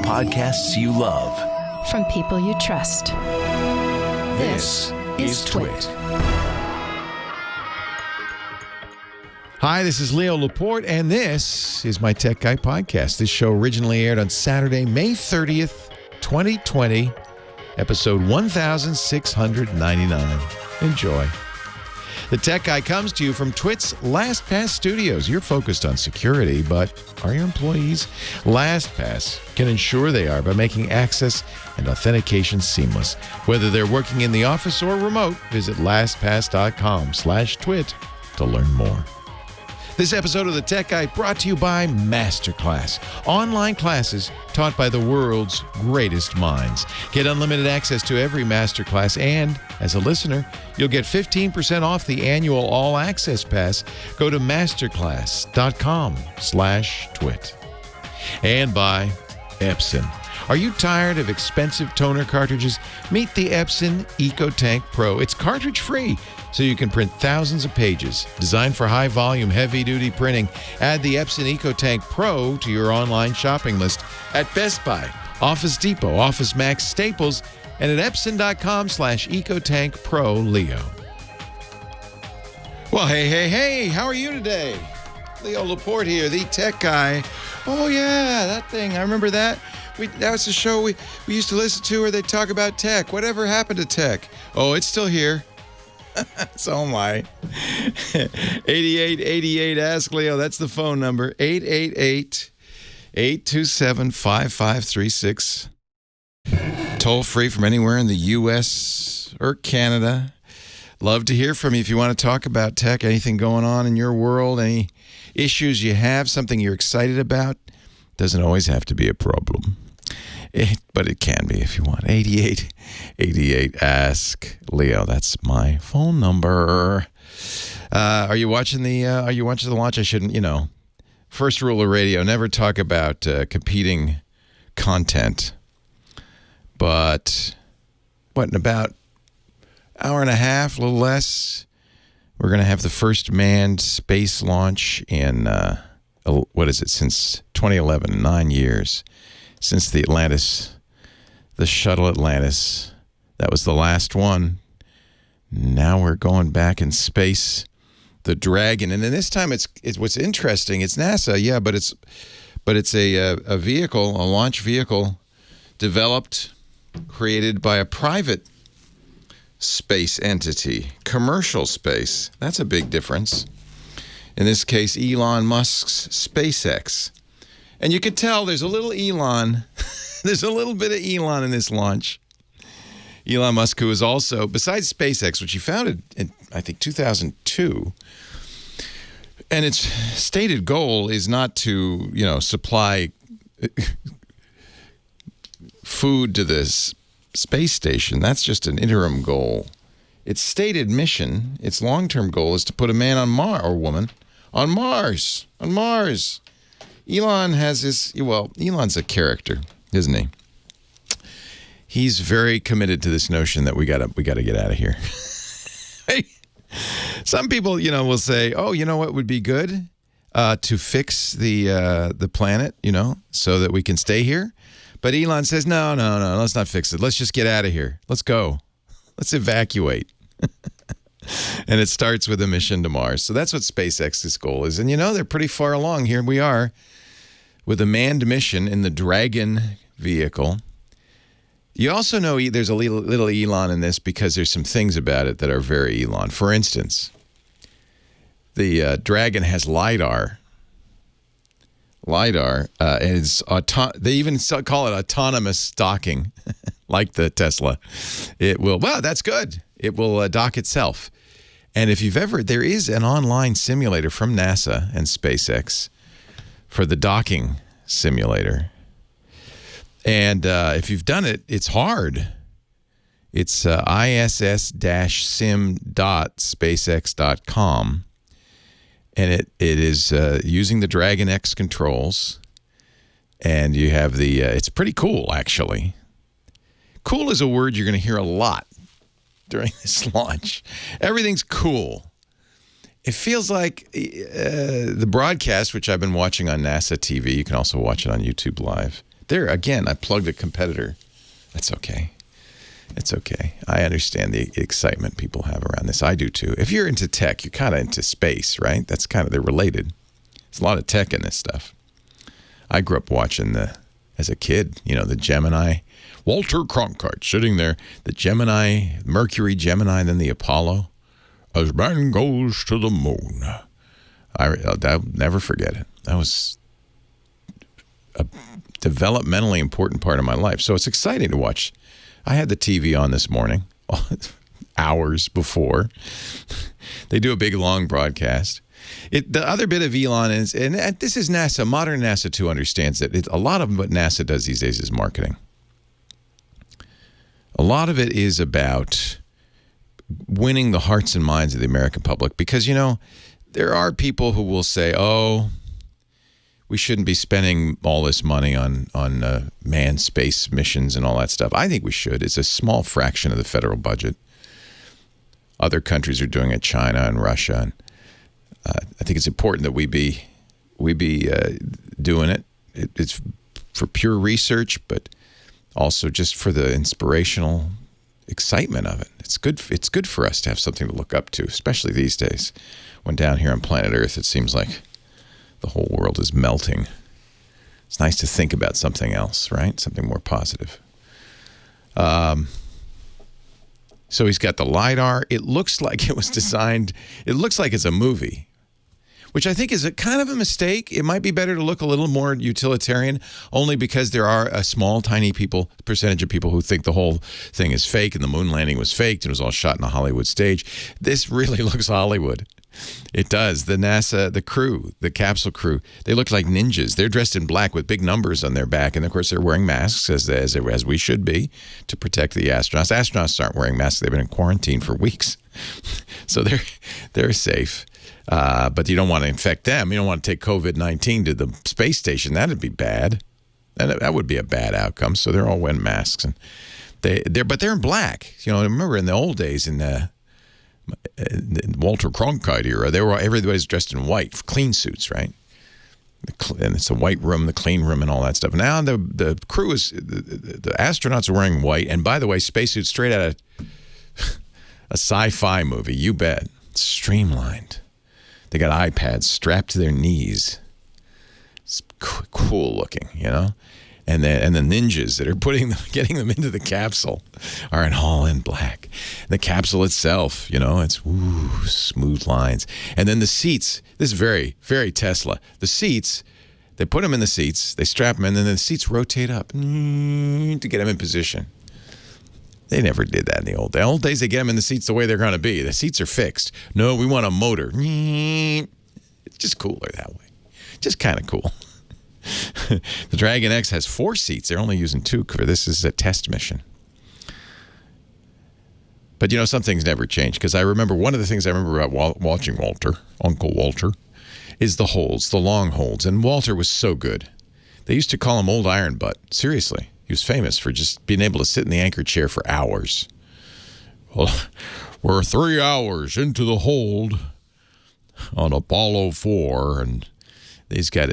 podcasts you love. From people you trust. This is Twit. Hi, this is Leo Laporte, and this is my Tech Guy podcast. This show originally aired on Saturday, May 30th, 2020, episode 1699. Enjoy. The Tech Guy comes to you from Twit's LastPass Studios. You're focused on security, but are your employees? LastPass can ensure they are by making access and authentication seamless. Whether they're working in the office or remote, visit lastpass.com/twit to learn more. This episode of The Tech Guy brought to you by Masterclass, online classes taught by the world's greatest minds. Get unlimited access to every Masterclass, and as a listener, you'll get 15% off the annual all-access pass. Go to masterclass.com/twit. And by Epson. Are you tired of expensive toner cartridges? Meet the Epson EcoTank Pro. It's cartridge-free, so you can print thousands of pages. Designed for high-volume, heavy-duty printing, add the Epson EcoTank Pro to your online shopping list at Best Buy, Office Depot, Office Max, Staples, and at epson.com/EcoTankProLeo. Well, hey, how are you today? Leo Laporte here, the Tech Guy. Oh, yeah, that thing. I remember that. That was the show we used to listen to where they talk about tech. Whatever happened to tech? Oh, it's still here. So am I. 8888 Ask Leo. That's the phone number. 888-827-5536. Toll free from anywhere in the U.S. or Canada. Love to hear from you if you want to talk about tech, anything going on in your world, any issues you have, something you're excited about. Doesn't always have to be a problem. But it can be if you want. 8888 Ask Leo. That's my phone number. Are you watching the launch? I shouldn't, first rule of radio, never talk about competing content. But in about an hour and a half, a little less, we're going to have the first manned space launch in since 2011, 9 years. Since the shuttle Atlantis. That was the last one. Now we're going back in space. The Dragon. And then this time it's what's interesting, it's NASA, yeah, but it's a vehicle, a launch vehicle developed, created by a private space entity, commercial space. That's a big difference. In this case, Elon Musk's SpaceX. And you could tell there's a little Elon. There's a little bit of Elon in this launch. Elon Musk, who is also, besides SpaceX, which he founded in, I think, 2002, and its stated goal is not to, supply food to this space station. That's just an interim goal. Its stated mission, its long-term goal, is to put a man on Mars, or woman, on Mars. Elon has this, Elon's a character, isn't he? He's very committed to this notion that we gotta get out of here. Some people, will say, oh, you know what would be good? To fix the planet, so that we can stay here. But Elon says, no, let's not fix it. Let's just get out of here. Let's go. Let's evacuate. And it starts with a mission to Mars. So that's what SpaceX's goal is. And, they're pretty far along. Here we are with a manned mission in the Dragon vehicle. You also know there's a little Elon in this because there's some things about it that are very Elon. For instance, the Dragon has LiDAR. LiDAR is they even call it autonomous docking, like the Tesla. It will, that's good. It will dock itself. And if there is an online simulator from NASA and SpaceX for the docking simulator. And if you've done it, it's hard. It's iss-sim.spacex.com. And it is using the Dragon X controls. And you have it's pretty cool, actually. Cool is a word you're going to hear a lot during this launch. Everything's cool. It feels like the broadcast, which I've been watching on NASA TV, you can also watch it on YouTube Live, There, again, I plugged a competitor. That's okay. It's okay. I understand the excitement people have around this. I do too. If you're into tech, you're kind of into space, right? That's kind of, they're related. There's a lot of tech in this stuff. I grew up watching as a kid, the Gemini. Walter Cronkite sitting there. The Gemini, Mercury, Gemini, then the Apollo. As man goes to the moon. I'll never forget it. That was a developmentally important part of my life. So it's exciting to watch. I had the TV on this morning, hours before. They do a big, long broadcast. The other bit of Elon is, and this is NASA, modern NASA too understands that a lot of what NASA does these days is marketing. A lot of it is about winning the hearts and minds of the American public because, there are people who will say, oh, we shouldn't be spending all this money on manned space missions and all that stuff. I think we should. It's a small fraction of the federal budget. Other countries are doing it, China and Russia. And I think it's important that we be doing it. It's for pure research, but also just for the inspirational excitement of it. It's good for us to have something to look up to, especially these days when down here on planet Earth it seems like the whole world is melting. It's nice to think about something else, right? Something more positive. So he's got the LiDAR. It looks like it was designed, it looks like it's a movie, which I think is a kind of a mistake. It might be better to look a little more utilitarian, only because there are a small, tiny percentage of people who think the whole thing is fake and the moon landing was faked and it was all shot in a Hollywood stage. This really looks Hollywood. It does. The NASA, the crew, the capsule crew, they look like ninjas. They're dressed in black with big numbers on their back. And, of course, they're wearing masks, as we should be, to protect the astronauts. Astronauts aren't wearing masks. They've been in quarantine for weeks. So they're safe. But you don't want to infect them. You don't want to take COVID-19 to the space station. That would be bad. That would be a bad outcome. So they're all wearing masks. And they're in black. Remember in the old days in the Walter Cronkite era, everybody's dressed in white, clean suits, right? And it's a white room, the clean room, and all that stuff. Now the crew the astronauts are wearing white, and by the way, spacesuits straight out of a sci-fi movie. You bet, streamlined. They got iPads strapped to their knees. It's cool looking, And the ninjas that are getting them into the capsule are all in black. The capsule itself, it's smooth lines. And then the seats, this is very, very Tesla. The seats, they put them in the seats, they strap them in, and then the seats rotate up to get them in position. They never did that in the old days. The old days, they get them in the seats the way they're going to be. The seats are fixed. No, we want a motor. It's just cooler that way. Just kind of cool. The Dragon X has 4 seats. They're only using 2 for this is a test mission. But, some things never change because I remember one of the things I remember about watching Uncle Walter, is the holds, the long holds. And Walter was so good. They used to call him Old Iron Butt. Seriously. He was famous for just being able to sit in the anchor chair for hours. Well, we're 3 hours into the hold on Apollo 4 and he's got,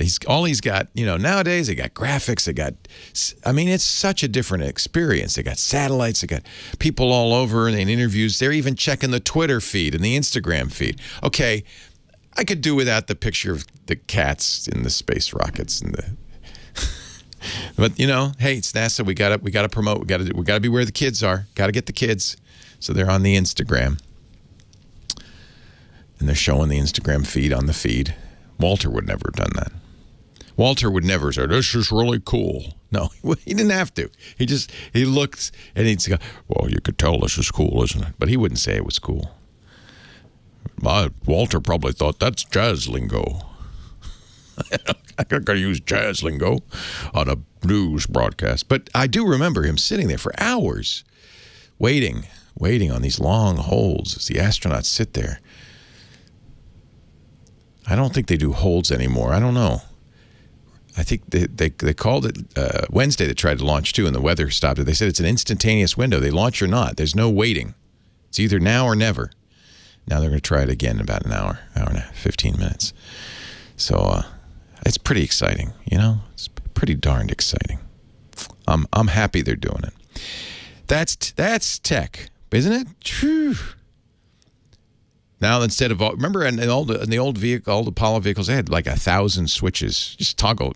nowadays they got graphics, it's such a different experience. They got satellites, they got people all over and in interviews. They're even checking the Twitter feed and the Instagram feed. Okay, I could do without the picture of the cats in the space rockets and but hey, it's NASA. We gotta promote. We gotta be where the kids are. Gotta get the kids. So they're on the Instagram. And they're showing the Instagram feed on the feed. Walter would never have done that. Walter would never say, this is really cool. No, he didn't have to. He looked and he'd go, well, you could tell this is cool, isn't it? But he wouldn't say it was cool. Walter probably thought that's jazz lingo. I'm not going to use jazz lingo on a news broadcast. But I do remember him sitting there for hours waiting on these long holds as the astronauts sit there. I don't think they do holds anymore. I don't know. I think they called it Wednesday. They tried to launch too, and the weather stopped it. They said it's an instantaneous window. They launch or not. There's no waiting. It's either now or never. Now they're going to try it again in about an hour and a half, 15 minutes. So it's pretty exciting, It's pretty darned exciting. I'm happy they're doing it. That's tech, isn't it? Whew. Now instead of remember in the old vehicle, old Apollo vehicles, they had like 1,000 switches, just toggle,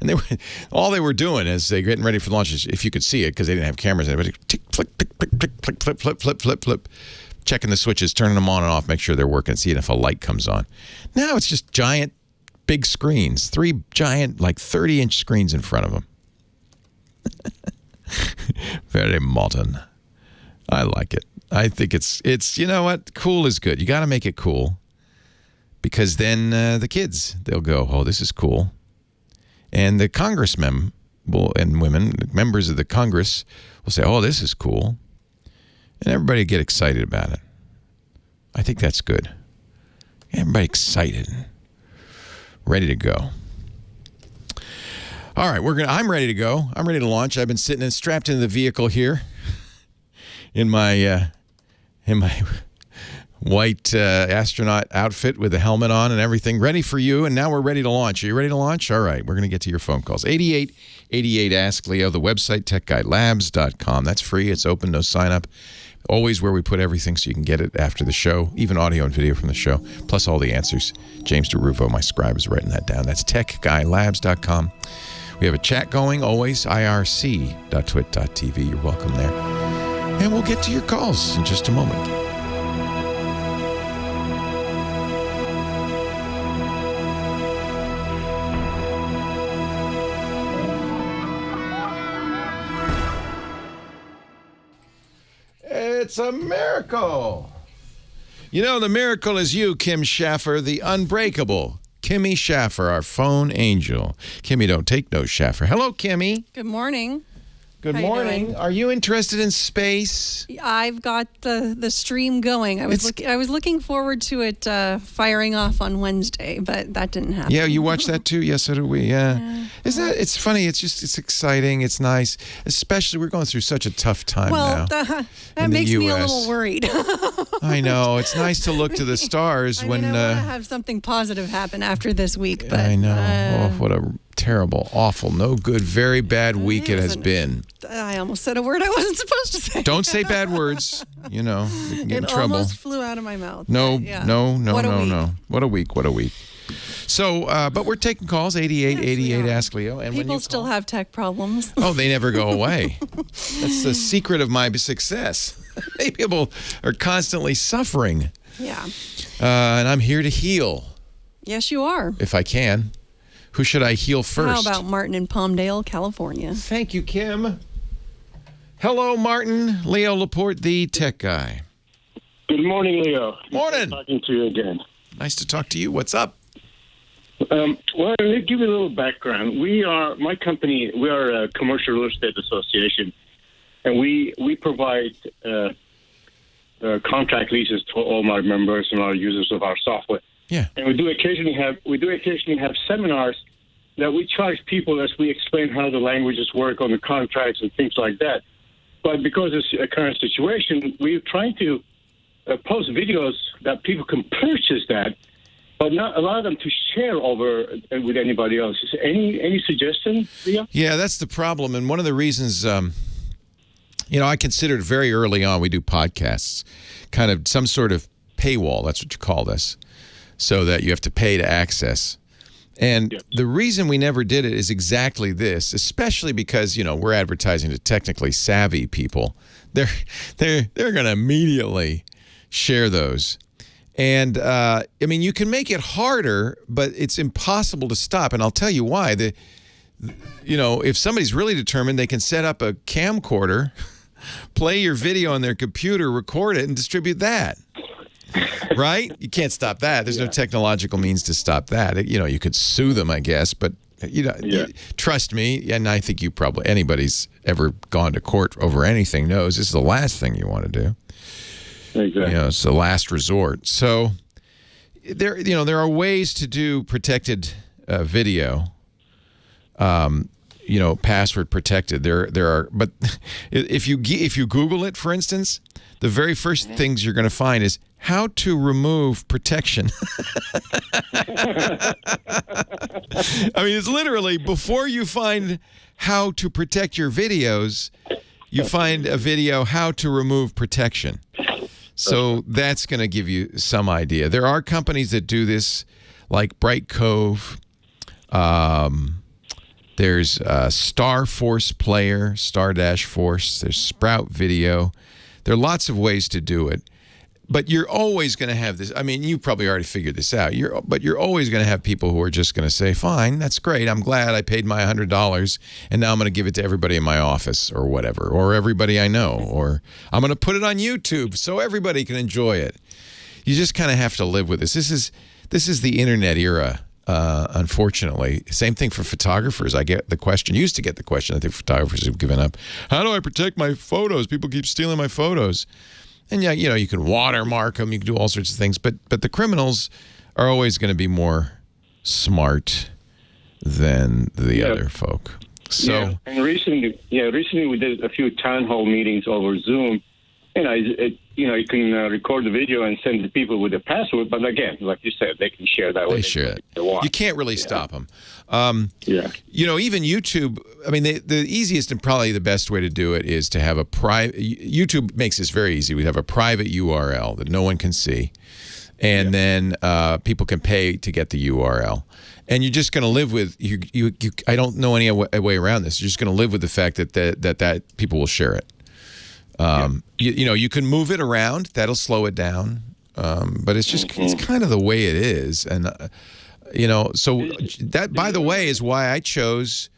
and all they were doing as they getting ready for launch is, if you could see it because they didn't have cameras, everybody tick, flick, tick, flip, flip, checking the switches, turning them on and off, make sure they're working, seeing if a light comes on. Now it's just giant, big screens, 3 giant, like 30-inch screens in front of them. Very modern. I like it. I think it's you know what? Cool is good. You got to make it cool because then the kids, they'll go, oh, this is cool. And the congressmen and women, members of the Congress, will say, oh, this is cool. And everybody get excited about it. I think that's good. Everybody excited. Ready to go. All right, I'm ready to go. I'm ready to launch. I've been sitting and strapped into the vehicle here in my white astronaut outfit with the helmet on and everything, ready for you. And now we're ready to launch. Are you ready to launch? All right, we're going to get to your phone calls. 8888 Ask Leo, the website, techguylabs.com. That's free. It's open, no sign up. Always where we put everything so you can get it after the show, even audio and video from the show, plus all the answers. James DeRufo, my scribe, is writing that down. That's techguylabs.com. We have a chat going, always, irc.twit.tv. You're welcome there. And we'll get to your calls in just a moment. It's a miracle. You know, the miracle is you, Kim Shaffer, the unbreakable Kimmy Shaffer, our phone angel. Kimmy, don't take no Shaffer. Hello, Kimmy. Good morning. Good How morning. Are you interested in space? I've got the stream going. I was looking forward to it firing off on Wednesday, but that didn't happen. Yeah, you watched that too? Yes, so did we. Yeah. It's funny. It's exciting. It's nice. Especially we're going through such a tough time now. That makes me a little worried. I know. It's nice to look to the stars I when want to have something positive happen after this week. But I know. What a terrible, awful, no good, very bad week it has been. I almost said a word I wasn't supposed to say. Don't say bad words. You know, you can get in trouble. It almost flew out of my mouth. No. What a week. So, but we're taking calls, 8888 Ask Leo. And people still have tech problems. Oh, they never go away. That's the secret of my success. People are constantly suffering. Yeah. And I'm here to heal. Yes, you are. If I can. Who should I heal first? How about Martin in Palmdale, California? Thank you, Kim. Hello, Martin. Leo Laporte, the tech guy. Good morning, Leo. Morning. Nice talking to you again. Nice to talk to you. What's up? Well, let me give you a little background. My company, we are a commercial real estate association, and we provide contract leases to all our members and our users of our software. Yeah. And we do occasionally have seminars that we charge people as we explain how the languages work on the contracts and things like that. But because it's a current situation, we're trying to post videos that people can purchase that, but not allow them to share over with anybody else. Is there any suggestion, Leo? Yeah, that's the problem. And one of the reasons, I considered very early on, we do podcasts, kind of some sort of paywall. That's what you call this. So that you have to pay to access. And the reason we never did it is exactly this, especially because, we're advertising to technically savvy people. They're going to immediately share those. And, you can make it harder, but it's impossible to stop. And I'll tell you why. If somebody's really determined, they can set up a camcorder, play your video on their computer, record it, and distribute that. Right? You can't stop that. There's no technological means to stop that. You could sue them, I guess, but trust me, and I think anybody's ever gone to court over anything knows this is the last thing you want to do. Exactly. It's the last resort. So there are ways to do protected video. Password protected. There are, but if you Google it, for instance, the very first things you're going to find is how to remove protection. I mean, it's literally before you find how to protect your videos, you find a video how to remove protection. So that's going to give you some idea. There are companies that do this, like Bright Cove. There's Star Force Player, Star-Force. There's Sprout Video. There are lots of ways to do it. But you're always going to have this. I mean, you probably already figured this out. But you're always going to have people who are just going to say, fine, that's great. I'm glad I paid my $100, and now I'm going to give it to everybody in my office or whatever, or everybody I know, or I'm going to put it on YouTube so everybody can enjoy it. You just kind of have to live with this. This is the internet era, unfortunately. Same thing for photographers. I get the question, used to get the question, I think photographers have given up. How do I protect my photos? People keep stealing my photos. And yeah, you know, you can watermark them, you can do all sorts of things, but the criminals are always going to be more smart than the other folk. So, and recently we did a few town hall meetings over Zoom. You can record the video and send the people with the password, but again, like you said, they can share that. They share it. You can't really stop them. You know, even YouTube. I mean, the easiest and probably the best way to do it is to have a private. YouTube makes this very easy. We have a private URL that no one can see, and then people can pay to get the URL. And you're just going to live with you. I don't know any way around this. You're just going to live with the fact that people will share it. You can move it around. That'll slow it down. But it's kind of the way it is. And, so that, by the way, is why I chose,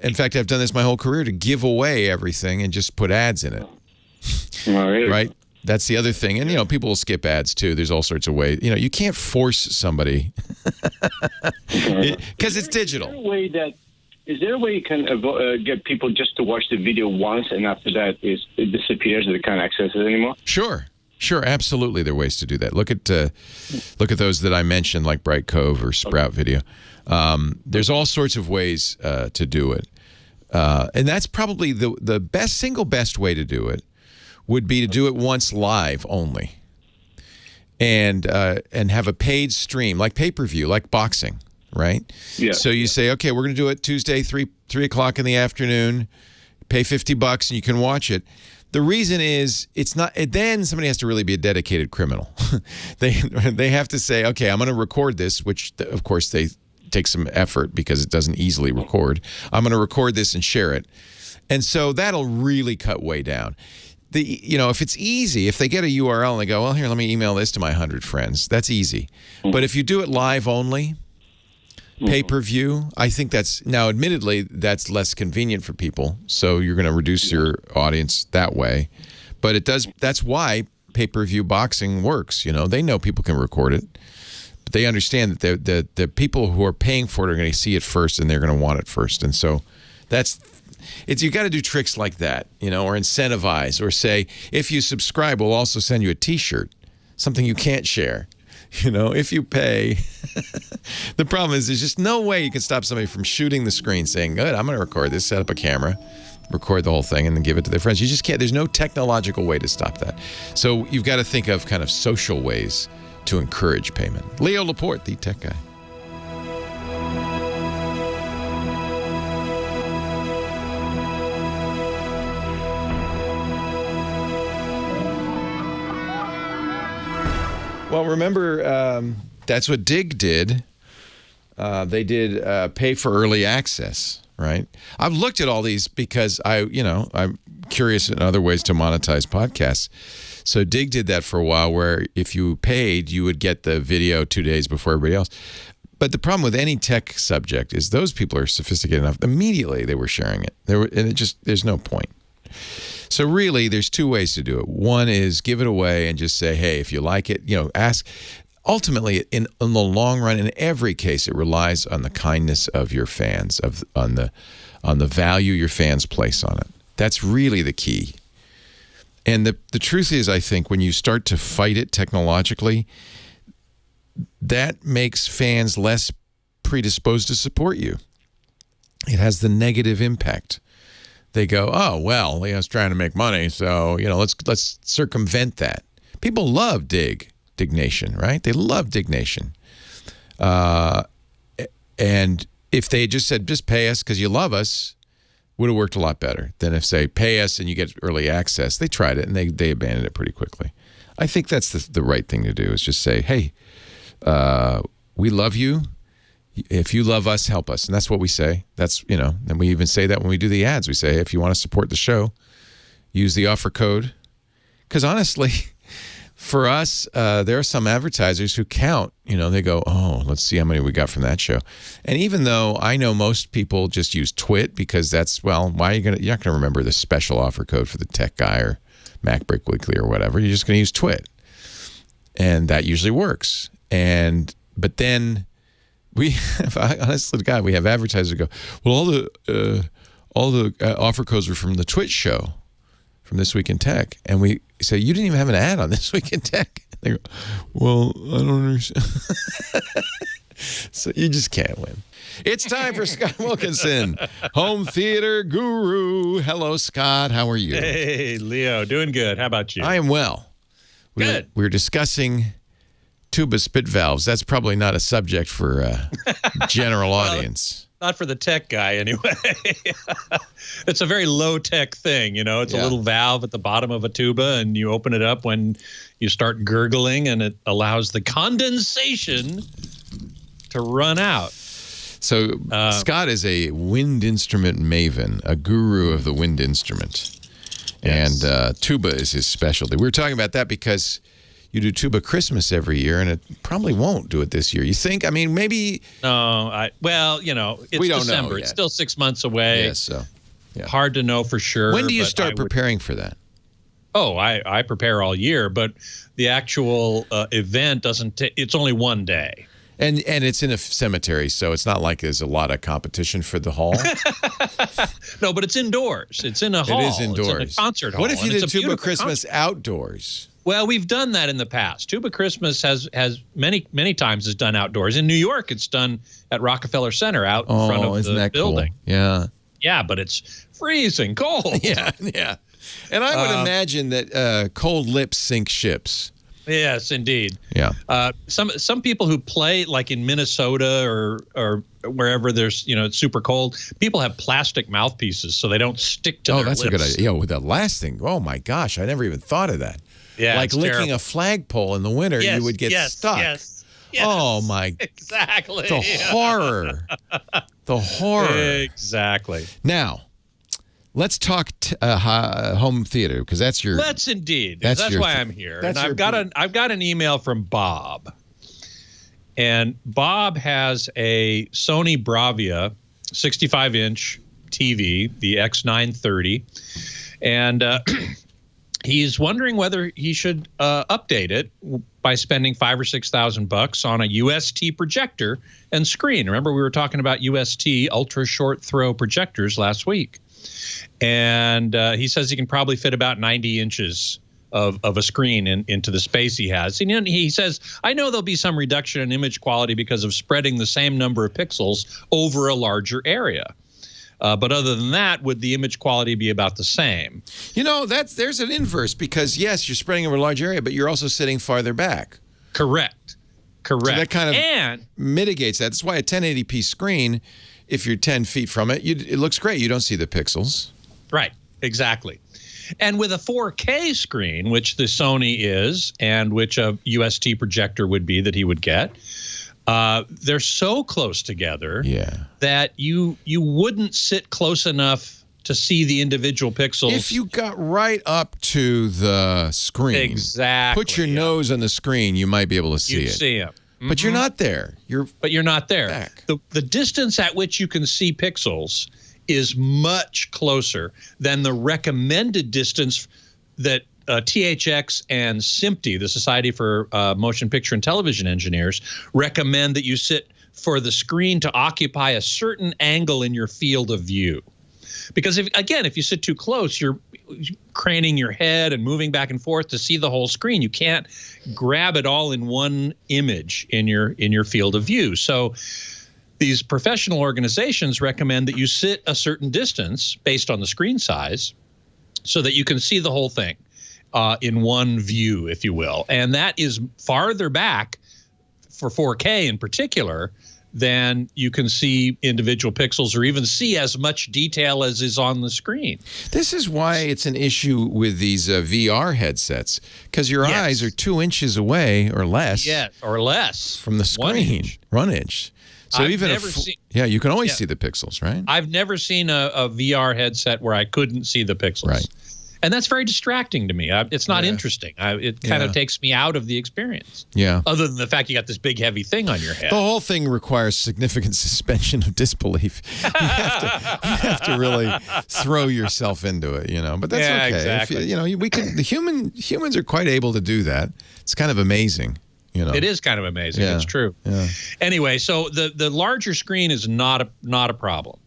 in fact, I've done this my whole career, to give away everything and just put ads in it. Right? That's the other thing. And, people will skip ads, too. There's all sorts of ways. You can't force somebody because it's digital. Is there a way you can get people just to watch the video once, and after that it disappears and they can't access it anymore? Sure, absolutely. There are ways to do that. Look at those that I mentioned, like Bright Cove or Sprout Video. There's all sorts of ways to do it, and that's probably the single best way to do it would be to do it once live only, and have a paid stream like pay-per-view, like boxing. Right? Yeah. So you say, okay, we're going to do it Tuesday, 3 o'clock in the afternoon, pay $50 and you can watch it. The reason is it's not, then somebody has to really be a dedicated criminal. They have to say, okay, I'm going to record this, which of course they take some effort because it doesn't easily record. I'm going to record this and share it. And so that'll really cut way down. If it's easy, if they get a URL and they go, well, here, let me email this to my 100 friends. That's easy. But if you do it live only, pay-per-view, I think now admittedly that's less convenient for people, so you're going to reduce your audience that way, but that's why pay-per-view boxing works. They know people can record it, but they understand that the people who are paying for it are going to see it first and they're going to want it first. And so you got to do tricks like that, or incentivize, or say, if you subscribe, we'll also send you a t-shirt, something you can't share. If you pay. The problem is there's just no way you can stop somebody from shooting the screen saying, good, I'm going to record this, set up a camera, record the whole thing, and then give it to their friends. You just can't. There's no technological way to stop that. So you've got to think of kind of social ways to encourage payment. Leo Laporte, the tech guy. Well, remember, that's what Dig did. They did pay for early access, right? I've looked at all these because I'm curious in other ways to monetize podcasts. So Dig did that for a while, where if you paid, you would get the video 2 days before everybody else. But the problem with any tech subject is those people are sophisticated enough. Immediately they were sharing it. There's no point. So really, there's two ways to do it. One is give it away and just say, hey, if you like it, ask. Ultimately, in the long run, in every case, it relies on the kindness of your fans, on the value your fans place on it. That's really the key. And the truth is, I think, when you start to fight it technologically, that makes fans less predisposed to support you. It has the negative impact. They go, oh, well, Leo's trying to make money, so, let's circumvent that. People love Dignation, right? They love Dignation. And if they just said, just pay us because you love us, would have worked a lot better than if, say, pay us and you get early access. They tried it, and they abandoned it pretty quickly. I think that's the right thing to do, is just say, hey, we love you. If you love us, help us. And that's what we say. That's, and we even say that when we do the ads. We say, if you want to support the show, use the offer code. Because honestly, for us, there are some advertisers who count, they go, oh, let's see how many we got from that show. And even though I know most people just use TWIT because that's, well, you're not going to remember the special offer code for the tech guy or MacBreak Weekly or whatever. You're just going to use TWIT. And that usually works. But then we have, honestly, God, we have advertisers who go, well, all the offer codes were from the TWIT show, from This Week in Tech. And we say, you didn't even have an ad on This Week in Tech. They go, well, I don't understand. So you just can't win. It's time for Scott Wilkinson, home theater guru. Hello, Scott. How are you? Hey, Leo. Doing good. How about you? I am well. Good. We're discussing tuba spit valves. That's probably not a subject for a general audience. Not for the tech guy, anyway. It's a very low-tech thing, It's a little valve at the bottom of a tuba, and you open it up when you start gurgling, and it allows the condensation to run out. So Scott is a wind instrument maven, a guru of the wind instrument. Yes. And tuba is his specialty. We were talking about that because you do Tuba Christmas every year, and it probably won't do it this year. You think? I mean, maybe. No, it's we don't December. know yet. It's still 6 months away. Yes, so yeah. Hard to know for sure. When do you start preparing for that? Oh, I prepare all year, but the actual event doesn't. It's only one day. And it's in a cemetery, so it's not like there's a lot of competition for the hall. No, but it's indoors. It's in a hall. It is indoors. It's in a concert hall. What if you did Tuba Christmas outdoors? Well, we've done that in the past. Tuba Christmas has many times is done outdoors. In New York, it's done at Rockefeller Center out in front of the building. Cool? Yeah. Yeah, but it's freezing cold. Yeah. And I would imagine that cold lips sink ships. Yes, indeed. Yeah. Some people who play like in Minnesota or wherever there's it's super cold, people have plastic mouthpieces so they don't stick to their lips. Oh, that's a good idea. With the last thing, oh my gosh, I never even thought of that. Yeah, like licking terrible. a flagpole in the winter, you would get stuck. Yes. Oh my! Exactly. The horror. The horror. Exactly. Now, let's talk home theater because that's your. Let's indeed. That's why I'm here. And I've got an email from Bob, and Bob has a Sony Bravia 65-inch TV, the X930, and he's wondering whether he should update it by spending $5,000 or $6,000 on a UST projector and screen. Remember, we were talking about UST ultra short throw projectors last week. And he says he can probably fit about 90 inches of a screen into the space he has. And he says, I know there'll be some reduction in image quality because of spreading the same number of pixels over a larger area. But other than that, would the image quality be about the same? There's an inverse because, yes, you're spreading over a large area, but you're also sitting farther back. Correct. So that kind of mitigates that. That's why a 1080p screen, if you're 10 feet from it, it looks great. You don't see the pixels. Right. Exactly. And with a 4K screen, which the Sony is, and which a UST projector would be that he would get, they're so close together that you wouldn't sit close enough to see the individual pixels. If you got right up to the screen, exactly, put your nose on the screen, you might be able to see it. You'd see them. Mm-hmm. But you're not there. You're not there. Back. The distance at which you can see pixels is much closer than the recommended distance that THX and SMPTE, the Society for Motion Picture and Television Engineers, recommend that you sit for the screen to occupy a certain angle in your field of view. Because if you sit too close, you're craning your head and moving back and forth to see the whole screen. You can't grab it all in one image in your field of view. So these professional organizations recommend that you sit a certain distance based on the screen size so that you can see the whole thing in one view, if you will. And that is farther back for 4K in particular than you can see individual pixels or even see as much detail as is on the screen. This is why it's an issue with these VR headsets, because your eyes are 2 inches away or less. Yeah, or less. From the screen. 1 inch. So I've even never seen, you can always see the pixels, right? I've never seen a VR headset where I couldn't see the pixels. Right. And that's very distracting to me. It's not interesting. It kind of takes me out of the experience. Yeah. Other than the fact you got this big, heavy thing on your head. The whole thing requires significant suspension of disbelief. You have to really throw yourself into it, But that's okay. Exactly. If, humans are quite able to do that. It's kind of amazing. It is kind of amazing. Yeah. It's true. Yeah. Anyway, so the larger screen is not a problem.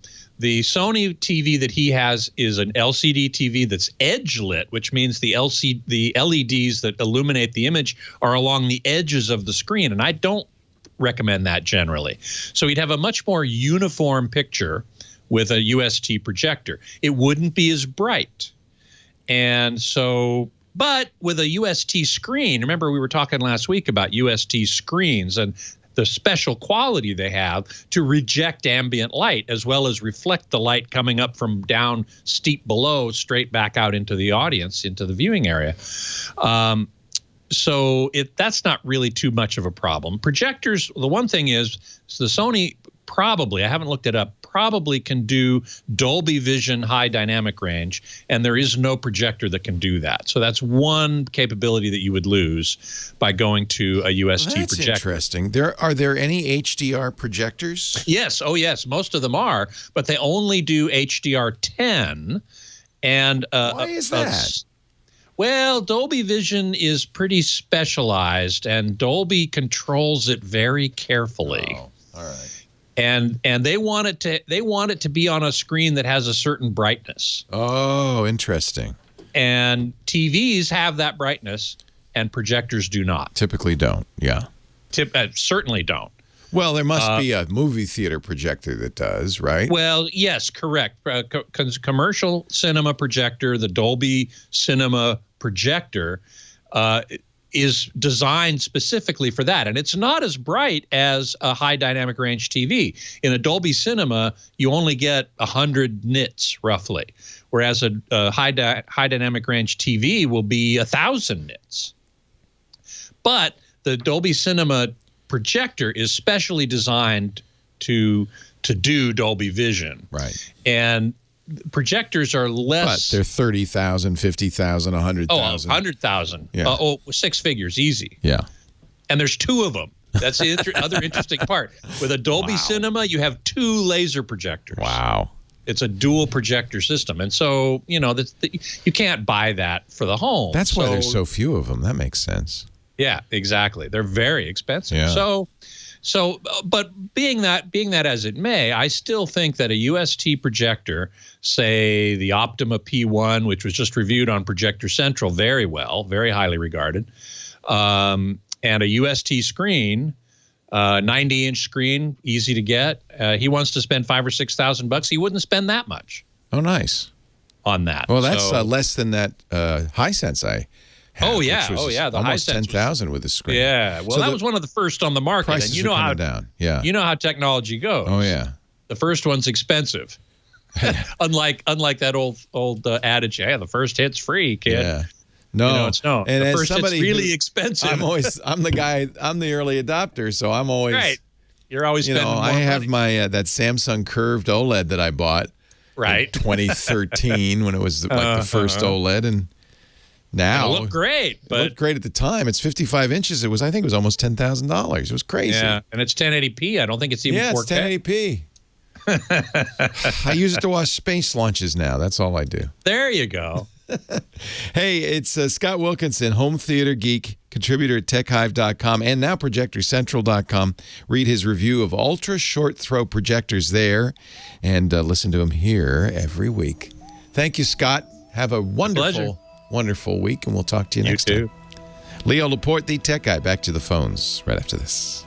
The Sony TV that he has is an LCD TV that's edge lit, which means the LEDs that illuminate the image are along the edges of the screen, and I don't recommend that generally. So he'd have a much more uniform picture with a UST projector. It wouldn't be as bright. And so, but with a UST screen, remember we were talking last week about UST screens and the special quality they have to reject ambient light as well as reflect the light coming up from down steep below straight back out into the audience, into the viewing area. So that's not really too much of a problem. Projectors, the one thing is the Sony probably, I haven't looked it up, probably can do Dolby Vision high dynamic range, and there is no projector that can do that. So that's one capability that you would lose by going to a UST projector. That's interesting. Are there any HDR projectors? Yes. Oh, yes. Most of them are, but they only do HDR10. And why is that? Well, Dolby Vision is pretty specialized, and Dolby controls it very carefully. Oh, all right. And they want it to be on a screen that has a certain brightness. Oh, interesting. And TVs have that brightness, and projectors do not. Typically don't. Yeah. Certainly don't. Well, there must be a movie theater projector that does, right? Well, yes, correct. Commercial cinema projector, the Dolby Cinema projector, is designed specifically for that. And it's not as bright as a high dynamic range TV. In a Dolby Cinema, you only get 100 nits roughly, whereas a high dynamic range TV will be 1,000 nits. But the Dolby Cinema projector is specially designed to do Dolby Vision. Right. And projectors are less. But they're 30,000, 50,000, 100,000. Oh, 100,000. Yeah. Six figures, easy. Yeah. And there's two of them. That's the other interesting part. With a Dolby Cinema, you have two laser projectors. Wow. It's a dual projector system. And so, you can't buy that for the home. That's why there's so few of them. That makes sense. Yeah, exactly. They're very expensive. Yeah. So, but being that as it may, I still think that a UST projector, say the Optima P1, which was just reviewed on Projector Central very well, very highly regarded, and a UST screen, 90-inch screen, easy to get. He wants to spend $5,000 or $6,000. He wouldn't spend that much. Oh, nice. On that. Well, that's less than that Hisense I had. Oh yeah, the almost 10,000 with the screen. Yeah, well, that was one of the first on the market, prices and you know are how down. Yeah, you know how technology goes. Oh yeah, the first one's expensive. unlike that old adage, the first hit's free, kid. Yeah, no, it's no. And the as first hit's really expensive. I'm the early adopter, so I'm always right. You're always spending more I have money. my that Samsung curved OLED that I bought in 2013 when it was like the first OLED, and now it looked great. It looked great at the time. It's 55 inches. I think it was almost $10,000. It was crazy. Yeah, and it's 1080p. I don't think it's even 4K. Yeah, it's 1080p. I use it to watch space launches now. That's all I do. There you go. Hey, it's Scott Wilkinson, home theater geek, contributor at techhive.com and now projectorcentral.com. Read his review of ultra short throw projectors there and listen to him here every week. Thank you, Scott. Have a wonderful week, and we'll talk to you next time. Leo Laporte, the tech guy. Back to the phones right after this.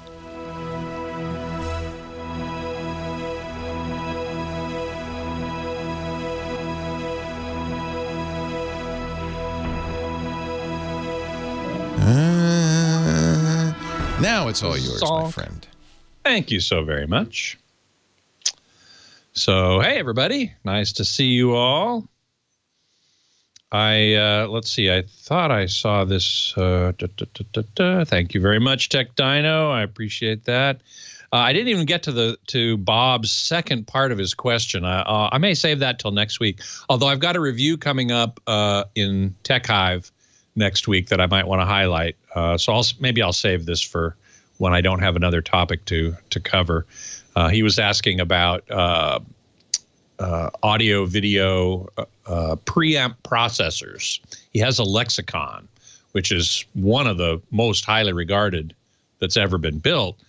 Now it's all yours, my friend. Thank you so very much. So, hey, everybody. Nice to see you all. Let's see. I thought I saw this. Thank you very much, Tech Dino. I appreciate that. I didn't even get to Bob's second part of his question. I may save that till next week. Although I've got a review coming up in Tech Hive next week that I might want to highlight. So maybe I'll save this for when I don't have another topic to cover. He was asking about audio, video, preamp processors. He has a Lexicon, which is one of the most highly regarded that's ever been built.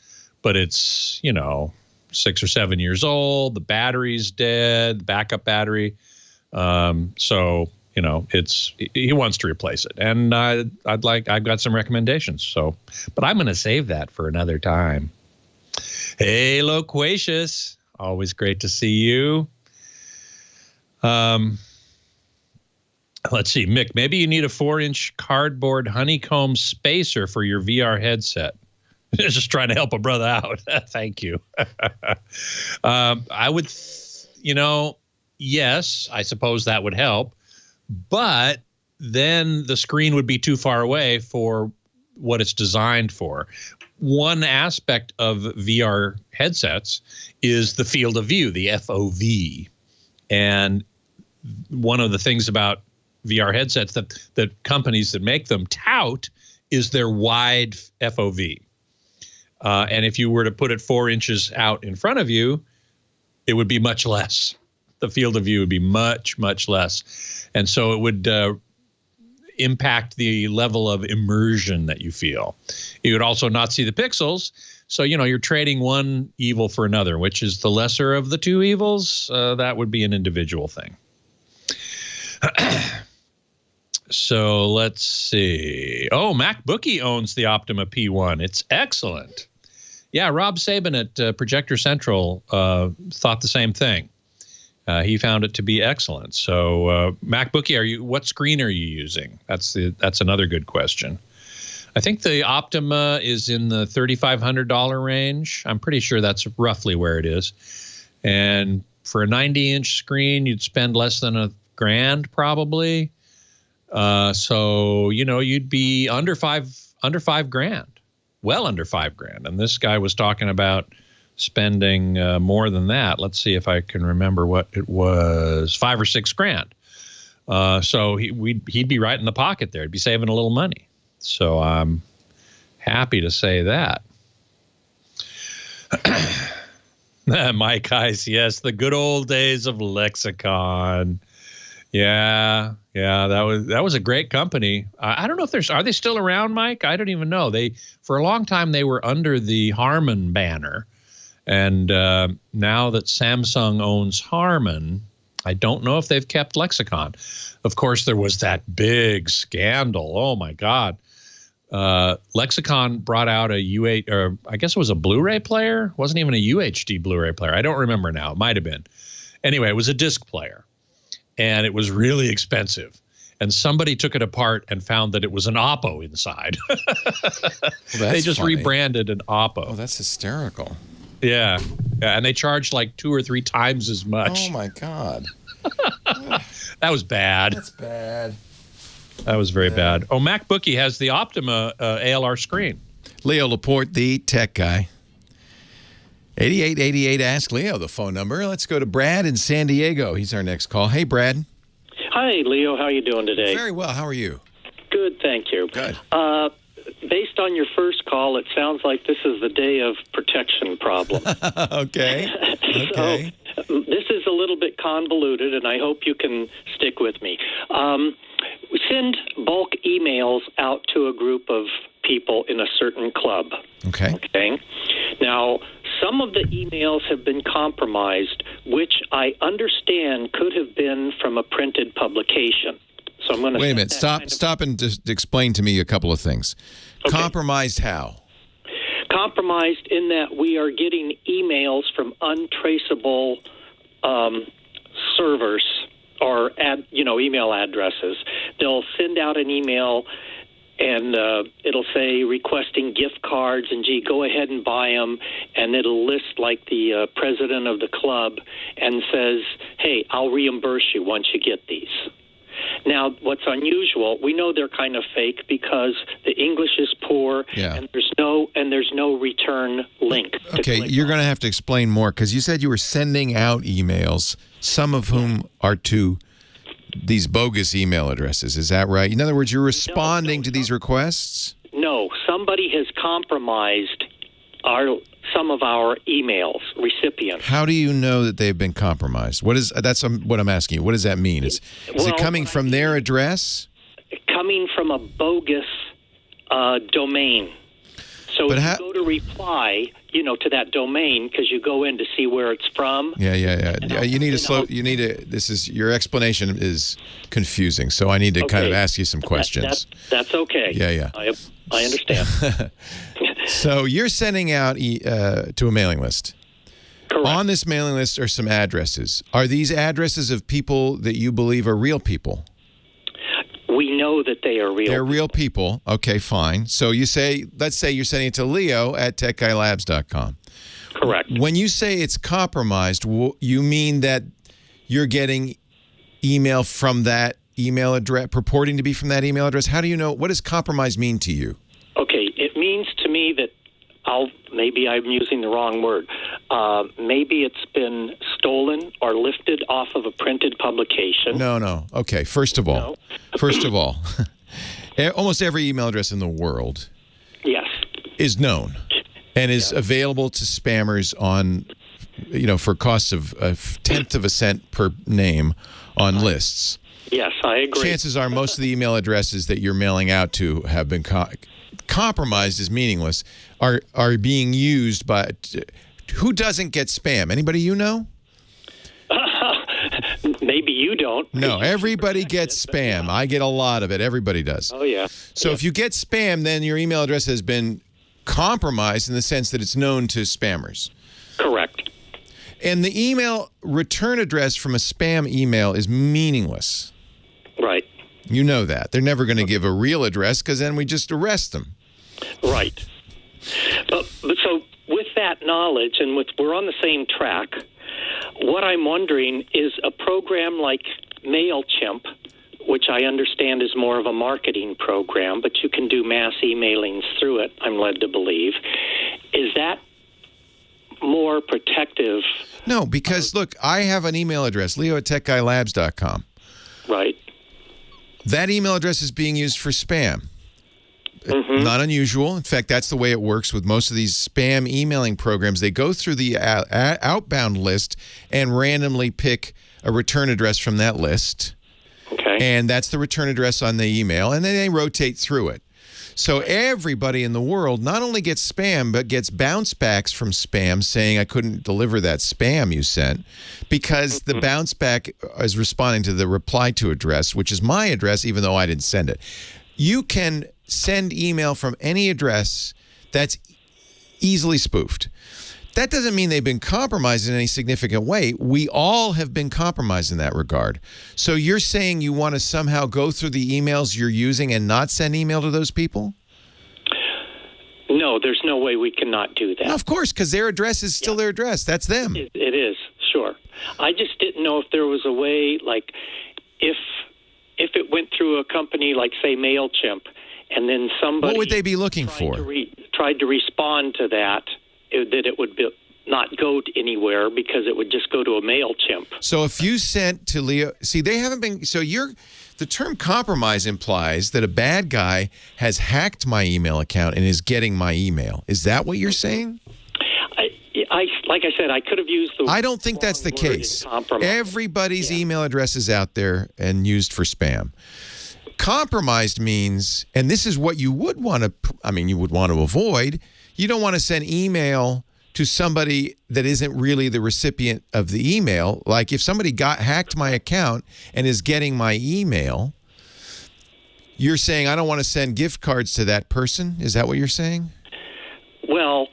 But it's, 6 or 7 years old. The battery's dead, the backup battery. So, he wants to replace it. And I've got some recommendations. So, but I'm going to save that for another time. Hey, Loquacious. Always great to see you. Let's see, Mick, maybe you need a 4-inch cardboard honeycomb spacer for your VR headset. Just trying to help a brother out. Thank you. I would, yes, I suppose that would help. But then the screen would be too far away for what it's designed for. One aspect of VR headsets is the field of view, the FOV. And one of the things about VR headsets that companies that make them tout is their wide FOV. And if you were to put it 4 inches out in front of you, it would be much less. The field of view would be much, much less. And so it would impact the level of immersion that you feel. You would also not see the pixels. So, you're trading one evil for another, which is the lesser of the two evils. That would be an individual thing. So let's see. Oh, MacBookie owns the Optima P1. It's excellent. Yeah, Rob Sabin at Projector Central thought the same thing. He found it to be excellent. So, MacBookie, what screen are you using? That's another good question. I think the Optima is in the $3,500 range. I'm pretty sure that's roughly where it is. And for a 90-inch screen, you'd spend less than $1,000 probably. So you'd be under $5,000, well under $5,000. And this guy was talking about spending more than that. Let's see if I can remember what it was, $5,000 or $6,000. So he'd be right in the pocket there. He'd be saving a little money. So I'm happy to say that. Mike Heiss, yes, the good old days of Lexicon. Yeah, that was a great company. I don't know if are they still around, Mike? I don't even know. For a long time they were under the Harman banner, and now that Samsung owns Harman, I don't know if they've kept Lexicon. Of course, there was that big scandal. Oh my God. Lexicon brought out a U8, or I guess it was a Blu-ray player. It wasn't even a UHD Blu-ray player. I don't remember now. It might have been. Anyway, it was a disc player, and it was really expensive. And somebody took it apart and found that it was an Oppo inside. They just rebranded an Oppo. Oh, that's hysterical. Yeah, and they charged like 2 or 3 times as much. Oh my God. That was bad. That's bad. That was very bad. Oh, MacBookie has the Optima ALR screen. Leo Laporte, the tech guy. 8888, ask Leo the phone number. Let's go to Brad in San Diego. He's our next call. Hey, Brad. Hi, Leo. How are you doing today? Very well. How are you? Good, thank you. Good. Based on your first call, it sounds like this is the day of protection problem. Okay. So this is a little bit convoluted, and I hope you can stick with me. We send bulk emails out to a group of people in a certain club. Okay. Now, some of the emails have been compromised, which I understand could have been from a printed publication. So I'm going to wait a minute. Stop and just explain to me a couple of things. Okay. Compromised how? Compromised in that we are getting emails from untraceable servers or email addresses. They'll send out an email and it'll say requesting gift cards, and gee, go ahead and buy them, and it'll list like the president of the club and says, hey, I'll reimburse you once you get these. Now, what's unusual, we know they're kind of fake because the English is poor, and there's no return link. Okay, you're going to have to explain more, because you said you were sending out emails, some of whom are to these bogus email addresses. Is that right? In other words, you're responding to these requests? No, somebody has compromised some of our emails recipients. How do you know that they've been compromised? That's what I'm asking you. What does that mean? Is it coming from their address? Coming from a bogus domain. So if you go to reply, to that domain, because you go in to see where it's from. Yeah. Your explanation is confusing, so I need to kind of ask you some questions. That's okay. Yeah. I understand. So you're sending out to a mailing list. Correct. On this mailing list are some addresses. Are these addresses of people that you believe are real people? We know that they are real. They're real people. Okay, fine. So let's say you're sending it to Leo at techguylabs.com. Correct. When you say it's compromised, you mean that you're getting email from that email address, purporting to be from that email address? How do you know? What does compromise mean to you? Okay, it means to me that maybe I'm using the wrong word. Maybe it's been stolen or lifted off of a printed publication. No. Okay, first of all, almost every email address in the world is known and is available to spammers on, for costs of a tenth of a cent per name on lists. Yes, I agree. Chances are most of the email addresses that you're mailing out to have been compromised is meaningless, are being used by... Who doesn't get spam? Anybody you know? Maybe you don't. No, everybody gets spam. I get a lot of it. Everybody does. Oh, yeah. So if you get spam, then your email address has been compromised in the sense that it's known to spammers. Correct. And the email return address from a spam email is meaningless. Right. You know that. They're never going to give a real address because then we just arrest them. Right. But so with that knowledge, and we're on the same track, what I'm wondering is a program like MailChimp, which I understand is more of a marketing program, but you can do mass emailings through it, I'm led to believe. Is that more protective? No, because, look, I have an email address, leo@techguylabs.com. Right. That email address is being used for spam. Mm-hmm. Not unusual. In fact, that's the way it works with most of these spam emailing programs. They go through the outbound list and randomly pick a return address from that list. Okay. And that's the return address on the email, and then they rotate through it. So everybody in the world not only gets spam, but gets bounce backs from spam saying, I couldn't deliver that spam you sent, because the bounce back is responding to the reply to address, which is my address, even though I didn't send it. You can send email from any address that's easily spoofed. That doesn't mean they've been compromised in any significant way. We all have been compromised in that regard. So you're saying you want to somehow go through the emails you're using and not send email to those people? No, there's no way we cannot do that. No, of course, because their address is still their address. That's them. It is, sure. I just didn't know if there was a way, like, if it went through a company like, say, MailChimp, and then somebody... What would they be looking for? Tried to respond to that it would not go anywhere because it would just go to a MailChimp. So if you sent to Leo... See, they haven't been... So the term compromise implies that a bad guy has hacked my email account and is getting my email. Is that what you're saying? Like I said, I could have used the... I don't think that's the case. Everybody's email address is out there and used for spam. Compromised means, and this is what you would want to... you would want to avoid... You don't want to send email to somebody that isn't really the recipient of the email. Like if somebody hacked my account and is getting my email, you're saying I don't want to send gift cards to that person? Is that what you're saying? Well,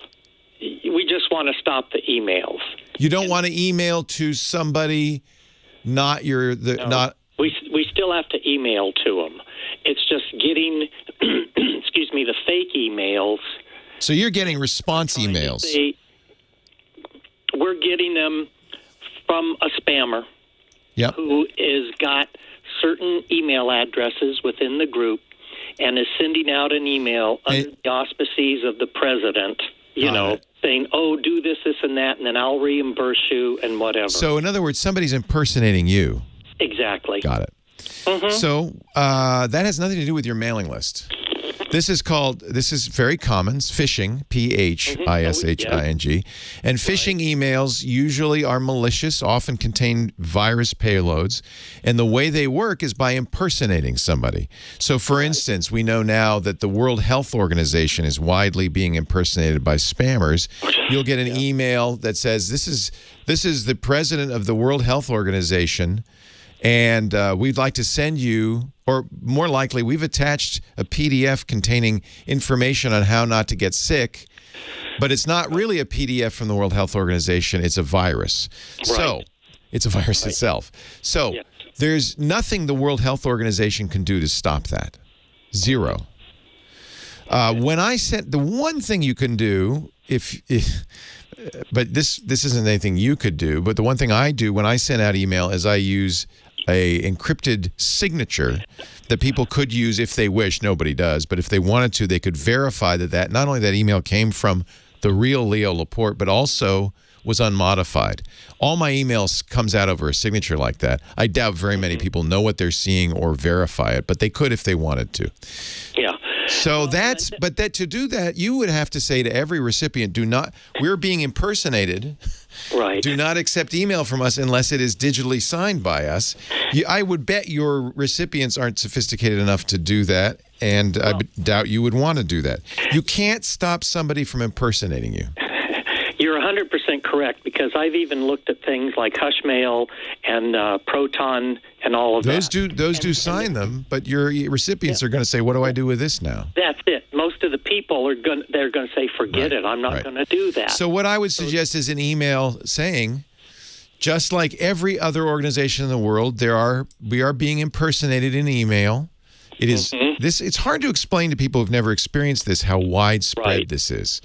we just want to stop the emails. You don't want to email to somebody not your... We still have to email to them. It's just getting, excuse me, the fake emails. So you're getting response emails. We're getting them from a spammer who has got certain email addresses within the group and is sending out an email under the auspices of the president, saying, oh, do this, this, and that, and then I'll reimburse you and whatever. So, in other words, somebody's impersonating you. Exactly. Got it. Mm-hmm. So, that has nothing to do with your mailing list. This is very common, phishing, P-H-I-S-H-I-N-G. And phishing emails usually are malicious, often contain virus payloads. And the way they work is by impersonating somebody. So, for instance, we know now that the World Health Organization is widely being impersonated by spammers. You'll get an email that says, this is the president of the World Health Organization, and we'd like to send you, or more likely, we've attached a PDF containing information on how not to get sick, but it's not really a PDF from the World Health Organization. It's a virus. Right. So it's a virus itself. So there's nothing the World Health Organization can do to stop that. Zero. When I sent, the one thing you can do, but this isn't anything you could do, but the one thing I do when I send out email is I use a encrypted signature that people could use if they wish. Nobody does, but if they wanted to, they could verify that not only that email came from the real Leo Laporte, but also was unmodified. All my emails comes out over a signature like that. I doubt very many people know what they're seeing or verify it, but they could if they wanted to. Yeah. So to do that, you would have to say to every recipient, we're being impersonated. Right. Do not accept email from us unless it is digitally signed by us. I would bet your recipients aren't sophisticated enough to do that, and I doubt you would want to do that. You can't stop somebody from impersonating you. You're 100% correct, because I've even looked at things like Hushmail and Proton and all of those that. Those do sign them, but your recipients are going to say, "What do I do with this now?" That's it. Most of the people they're going to say, "Forget it. I'm not going to do that." So what I would suggest is an email saying, just like every other organization in the world, we are being impersonated in email. It is it's hard to explain to people who've never experienced this how widespread this is.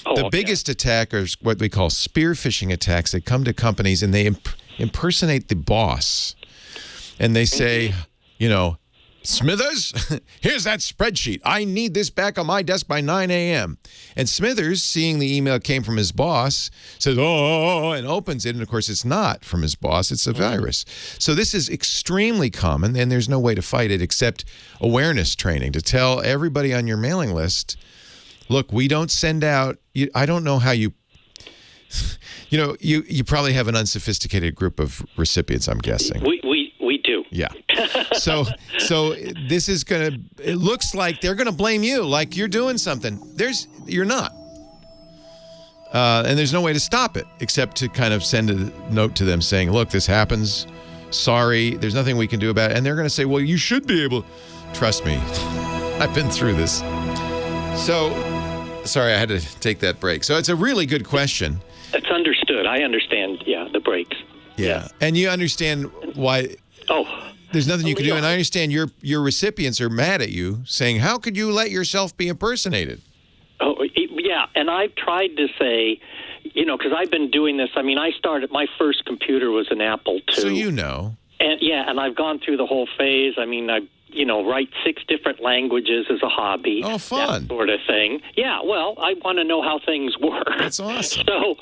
The biggest attack are what we call spear phishing attacks. They come to companies and they impersonate the boss. And they say, Smithers, here's that spreadsheet. I need this back on my desk by 9 a.m. And Smithers, seeing the email came from his boss, says, oh, and opens it. And, of course, it's not from his boss. It's a virus. So this is extremely common, and there's no way to fight it except awareness training, to tell everybody on your mailing list, look, we don't send out – I don't know how you – you probably have an unsophisticated group of recipients, I'm guessing. We do. Yeah. So this is going to – it looks like they're going to blame you, like you're doing something. You're not. And there's no way to stop it except to kind of send a note to them saying, look, this happens. Sorry. There's nothing we can do about it. And they're going to say, well, you should be able – trust me. I've been through this. So – sorry, I had to take that break. So it's a really good question. It's understood. I understand, the breaks. Yeah. And you understand why there's nothing you can do. And I understand your recipients are mad at you, saying, how could you let yourself be impersonated? Oh, yeah. And I've tried to say, because I've been doing this. I mean, my first computer was an Apple II. So you know. And I've gone through the whole phase. I mean, I write 6 different languages as a hobby. Oh, fun. That sort of thing. Yeah, well, I want to know how things work. That's awesome. So,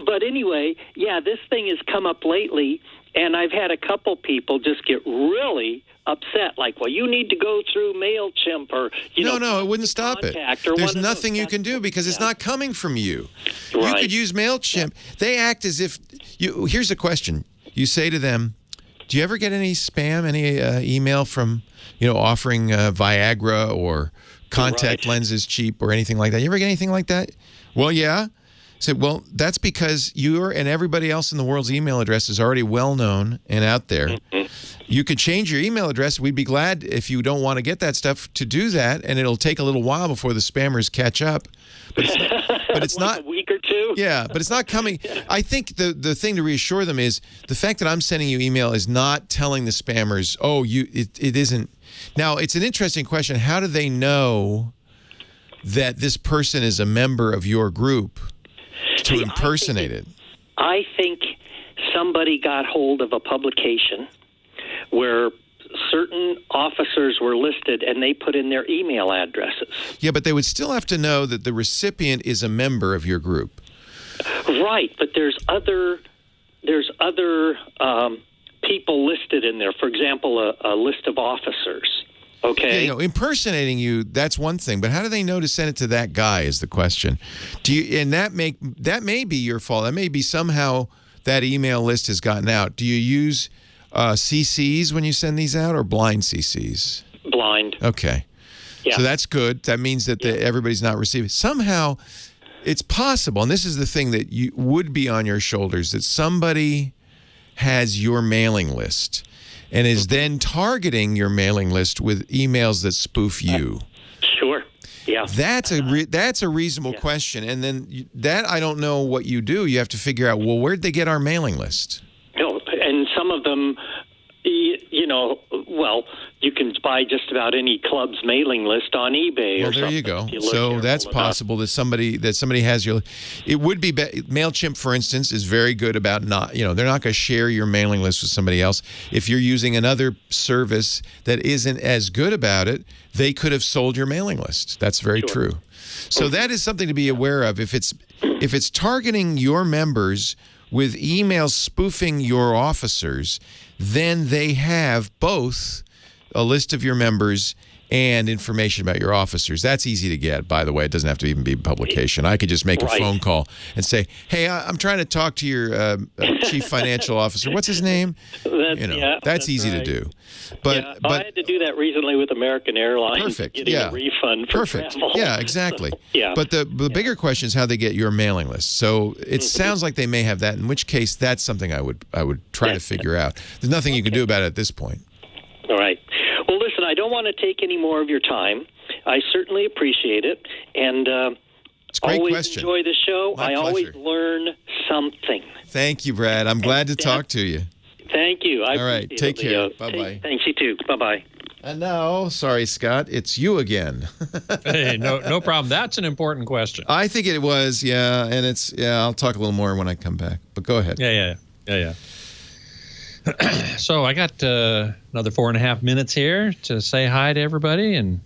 but anyway, this thing has come up lately, and I've had a couple people just get really upset, like, well, you need to go through MailChimp or, No, it wouldn't stop it. There's nothing you can do because it's not coming from you. Right. You could use MailChimp. They act as if here's the question. You say to them, do you ever get any spam, any email from, offering Viagra or contact lenses cheap or anything like that? You ever get anything like that? Well, yeah. I said, well, that's because your and everybody else in the world's email address is already well known and out there. You could change your email address. We'd be glad if you don't want to get that stuff to do that, and it'll take a little while before the spammers catch up. But it's not a week or two. Yeah, but it's not coming. I think the thing to reassure them is the fact that I'm sending you email is not telling the spammers, it isn't. Now, it's an interesting question. How do they know that this person is a member of your group to impersonate it? I think somebody got hold of a publication where certain officers were listed and they put in their email addresses. Yeah, but they would still have to know that the recipient is a member of your group. Right, but there's other people listed in there. For example, a list of officers. Okay. Yeah, impersonating you, that's one thing, but how do they know to send it to that guy is the question. And that may be your fault. That may be somehow that email list has gotten out. Do you use CCs when you send these out, or blind CCs? Blind. Okay. Yeah. So that's good. That means that everybody's not receiving. Somehow, it's possible, and this is the thing that would be on your shoulders, that somebody has your mailing list and is then targeting your mailing list with emails that spoof you. Sure. Yeah. That's a reasonable question. And then that, I don't know what you do. You have to figure out, well, where'd they get our mailing list? No, and some of them, you can buy just about any club's mailing list on eBay. Well, there you go. So that's possible that somebody has your. It would be MailChimp, for instance, is very good about not. They're not going to share your mailing list with somebody else. If you're using another service that isn't as good about it, they could have sold your mailing list. That's very true. So that is something to be aware of. If it's targeting your members with emails spoofing your officers, then they have both a list of your members and information about your officers. That's easy to get, by the way. It doesn't have to even be publication. I could just make a phone call and say, hey, I'm trying to talk to your chief financial officer. What's his name? That's easy to do. But I had to do that recently with American Airlines. Perfect. Getting a refund for travel. Yeah, exactly. Yeah. But the bigger question is how they get your mailing list. So it sounds like they may have that, in which case that's something I would try to figure out. There's nothing you can do about it at this point. All right. Well, listen, I don't want to take any more of your time. I certainly appreciate it. And it's a great always question. Enjoy the show. My pleasure. Always learn something. Thank you, Brad. I'm glad to talk to you. Thank you. All right. Take care. Bye-bye. Thanks, you too. Bye-bye. And now, sorry, Scott, it's you again. Hey, no problem. That's an important question. I think it was, and I'll talk a little more when I come back. But go ahead. Yeah. So I got another 4.5 minutes here to say hi to everybody and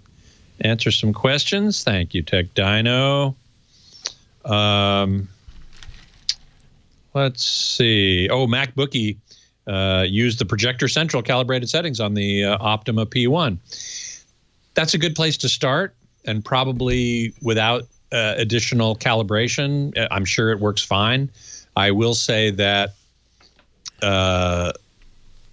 answer some questions. Thank you, Tech Dino. Let's see. Oh, MacBookie used the Projector Central calibrated settings on the Optima P1. That's a good place to start, and probably without additional calibration, I'm sure it works fine. I will say that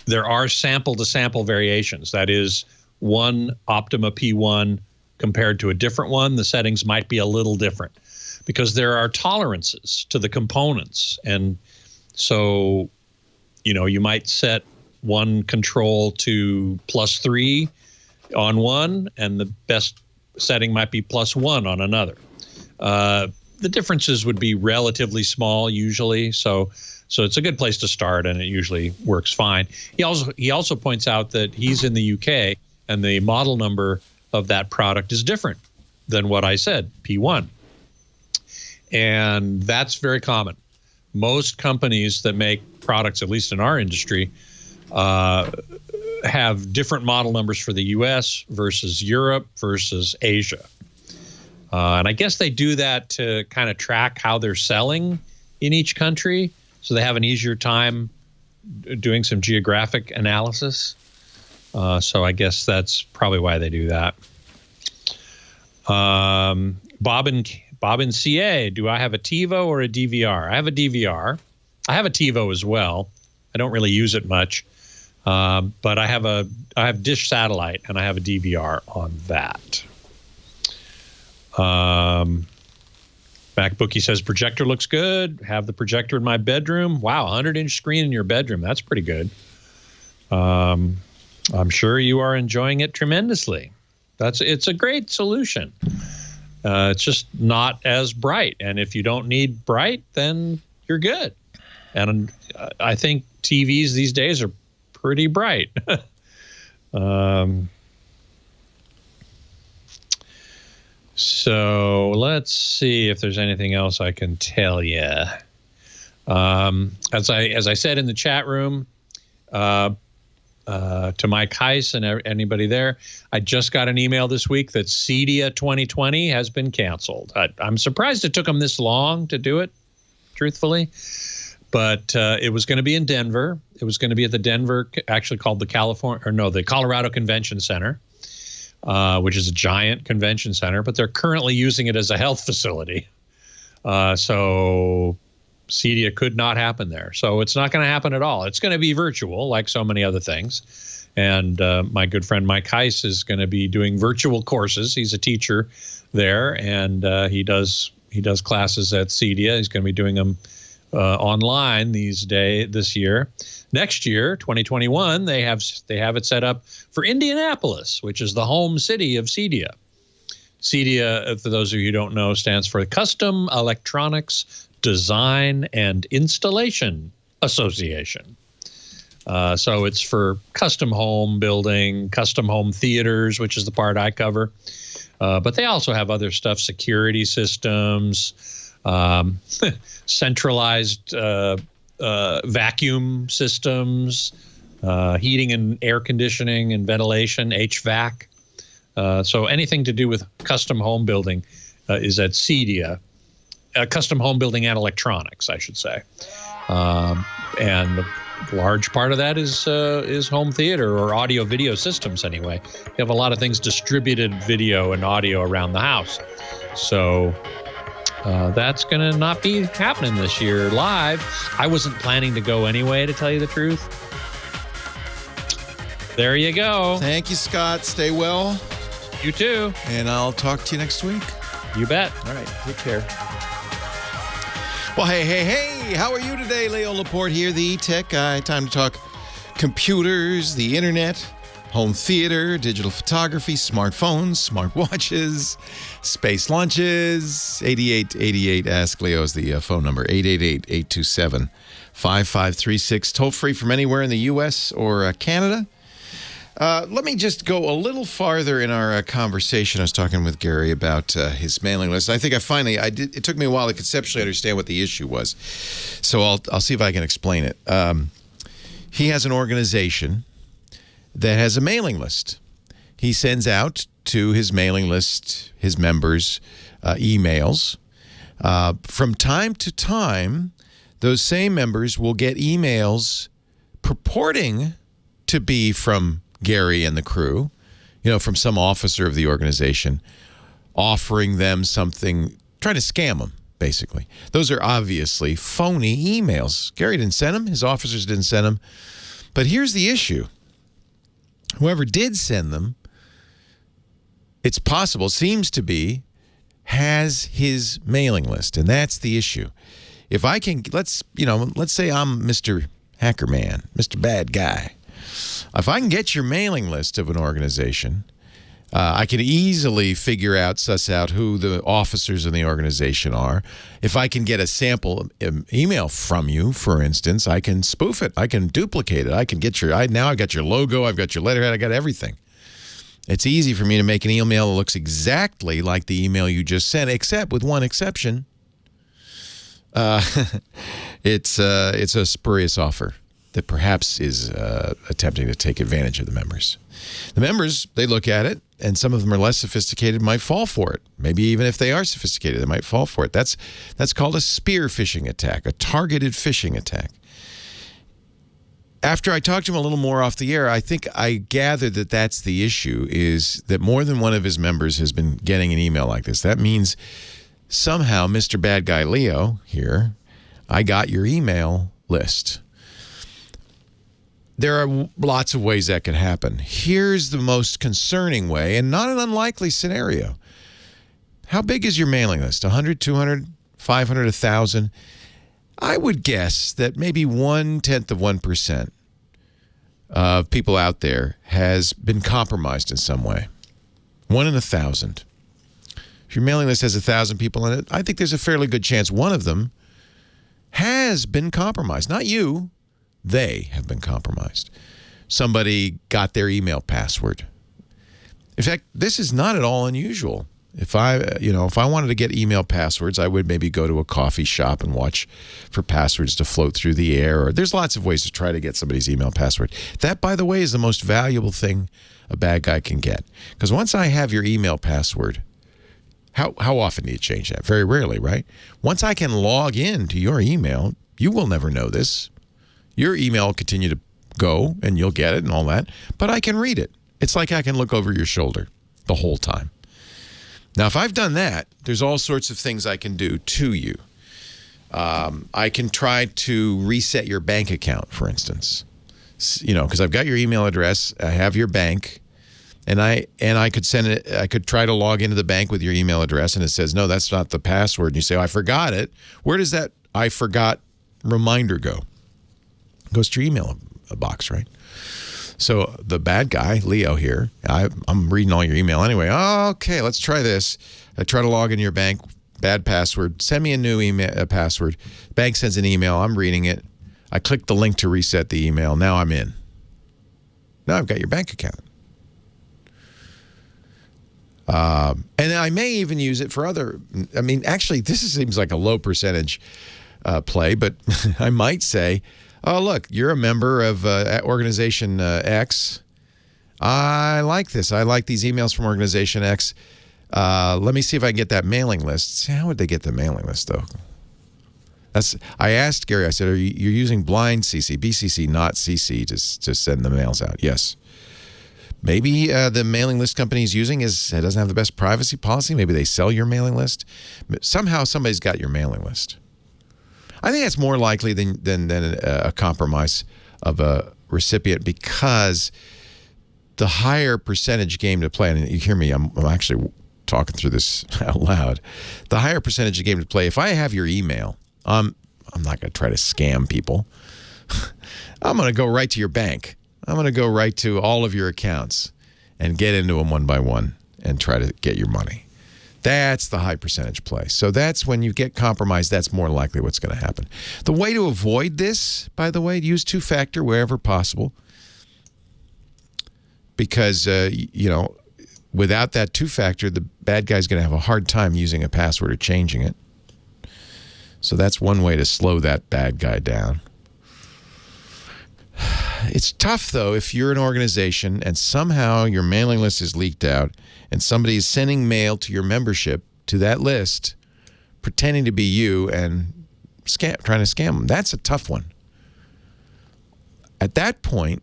there are sample-to-sample variations. That is, one Optima P1 compared to a different one, the settings might be a little different because there are tolerances to the components. And so, you might set one control to +3 on one, and the best setting might be +1 on another. The differences would be relatively small usually, so it's a good place to start, and it usually works fine. He also points out that he's in the UK, and the model number of that product is different than what I said, P1. And that's very common. Most companies that make products, at least in our industry, have different model numbers for the US versus Europe versus Asia. And I guess they do that to kind of track how they're selling in each country, so they have an easier time doing some geographic analysis. So I guess that's probably why they do that. Bob in CA, do I have a TiVo or a DVR? I have a DVR. I have a TiVo as well. I don't really use it much, but I have Dish Satellite, and I have a DVR on that. MacBookie says projector looks good. Have the projector in my bedroom. Wow, 100-inch screen in your bedroom. That's pretty good. I'm sure you are enjoying it tremendously. It's a great solution. It's just not as bright, and if you don't need bright, then you're good. And I think TVs these days are pretty bright. So let's see if there's anything else I can tell you. As I said in the chat room, to Mike Heiss and anybody there, I just got an email this week that CEDIA 2020 has been canceled. I'm surprised it took them this long to do it, truthfully. But it was going to be in Denver. It was going to be at the Denver, actually called the Colorado Convention Center, which is a giant convention center, but they're currently using it as a health facility. So CEDIA could not happen there. So it's not going to happen at all. It's going to be virtual, like so many other things. And my good friend Mike Heiss is going to be doing virtual courses. He's a teacher there, and he does classes at CEDIA. He's going to be doing them online this year. Next year, 2021, they have it set up for Indianapolis, which is the home city of CEDIA. CEDIA, for those of you who don't know, stands for Custom Electronics Design and Installation Association. So it's for custom home building, custom home theaters, which is the part I cover. But they also have other stuff, security systems, centralized vacuum systems, heating and air conditioning and ventilation, HVAC. So anything to do with custom home building is at CEDIA. Custom home building and electronics, I should say. And a large part of that is home theater or audio video systems anyway. You have a lot of things, distributed video and audio around the house. So that's going to not be happening this year live. I wasn't planning to go anyway, to tell you the truth. There you go. Thank you, Scott. Stay well. You too. And I'll talk to you next week. You bet. All right. Take care. Well, hey, how are you today? Leo Laporte here, the tech guy. Time to talk computers, the internet, home theater, digital photography, smartphones, smartwatches, space lunches. 8888 Ask Leo is the phone number. 888-827-5536. Toll free from anywhere in the U.S. or Canada. Let me just go a little farther in our conversation. I was talking with Gary about his mailing list. I think it took me a while to conceptually understand what the issue was. So I'll see if I can explain it. He has an organization that has a mailing list. He sends out to his mailing list, his members, emails. From time to time, those same members will get emails purporting to be from Gary and the crew, from some officer of the organization, offering them something, trying to scam them, basically. Those are obviously phony emails. Gary didn't send them. His officers didn't send them. But here's the issue. Whoever did send them, it's possible, seems to be, has his mailing list. And that's the issue. If I can, let's say I'm Mr. Hacker Man, Mr. Bad Guy. If I can get your mailing list of an organization, I can easily suss out who the officers in the organization are. If I can get a sample email from you, for instance, I can spoof it. I can duplicate it. I can get now I've got your logo, I've got your letterhead, I got everything. It's easy for me to make an email that looks exactly like the email you just sent, except with one exception. It's a spurious offer that perhaps is attempting to take advantage of the members. The members, they look at it, and some of them are less sophisticated, might fall for it. Maybe even if they are sophisticated, they might fall for it. That's called a spear phishing attack, a targeted phishing attack. After I talked to him a little more off the air, I think I gathered that that's the issue, is that more than one of his members has been getting an email like this. That means somehow, Mr. Bad Guy Leo here, I got your email list. There are lots of ways that could happen. Here's the most concerning way, and not an unlikely scenario. How big is your mailing list? 100, 200, 500, 1,000? I would guess that maybe 0.1% of people out there has been compromised in some way. 1 in 1,000. If your mailing list has 1,000 people in it, I think there's a fairly good chance one of them has been compromised. Not you. They have been compromised. Somebody got their email password. In fact, this is not at all unusual. If I wanted to get email passwords, I would maybe go to a coffee shop and watch for passwords to float through the air. Or there's lots of ways to try to get somebody's email password. That, by the way, is the most valuable thing a bad guy can get. Because once I have your email password, how often do you change that? Very rarely, right? Once I can log in to your email, you will never know this. Your email will continue to go, and you'll get it and all that. But I can read it. It's like I can look over your shoulder the whole time. Now, if I've done that, there's all sorts of things I can do to you. I can try to reset your bank account, for instance. Because I've got your email address, I have your bank, and I could send it. I could try to log into the bank with your email address, and it says, no, that's not the password. And you say, I forgot it. Where does that I forgot reminder go? It goes to your email box, right? So the bad guy, Leo here, I'm reading all your email anyway. Okay, let's try this. I try to log in your bank, bad password. Send me a new email password. Bank sends an email. I'm reading it. I click the link to reset the email. Now I'm in. Now I've got your bank account. And I may even use it for other. I mean, actually, this seems like a low percentage play, but I might say, oh, look, you're a member of Organization X. I like this. I like these emails from Organization X. Let me see if I can get that mailing list. How would they get the mailing list, though? I asked Gary, I said, you're using blind CC, BCC, not CC, to send the mails out? Yes. Maybe the mailing list company is using doesn't have the best privacy policy. Maybe they sell your mailing list. Somehow somebody's got your mailing list. I think that's more likely than a compromise of a recipient, because the higher percentage game to play, and you hear me, I'm actually talking through this out loud, the higher percentage of game to play, if I have your email, I'm not going to try to scam people. I'm going to go right to your bank. I'm going to go right to all of your accounts and get into them one by one and try to get your money. That's the high percentage play. So that's when you get compromised, that's more likely what's going to happen. The way to avoid this, by the way, use two-factor wherever possible. Because, without that two-factor, the bad guy's going to have a hard time using a password or changing it. So that's one way to slow that bad guy down. It's tough, though, if you're an organization and somehow your mailing list is leaked out and somebody is sending mail to your membership, to that list, pretending to be you and trying to scam them. That's a tough one. At that point,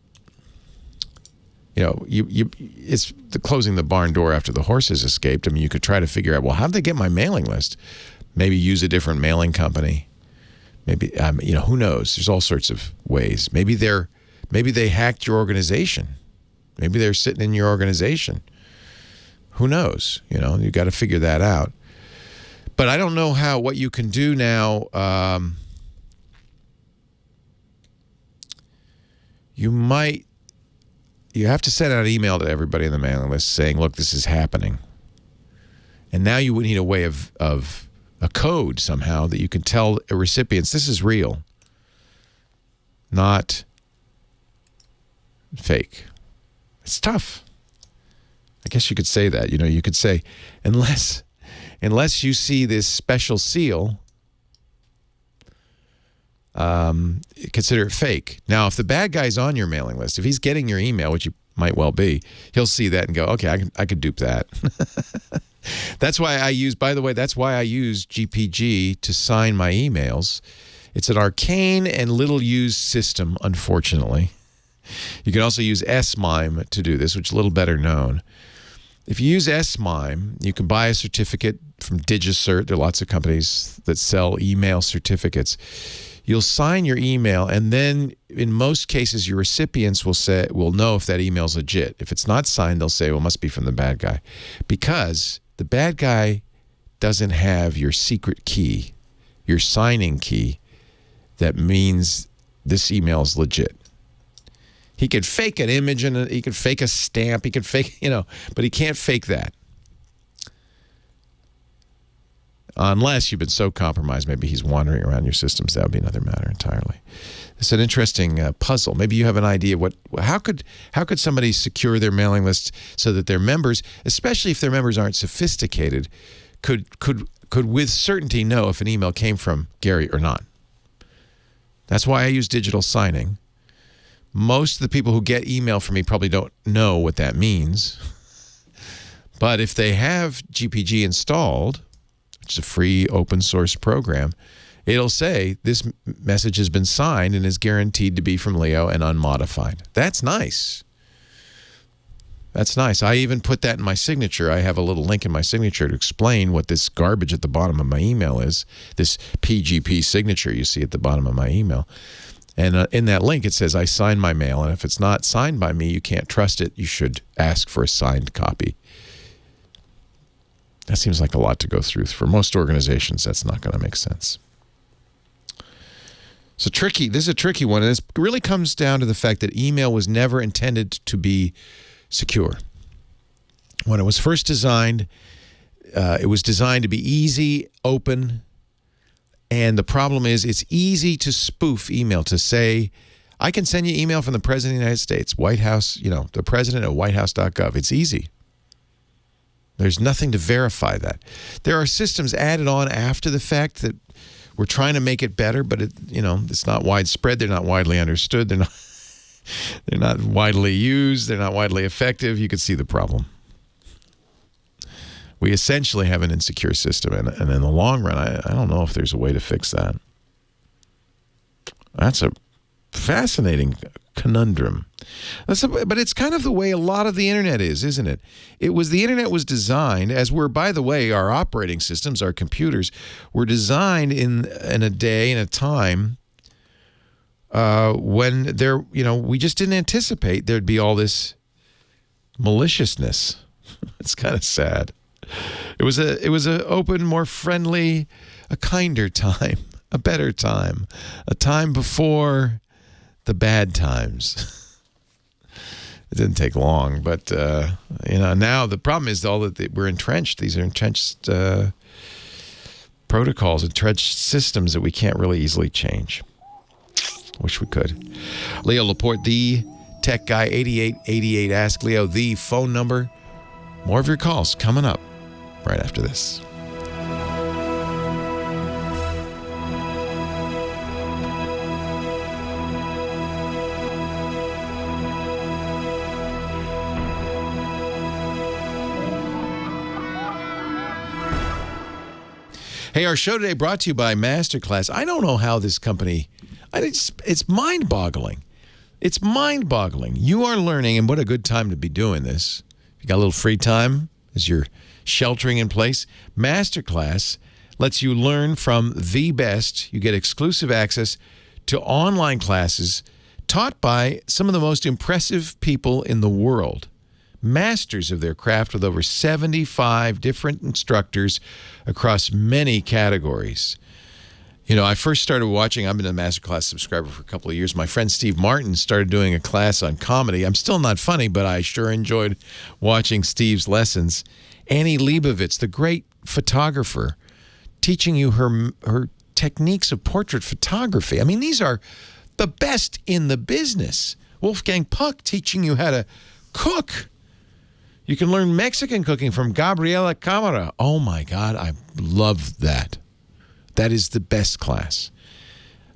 it's the closing the barn door after the horses escaped. I mean, you could try to figure out, well, how did they get my mailing list? Maybe use a different mailing company. Maybe, who knows? There's all sorts of ways. Maybe they hacked your organization. Maybe they're sitting in your organization. Who knows? You got to figure that out. But I don't know what you can do now. You have to send out an email to everybody in the mailing list saying, look, this is happening. And now you would need a way of a code somehow that you can tell recipients this is real, not fake. It's tough. I guess you could say that. You could say, unless you see this special seal, consider it fake. Now, if the bad guy's on your mailing list, if he's getting your email, which you might well be, he'll see that and go, okay, I could dupe that. That's why I use GPG to sign my emails. It's an arcane and little used system, unfortunately. You can also use S-MIME to do this, which is a little better known. If you use S-MIME, you can buy a certificate from DigiCert. There are lots of companies that sell email certificates. You'll sign your email, and then in most cases, your recipients will know if that email is legit. If it's not signed, they'll say, well, it must be from the bad guy. Because the bad guy doesn't have your secret key, your signing key, that means this email is legit. He could fake an image, and he could fake a stamp, he could fake, but he can't fake that. Unless you've been so compromised, maybe he's wandering around your systems. That would be another matter entirely. It's an interesting puzzle. Maybe you have an idea how could somebody secure their mailing list so that their members, especially if their members aren't sophisticated, could with certainty know if an email came from Gary or not. That's why I use digital signing. Most of the people who get email from me probably don't know what that means. But if they have GPG installed, which is a free open source program, it'll say this message has been signed and is guaranteed to be from Leo and unmodified. That's nice. That's nice. I even put that in my signature. I have a little link in my signature to explain what this garbage at the bottom of my email is, this PGP signature you see at the bottom of my email. And in that link, it says, I sign my mail, and if it's not signed by me, you can't trust it. You should ask for a signed copy. That seems like a lot to go through. For most organizations, that's not going to make sense. So this is a tricky one, and this really comes down to the fact that email was never intended to be secure. When it was first designed, it was designed to be easy, open, and the problem is it's easy to spoof email, to say, I can send you email from the President of the United States, White House, the President at whitehouse.gov. It's easy. There's nothing to verify that. There are systems added on after the fact that we're trying to make it better, but it's not widespread. They're not widely understood. They're not widely used. They're not widely effective. You can see the problem. We essentially have an insecure system, and in the long run, I don't know if there's a way to fix that. That's a fascinating conundrum. But it's kind of the way a lot of the internet is, isn't it? The internet was designed, as were, by the way, our operating systems, our computers, were designed in a day and a time when we just didn't anticipate there'd be all this maliciousness. It's kind of sad. It was a open, more friendly, a kinder time, a better time, a time before the bad times. It didn't take long, but now the problem is all that we're entrenched. These are entrenched protocols, entrenched systems that we can't really easily change. Wish we could. Leo Laporte, the tech guy, 8888 Ask Leo, the phone number. More of your calls coming up right after this. Hey, our show today brought to you by Masterclass. I don't know how this company, it's mind-boggling. It's mind-boggling. You are learning, and what a good time to be doing this. If you got a little free time as you're sheltering in place, Masterclass lets you learn from the best. You get exclusive access to online classes taught by some of the most impressive people in the world. Masters of their craft with over 75 different instructors across many categories. I first started watching, I've been a Masterclass subscriber for a couple of years. My friend Steve Martin started doing a class on comedy. I'm still not funny, but I sure enjoyed watching Steve's lessons. Annie Leibovitz, the great photographer, teaching you her techniques of portrait photography. I mean, these are the best in the business. Wolfgang Puck teaching you how to cook. You can learn Mexican cooking from Gabriela Camara. Oh, my God, I love that. That is the best class.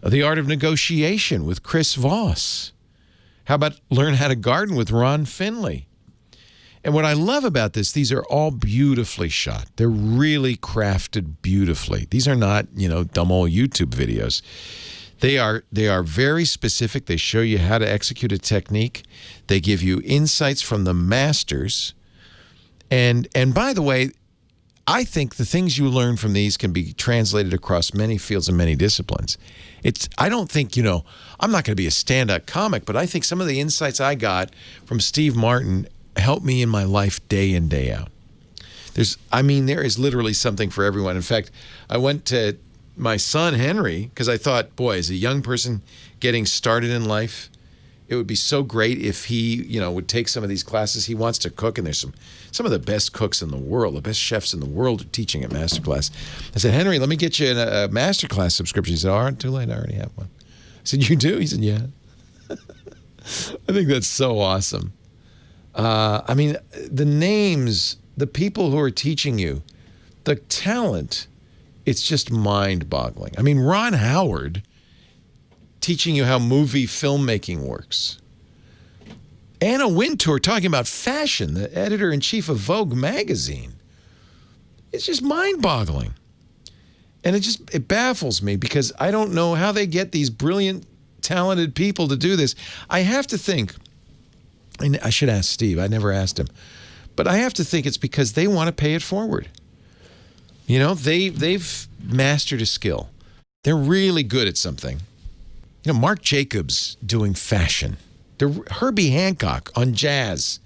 The Art of Negotiation with Chris Voss. How about Learn How to Garden with Ron Finley? And what I love about this, these are all beautifully shot. They're really crafted beautifully. These are not, dumb old YouTube videos. They are very specific. They show you how to execute a technique. They give you insights from the masters. And by the way, I think the things you learn from these can be translated across many fields and many disciplines. I don't think, I'm not going to be a stand-up comic, but I think some of the insights I got from Steve Martin help me in my life day in, day out. There is literally something for everyone. In fact, I went to my son, Henry, because I thought, boy, as a young person getting started in life, It would be so great if he, would take some of these classes. He wants to cook, and there's some of the best cooks in the world, the best chefs in the world are teaching at Masterclass. I said, Henry, let me get you a Masterclass subscription. He said, all right, too late. I already have one. I said, you do? He said, yeah. I think that's so awesome. The names, the people who are teaching you, the talent, it's just mind-boggling. Ron Howard teaching you how movie filmmaking works. Anna Wintour talking about fashion, the editor-in-chief of Vogue magazine. It's just mind-boggling. And it baffles me because I don't know how they get these brilliant, talented people to do this. I have to think, and I should ask Steve, I never asked him, but I have to think it's because they want to pay it forward. They've mastered a skill. They're really good at something. Marc Jacobs doing fashion. Herbie Hancock on jazz.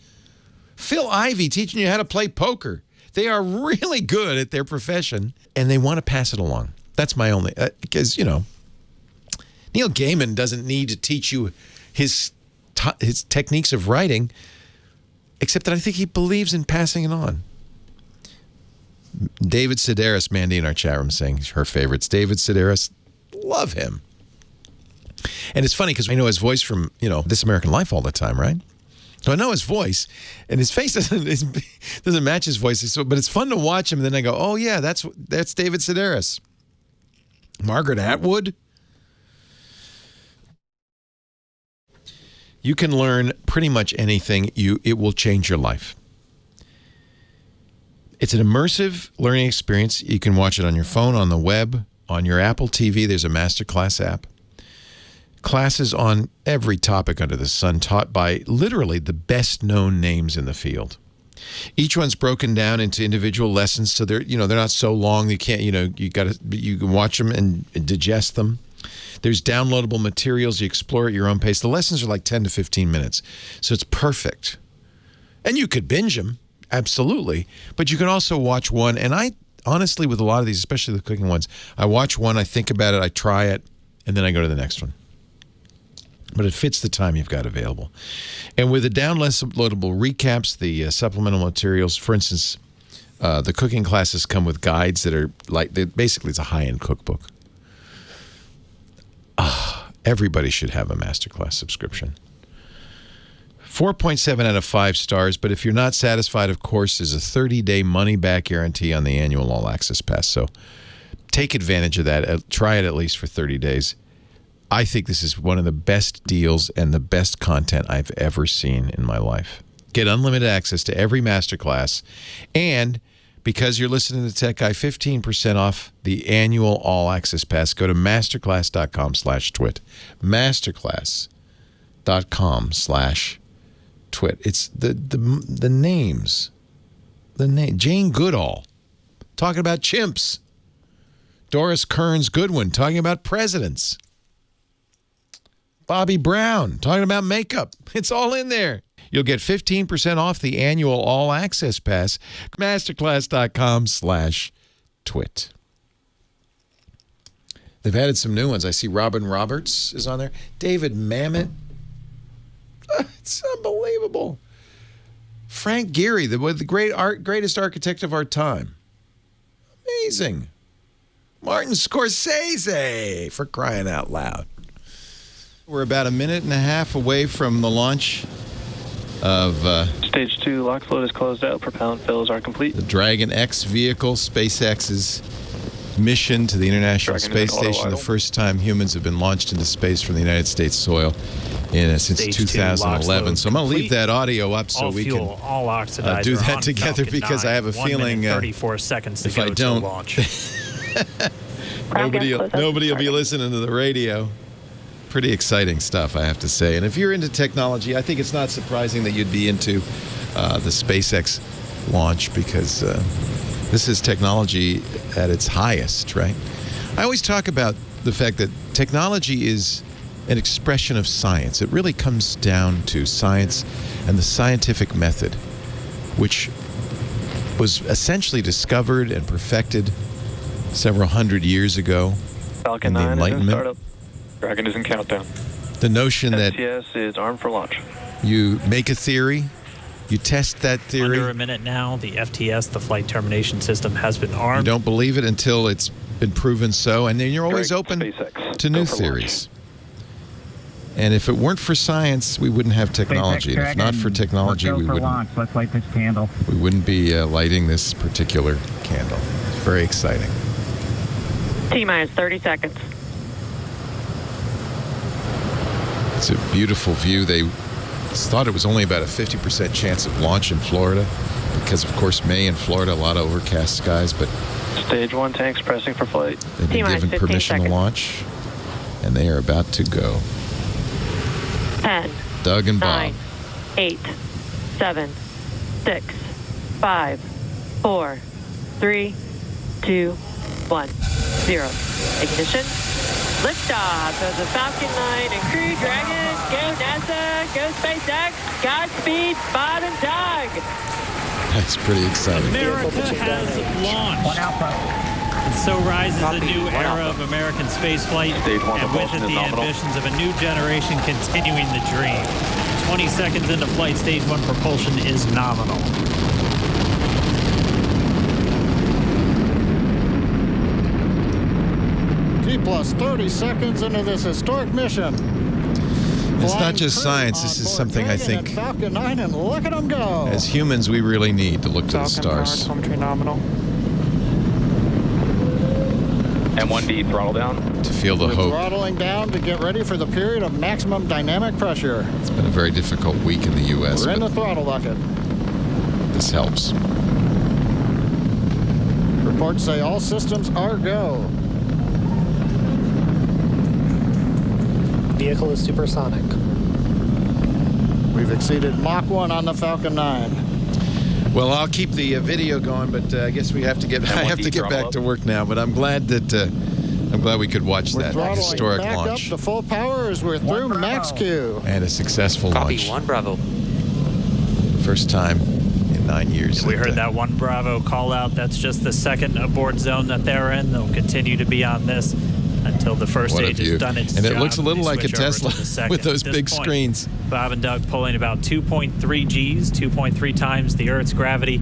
Phil Ivey teaching you how to play poker. They are really good at their profession, and they want to pass it along. That's my only... because, Neil Gaiman doesn't need to teach you his techniques of writing, except that I think he believes in passing it on. David Sedaris, Mandy in our chat room saying her favorites. David Sedaris, love him. And it's funny because I know his voice from, This American Life all the time, right? So I know his voice, and his face doesn't match his voice. But it's fun to watch him, and then I go, oh, yeah, that's David Sedaris. Margaret Atwood. You can learn pretty much anything. It will change your life. It's an immersive learning experience. You can watch it on your phone, on the web, on your Apple TV. There's a Masterclass app. Classes on every topic under the sun, taught by literally the best-known names in the field. Each one's broken down into individual lessons, so they're not so long. You can't, you can watch them and digest them. There's downloadable materials. You explore at your own pace. The lessons are like 10 to 15 minutes, so it's perfect. And you could binge them, absolutely. But you can also watch one. And I honestly, with a lot of these, especially the cooking ones, I watch one, I think about it, I try it, and then I go to the next one. But it fits the time you've got available. And with the downloadable recaps, the supplemental materials, for instance, the cooking classes come with guides that are basically it's a high-end cookbook. Everybody should have a Masterclass subscription. 4.7 out of 5 stars, but if you're not satisfied, of course, there's a 30-day money-back guarantee on the annual all-access pass. So take advantage of that. Try it at least for 30 days. I think this is one of the best deals and the best content I've ever seen in my life. Get unlimited access to every Masterclass. And because you're listening to Tech Guy, 15% off the annual all-access pass. Go to masterclass.com/twit. Masterclass.com/twit. It's the names. The name. Jane Goodall talking about chimps. Doris Kearns Goodwin talking about presidents. Bobby Brown talking about makeup. It's all in there. You'll get 15% off the annual all-access pass. Masterclass.com/twit. They've added some new ones. I see Robin Roberts is on there. David Mamet. It's unbelievable. Frank Gehry, the greatest architect of our time. Amazing. Martin Scorsese, for crying out loud. We're about a minute and a half away from the launch of... Stage 2 lock float is closed out. Propellant fills are complete. The Dragon X vehicle, SpaceX's mission to the International Space Station. The first time humans have been launched into space from the United States soil since 2011. So I'm going to leave that audio up so we can do that together because I have a feeling 34 seconds to if go I don't, to launch. nobody will be listening to the radio. Pretty exciting stuff, I have to say. And if you're into technology, I think it's not surprising that you'd be into the SpaceX launch because this is technology at its highest, right? I always talk about the fact that technology is an expression of science. It really comes down to science and the scientific method, which was essentially discovered and perfected several hundred years ago Falcon in the 9 Enlightenment. startup. Dragon is in countdown. The notion that STS is armed for launch. you make a theory, you test that theory. Under a minute now, the FTS, the flight termination system, has been armed. You don't believe it until it's been proven so, and then you're always open SpaceX. to new theories. And if it weren't for science, we wouldn't have technology. And if not for technology, we wouldn't. Let's light this candle. We wouldn't be lighting this particular candle. It's very exciting. T-minus 30 seconds. It's a beautiful view. They thought it was only about a 50% chance of launch in Florida because, of course, May in Florida, a lot of overcast skies, but Stage 1 tanks pressing for flight. they've been T-minus given 15 permission seconds. to launch, and they are about to go. 10, Doug and Bob. 9, 8, 7, 6, 5, 4, 3, 2, 1, 0. Ignition. Liftoff of the Falcon 9 and Crew Dragon. Go NASA. Go SpaceX. Godspeed, Bob and Doug. That's pretty exciting. America has launched. And so rises a new era of American spaceflight, and with it the ambitions of a new generation continuing the dream. 20 seconds into flight, stage 1 propulsion is nominal. T plus 30 seconds into this historic mission. It's not just science. This is something I think Falcon 9, and look at them go. as humans we really need to look to the stars. Telemetry nominal. M1D throttle down. To feel the We're hope. throttling down to get ready for the period of maximum dynamic pressure. It's been a very difficult week in the U.S., We're in but the throttle bucket. this helps. Reports say all systems are go. Vehicle is supersonic. We've exceeded Mach 1 on the Falcon 9. Well, I'll keep the video going, but I guess we have to get. I have to get back to work now. But I'm glad that we could watch that historic back launch. up to full power as we're through max Q. And a successful Copy, launch. 1 Bravo. First time in 9 years. We heard that 1 Bravo call out. That's just the second abort zone that they're in. They'll continue to be on this until the first stage has done its and job. it looks a little like a Switch over to Tesla the second. with those At this big point, screens. Bob and Doug pulling about 2.3 Gs, 2.3 times the Earth's gravity,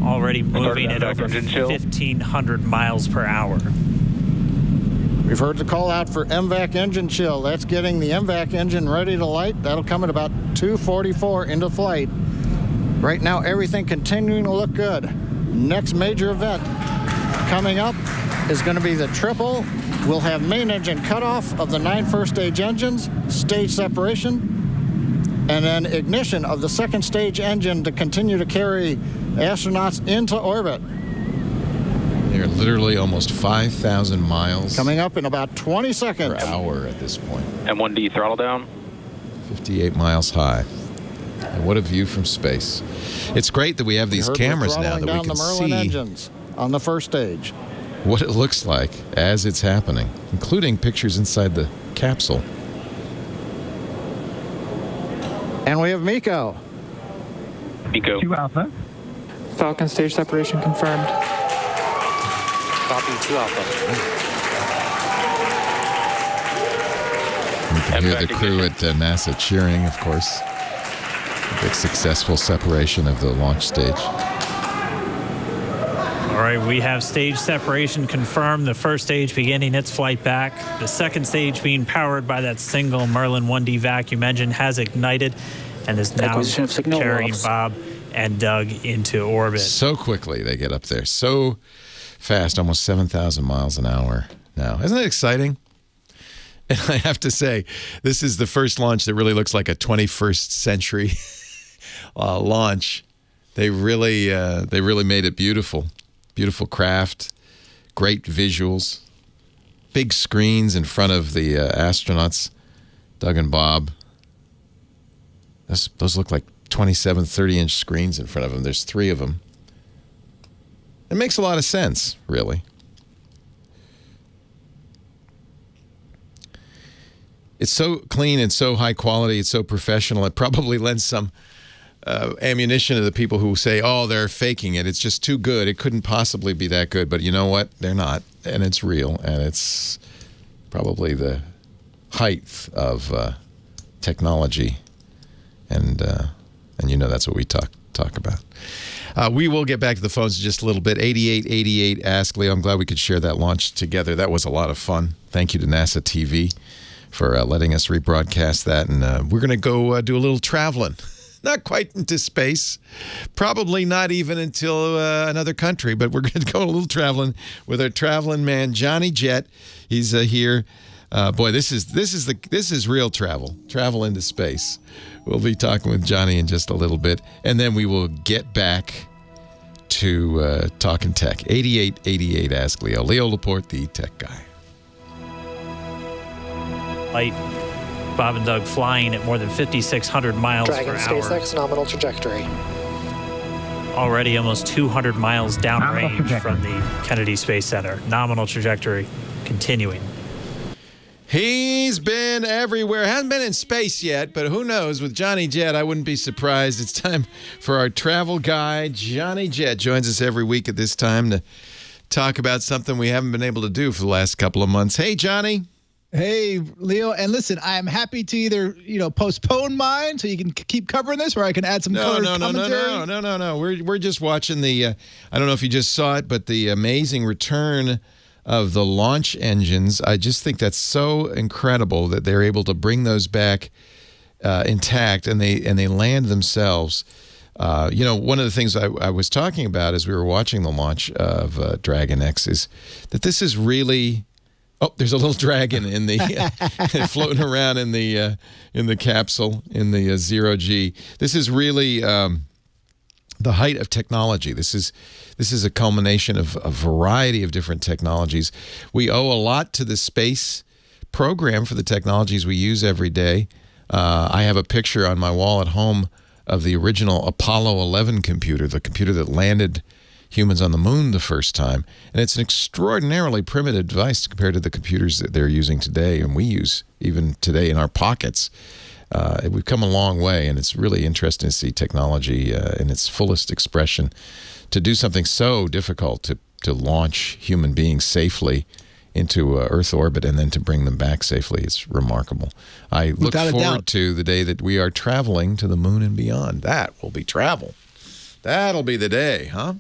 already moving at over 1,500 miles per hour. We've heard the call out for MVAC engine chill. That's getting the MVAC engine ready to light. That'll come at about 2:44 into flight. Right now, everything continuing to look good. Next major event coming up is going to be the triple. We'll have main engine cutoff of the 9 first stage engines, stage separation, and then ignition of the second stage engine to continue to carry astronauts into orbit. They're literally almost 5,000 miles. Coming up in about 20 seconds. Per hour at this point. M1D throttle down. 58 miles high. And what a view from space. It's great that we have these cameras now that we can see engines on the first stage. What it looks like as it's happening, including pictures inside the capsule. And we have Miko. Miko. 2 Alpha. Falcon stage separation confirmed. Copy, 2 Alpha. We can hear the crew at NASA cheering, of course. A big successful separation of the launch stage. All right, we have stage separation confirmed. The first stage beginning its flight back. The second stage, being powered by that single Merlin 1D vacuum engine, has ignited and is now carrying Bob and Doug into orbit. So quickly they get up there. So fast, almost 7,000 miles an hour now. Isn't that exciting? And I have to say, this is the first launch that really looks like a 21st century launch. They really made it beautiful. Beautiful craft, great visuals, big screens in front of the astronauts, Doug and Bob. Those look like 27, 30-inch screens in front of them. There's 3 of them. It makes a lot of sense, really. It's so clean and so high quality. It's so professional. It probably lends some ammunition to the people who say, oh, they're faking it. It's just too good. It couldn't possibly be that good. But you know what? They're not. And it's real. And it's probably the height of technology, and that's what we talk about. We will get back to the phones in just a little bit. 8888 Ask Leo. I'm glad we could share that launch together. That was a lot of fun. Thank you to NASA TV for letting us rebroadcast that. And we're going to go do a little traveling. Not quite into space. Probably not even until another country. But we're going to go a little traveling with our traveling man, Johnny Jett. He's here. Boy, this is real travel. Travel into space. We'll be talking with Johnny in just a little bit, and then we will get back to talking tech. 8888 Ask Leo. Leo Laporte, the tech guy. Light, Bob and Doug flying at more than 5,600 miles Dragon per hour. SpaceX nominal trajectory. Already almost 200 miles downrange from the Kennedy Space Center. Nominal trajectory continuing. He's been everywhere. Hasn't been in space yet, but who knows? With Johnny Jett, I wouldn't be surprised. It's time for our travel guy. Johnny Jett joins us every week at this time to talk about something we haven't been able to do for the last couple of months. Hey, Johnny. Hey, Leo. And listen, I am happy to either, postpone mine so you can keep covering this, or I can add some colored commentary. No. We're just watching the, I don't know if you just saw it, but the amazing return of the launch engines. I just think that's so incredible that they're able to bring those back intact, and they land themselves. One of the things I was talking about as we were watching the launch of Dragon X is that this is really. Oh, there's a little dragon in the floating around in the capsule in the 0G. This is really the height of technology. This is a culmination of a variety of different technologies. We owe a lot to the space program for the technologies we use every day. I have a picture on my wall at home of the original Apollo 11 computer, the computer that landed humans on the moon the first time. And it's an extraordinarily primitive device compared to the computers that they're using today and we use even today in our pockets. We've come a long way, and it's really interesting to see technology in its fullest expression. To do something so difficult, to launch human beings safely into Earth orbit and then to bring them back safely, it's remarkable. I look forward to the day that we are traveling to the moon and beyond. That will be travel. That'll be the day, huh?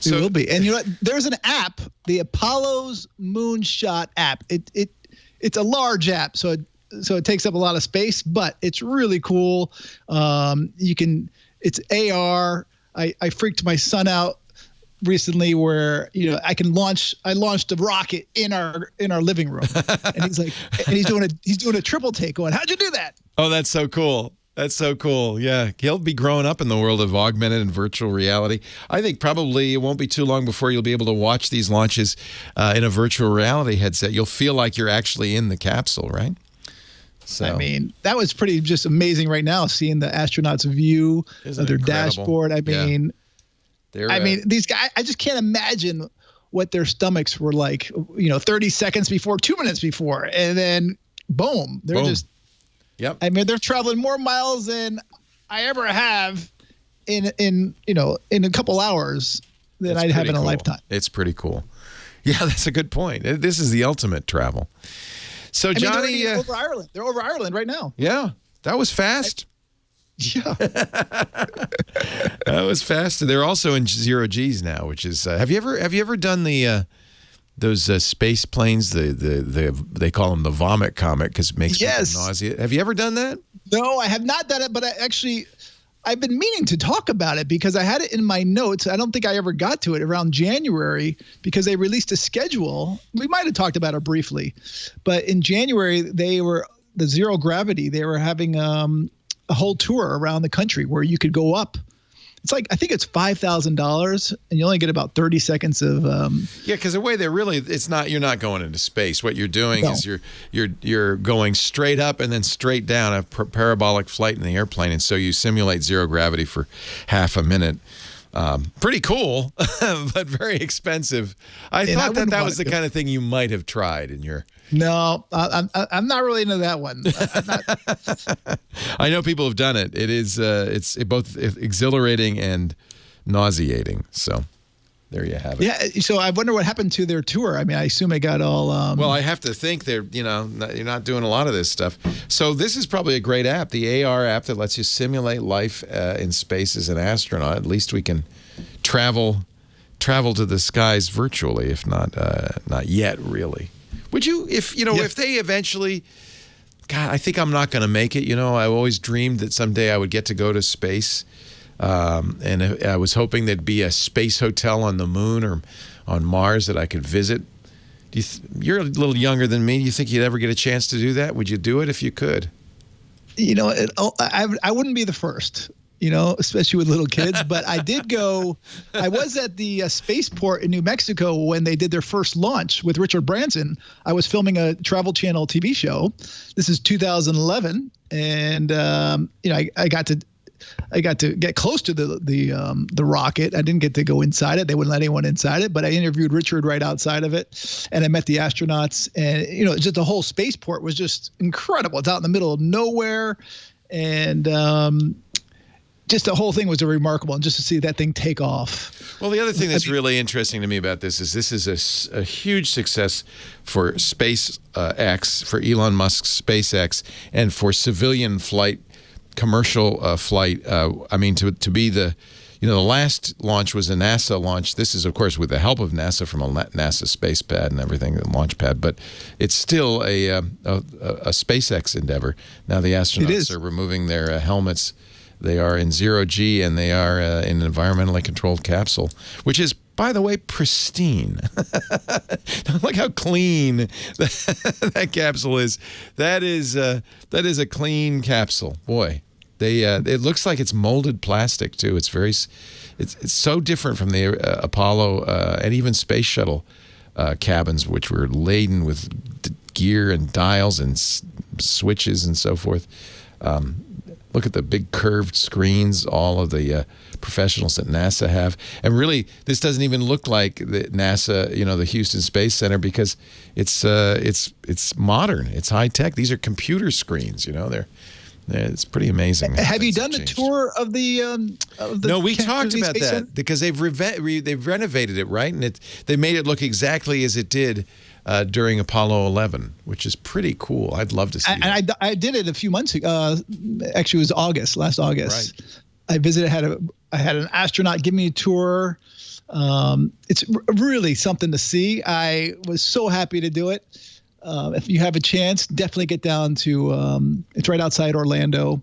It will be. And there's an app, the Apollo's Moonshot app. It's a large app, so it takes up a lot of space, but it's really cool. It's AR. I freaked my son out recently where I launched a rocket in our living room, and he's doing a triple take. Going, how'd you do that? Oh, that's so cool. That's so cool. Yeah. He'll be growing up in the world of augmented and virtual reality. I think probably it won't be too long before you'll be able to watch these launches in a virtual reality headset. You'll feel like you're actually in the capsule, right? So, I mean, that was pretty just amazing right now, seeing the astronauts' view of their dashboard. I mean, these guys, I just can't imagine what their stomachs were like, 30 seconds before, 2 minutes before, and then boom, they're just. Yep. I mean, they're traveling more miles than I ever have in a couple hours than I'd have in a lifetime. It's pretty cool. Yeah, that's a good point. This is the ultimate travel. So, Johnny, they're over Ireland. They're over Ireland right now. Yeah, that was fast. Yeah, that was fast. They're also in 0Gs now, which is. Have you ever done those space planes? They call them the vomit comet because it makes people nauseous. Have you ever done that? No, I have not done it, but I've been meaning to talk about it because I had it in my notes. I don't think I ever got to it around January because they released a schedule. We might have talked about it briefly, but in January the zero gravity. They were having a whole tour around the country where you could go up. It's like, I think it's $5,000 and you only get about 30 seconds of. Yeah, because the way you're not going into space. What you're doing is you're going straight up and then straight down, a parabolic flight in the airplane. And so you simulate zero gravity for half a minute. Pretty cool, but very expensive. I thought that was the kind of thing you might have tried in your. No, I'm not really into that one. I know people have done it. It is it's both exhilarating and nauseating. So there you have it. Yeah. So I wonder what happened to their tour. I mean, I assume it got all. Well, I have to think you're not doing a lot of this stuff. So this is probably a great app, the AR app that lets you simulate life in space as an astronaut. At least we can travel to the skies virtually, if not yet, really. Would you, if they eventually, God, I think I'm not going to make it. I always dreamed that someday I would get to go to space. And I was hoping there'd be a space hotel on the moon or on Mars that I could visit. You're a little younger than me. Do you think you'd ever get a chance to do that? Would you do it if you could? I wouldn't be the first, especially with little kids. But I did go. I was at the spaceport in New Mexico when they did their first launch with Richard Branson. I was filming a Travel Channel TV show. This is 2011, and I got to get close to the rocket. I didn't get to go inside it. They wouldn't let anyone inside it, but I interviewed Richard right outside of it, and I met the astronauts. And just the whole spaceport was just incredible. It's out in the middle of nowhere, and just the whole thing was remarkable. And just to see that thing take off. Well, the other thing that's really interesting to me about this is a huge success for SpaceX, for Elon Musk's SpaceX, and for civilian flight. Commercial flight. To be the last launch was a NASA launch. This is, of course, with the help of NASA from a NASA space pad and everything, the launch pad. But it's still a SpaceX endeavor. Now the astronauts are removing their helmets. They are in zero G, and they are in an environmentally controlled capsule, which is, by the way, pristine. Look how clean that capsule is. That is a clean capsule. Boy, it looks like it's molded plastic too. It's so different from the Apollo and even space shuttle cabins, which were laden with gear and dials and switches and so forth. Look at the big curved screens all of the professionals at NASA have. And really, this doesn't even look like the NASA, the Houston Space Center, because it's modern. It's high tech. These are computer screens. It's pretty amazing. Have you done the tour of the? No, we talked about that because they've renovated it, right? And they made it look exactly as it did during Apollo 11, which is pretty cool. I'd love to see that. And I did it a few months ago. Actually, it was last August. Right. I visited. I had an astronaut give me a tour. It's really something to see. I was so happy to do it. If you have a chance, definitely get down to. It's right outside Orlando.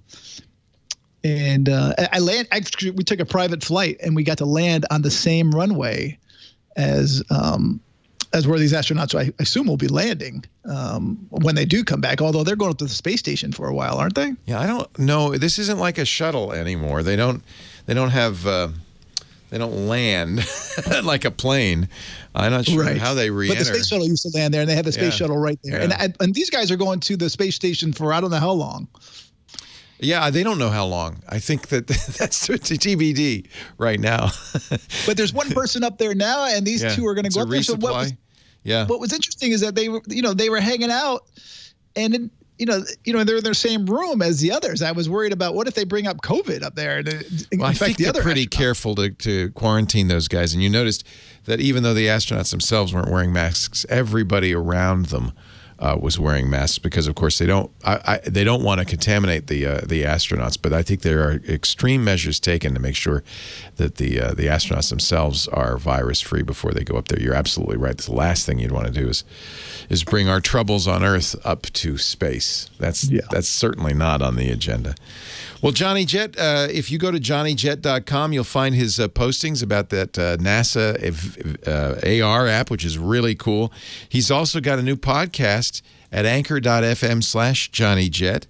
And actually, we took a private flight, and we got to land on the same runway as where these astronauts, I assume, will be landing when they do come back. Although they're going up to the space station for a while, aren't they? Yeah, I don't know. This isn't like a shuttle anymore. They don't land like a plane. I'm not sure how they re-enter. But the space shuttle used to land there, and they had the space shuttle right there. Yeah. And these guys are going to the space station for I don't know how long. Yeah, they don't know how long. I think that's TBD right now. But there's one person up there now, and these two are going to go up there. So what was interesting is that they were hanging out, and they're in their same room as the others. I was worried about what if they bring up COVID up there and I think they're pretty careful to quarantine those guys. And you noticed that even though the astronauts themselves weren't wearing masks, everybody around them was wearing masks because, of course, they don't want to contaminate the astronauts. But I think there are extreme measures taken to make sure that the astronauts themselves are virus free before they go up there. You're absolutely right. The last thing you'd want to do is bring our troubles on Earth up to space. That's certainly not on the agenda. Well, Johnny Jett, if you go to johnnyjett.com, you'll find his postings about that NASA AR app, which is really cool. He's also got a new podcast at anchor.fm/JohnnyJett,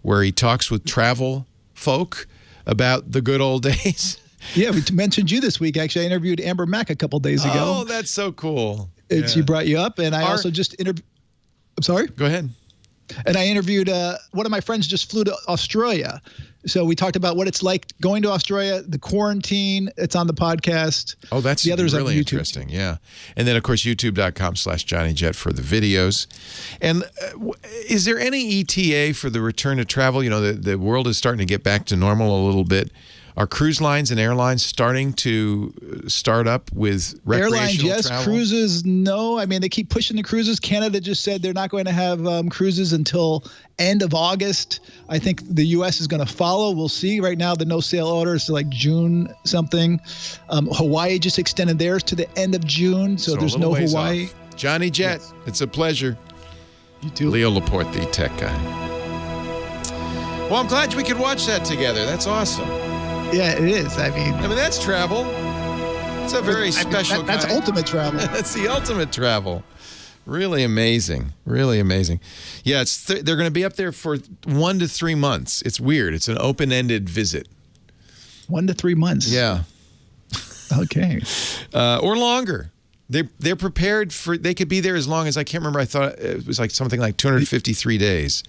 where he talks with travel folk about the good old days. Yeah, we mentioned you this week. Actually, I interviewed Amber Mack a couple days ago. Oh, that's so cool. She brought you up, and I also just interviewed. I'm sorry? Go ahead. And I interviewed one of my friends just flew to Australia. So we talked about what it's like going to Australia, the quarantine. It's on the podcast. Oh, that's the others really on YouTube. Interesting. Yeah. And then, of course, youtube.com/JohnnyJett for the videos. And is there any ETA for the return to travel? The world is starting to get back to normal a little bit. Are cruise lines and airlines starting to start up with recreational airlines? Yes, travel? Cruises, no. I mean, they keep pushing the cruises. Canada just said they're not going to have cruises until end of August. I think the U.S. is going to follow. We'll see. Right now, the no sail order is to like June something. Hawaii just extended theirs to the end of June, so there's no Hawaii. Off. Johnny Jett, yes. It's a pleasure. You too. Leo Laporte, the tech guy. Well, I'm glad we could watch that together. That's awesome. Yeah, it is. I mean, that's travel. It's a very special That's kind. ultimate travel. That's the ultimate travel. Really amazing. Really amazing. Yeah, they're going to be up there for 1 to 3 months. It's weird. It's an open-ended visit. 1 to 3 months. Yeah. Okay. Or longer. They're prepared for. They could be there as long as, I can't remember. I thought it was like something like 253 days.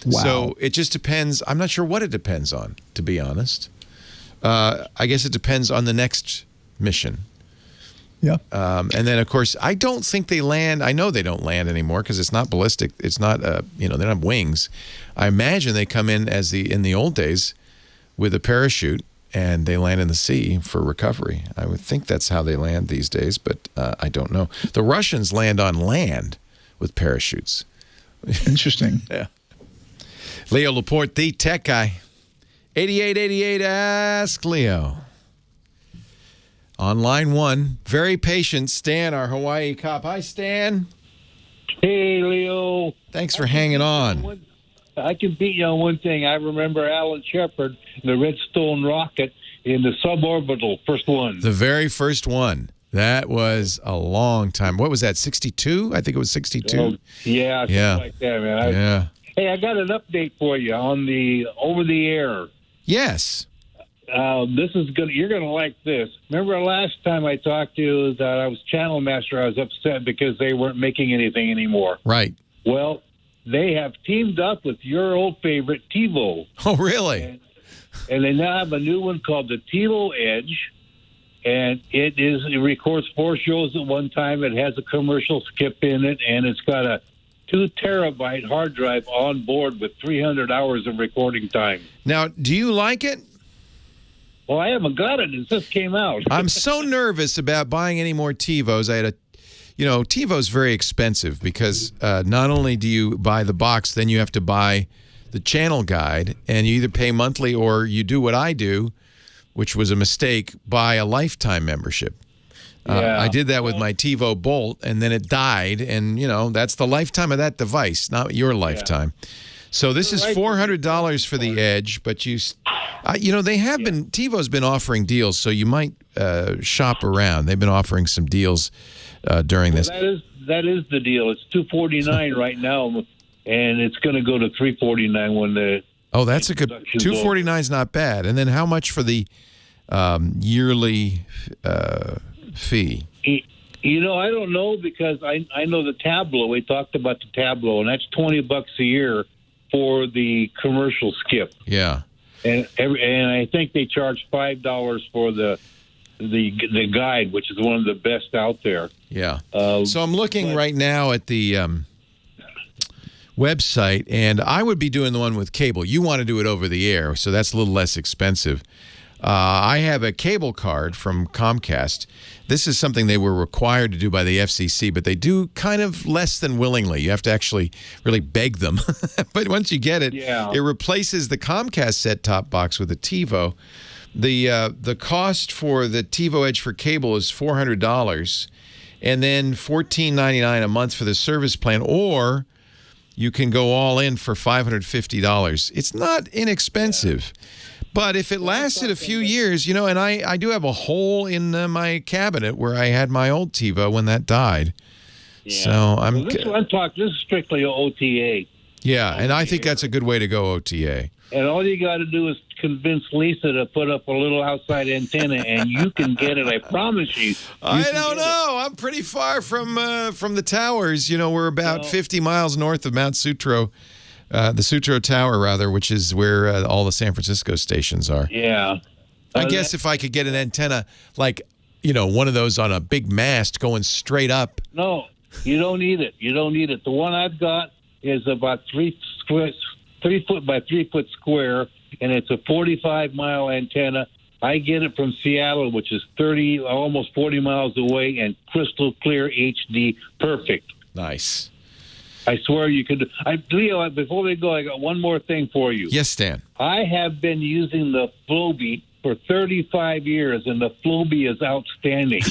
Wow. So it just depends. I'm not sure what it depends on, to be honest. I guess it depends on the next mission. Yeah. And then, of course, I don't think they land. I know they don't land anymore because it's not ballistic. It's not, they don't have wings. I imagine they come in in the old days with a parachute and they land in the sea for recovery. I would think that's how they land these days, but I don't know. The Russians land on land with parachutes. Interesting. Yeah. Leo Laporte, the tech guy. 8888 Ask Leo. On line 1, very patient, Stan, our Hawaii cop. Hi, Stan. Hey, Leo. Thanks for hanging on. I can beat you on one thing. I remember Alan Shepard, the Redstone rocket in the suborbital, first one. The very first one. That was a long time. What was that, 62? I think it was 62. Oh, yeah, something like that, man. Hey, I got an update for you on the over-the-air. Yes. You're gonna like this. Remember last time I talked to you that I was channel master, I was upset because they weren't making anything anymore. Right. Well, they have teamed up with your old favorite TiVo. Oh, really? And they now have a new one called the TiVo Edge, and it records 4 shows at one time. It has a commercial skip in it, and it's got a 2 terabyte hard drive on board with 300 hours of recording time. Now, do you like it? Well, I haven't got it. It just came out. I'm so nervous about buying any more TiVos. TiVo's very expensive because not only do you buy the box, then you have to buy the channel guide, and you either pay monthly or you do what I do, which was a mistake, buy a lifetime membership. I did that with my TiVo Bolt, and then it died, and, that's the lifetime of that device, not your lifetime. So this is $400 for the Edge, but they have been, TiVo's been offering deals, so you might shop around. They've been offering some deals during this. That is the deal. It's $249 right now, and it's going to go to $349 when the. Oh, that's a good. $249 is not bad. And then how much for the yearly fee? I don't know because I know the Tableau. We talked about the Tableau, and that's $20 a year for the commercial skip. Yeah. And I think they charge $5 for the guide, which is one of the best out there. Yeah. So I'm looking right now at the website, and I would be doing the one with cable. You want to do it over the air, so that's a little less expensive. I have a cable card from Comcast. This is something they were required to do by the FCC, but they do kind of less than willingly. You have to actually really beg them. But once you get it, it replaces the Comcast set-top box with a TiVo. The cost for the TiVo Edge for cable is $400, and then $14.99 a month for the service plan, or you can go all in for $550. It's not inexpensive. But if it lasted a few years, and I do have a hole in my cabinet where I had my old TiVo when that died. Yeah. So this is strictly OTA. Yeah, and I think that's a good way to go, OTA. And all you got to do is convince Lisa to put up a little outside antenna, and you can get it. I promise you. I don't know. I'm pretty far from the towers. We're about 50 miles north of Mount Sutro. The Sutro Tower, rather, which is where all the San Francisco stations are. Yeah. I guess if I could get an antenna, like, one of those on a big mast going straight up. No, you don't need it. The one I've got is about 3 foot by 3 foot square, and it's a 45-mile antenna, I get it from Seattle, which is 30, almost 40 miles away, and crystal clear HD, perfect. Nice. I swear you could. Leo, before we go, I got one more thing for you. Yes, Stan. I have been using the Flowbee for 35 years, and the Flowbee is outstanding.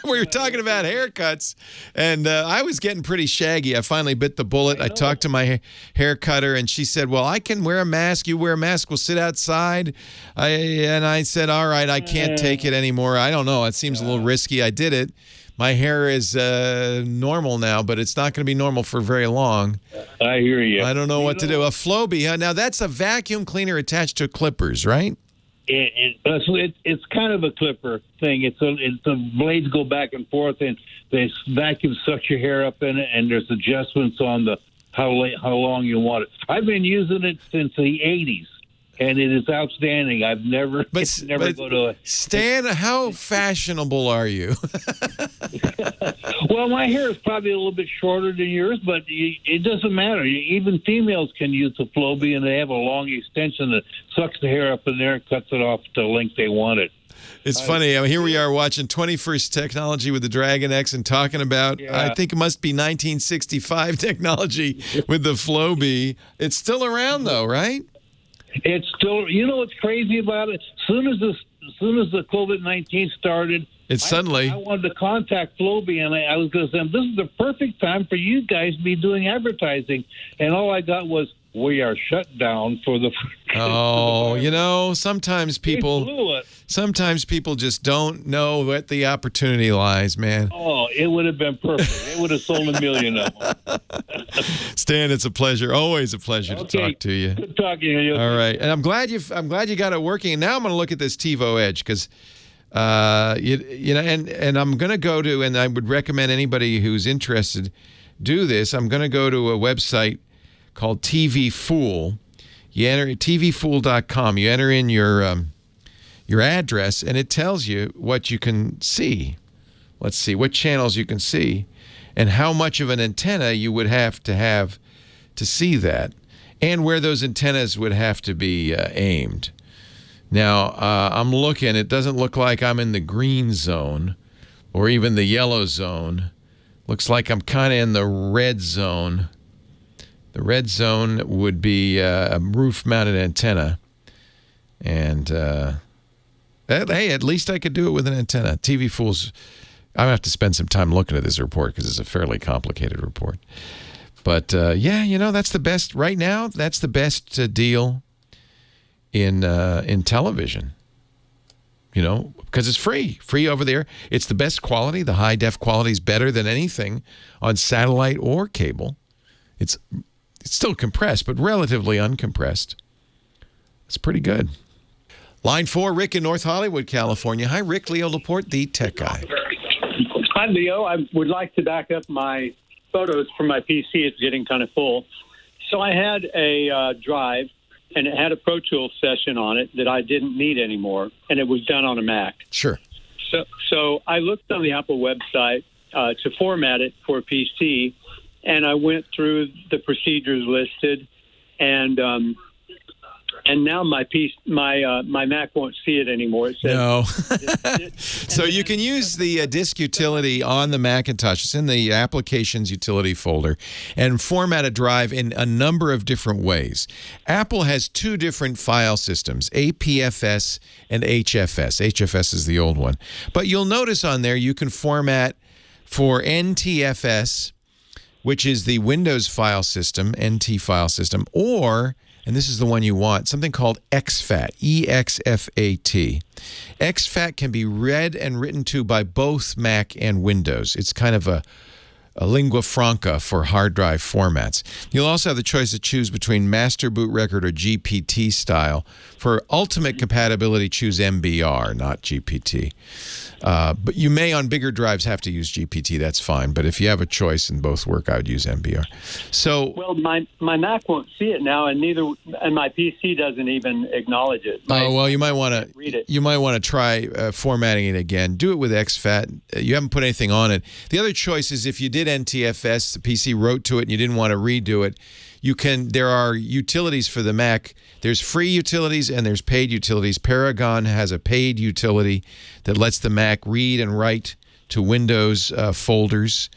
We were talking about haircuts, and I was getting pretty shaggy. I finally bit the bullet. I talked to my hair cutter, and she said, well, I can wear a mask. You wear a mask. We'll sit outside. And I said, all right, I can't take it anymore. I don't know. It seems a little risky. I did it. My hair is normal now, but it's not going to be normal for very long. I hear you. I don't know what to do. A Flowbee. Now, that's a vacuum cleaner attached to clippers, right? It's kind of a clipper thing. It's the blades go back and forth, and the vacuum sucks your hair up in it, and there's adjustments on the how long you want it. I've been using it since the 80s. And it is outstanding. I've never go to a... Stan, how fashionable are you? Well, my hair is probably a little bit shorter than yours, but it doesn't matter. Even females can use the Flowbee, and they have a long extension that sucks the hair up in there and cuts it off to the length they want it. It's funny. I mean, here we are watching 21st technology with the Dragon X and talking about, I think it must be 1965 technology with the Flowbee. It's still around, though, right? It's still, you know what's crazy about it? As soon as the COVID-19 started, I wanted to contact Flowbee, and I was going to say, this is the perfect time for you guys to be doing advertising. And all I got was, we are shut down for the... Oh, you know, sometimes people just don't know what the opportunity lies, man. Oh, it would have been perfect. It would have sold 1 million of them. Stan, it's a pleasure. Always a pleasure to talk to you. Good talking to you. All right, and I'm glad you got it working. And now I'm going to look at this TiVo Edge because, you know, and I'm going to go to, and I would recommend anybody who's interested do this. I'm going to go to a website called TV Fool. You enter tvfool.com. You enter in your address, and it tells you what you can see. Let's see what channels you can see, and how much of an antenna you would have to see that, and where those antennas would have to be aimed. Now, I'm looking. It doesn't look like I'm in the green zone, or even the yellow zone. Looks like I'm kind of in the red zone. The red zone would be a roof-mounted antenna. And, hey, at least I could do it with an antenna. TV Fools, I'm going to have to spend some time looking at this report because it's a fairly complicated report. But, yeah, you know, that's the best. Right now, that's the best deal in television. You know, because it's free over there. It's the best quality. The high-def quality is better than anything on satellite or cable. It's still compressed, but relatively uncompressed. It's pretty good. Line 4, Rick in North Hollywood, California. Hi, Rick. Leo Laporte, the tech guy. Hi, Leo. I would like to back up my photos from my PC. It's getting kind of full. So I had a drive, and it had a Pro Tools session on it that I didn't need anymore, and it was done on a Mac. Sure. So I looked on the Apple website to format it for a PC, and I went through the procedures listed, and now my Mac won't see it anymore. It says, no. So you can use the disk utility on the Macintosh. It's in the Applications Utility folder, and format a drive in a number of different ways. Apple has two different file systems, APFS and HFS. HFS is the old one. But you'll notice on there you can format for NTFS, which is the Windows file system, NT file system, or, and this is the one you want, something called exFAT, EXFAT. exFAT can be read and written to by both Mac and Windows. It's kind of a lingua franca for hard drive formats. You'll also have the choice to choose between master boot record or GPT style. For ultimate compatibility, choose MBR, not GPT. But you may, on bigger drives, have to use GPT. That's fine. But if you have a choice and both work, I would use MBR. So, well, my Mac won't see it now, and my PC doesn't even acknowledge it. Well, you might want to read it. You might want to try formatting it again. Do it with exFAT. You haven't put anything on it. The other choice is if you did NTFS, the PC wrote to it, and you didn't want to redo it, there are utilities for the Mac. There's free utilities and there's paid utilities. Paragon has a paid utility that lets the Mac read and write to Windows folders.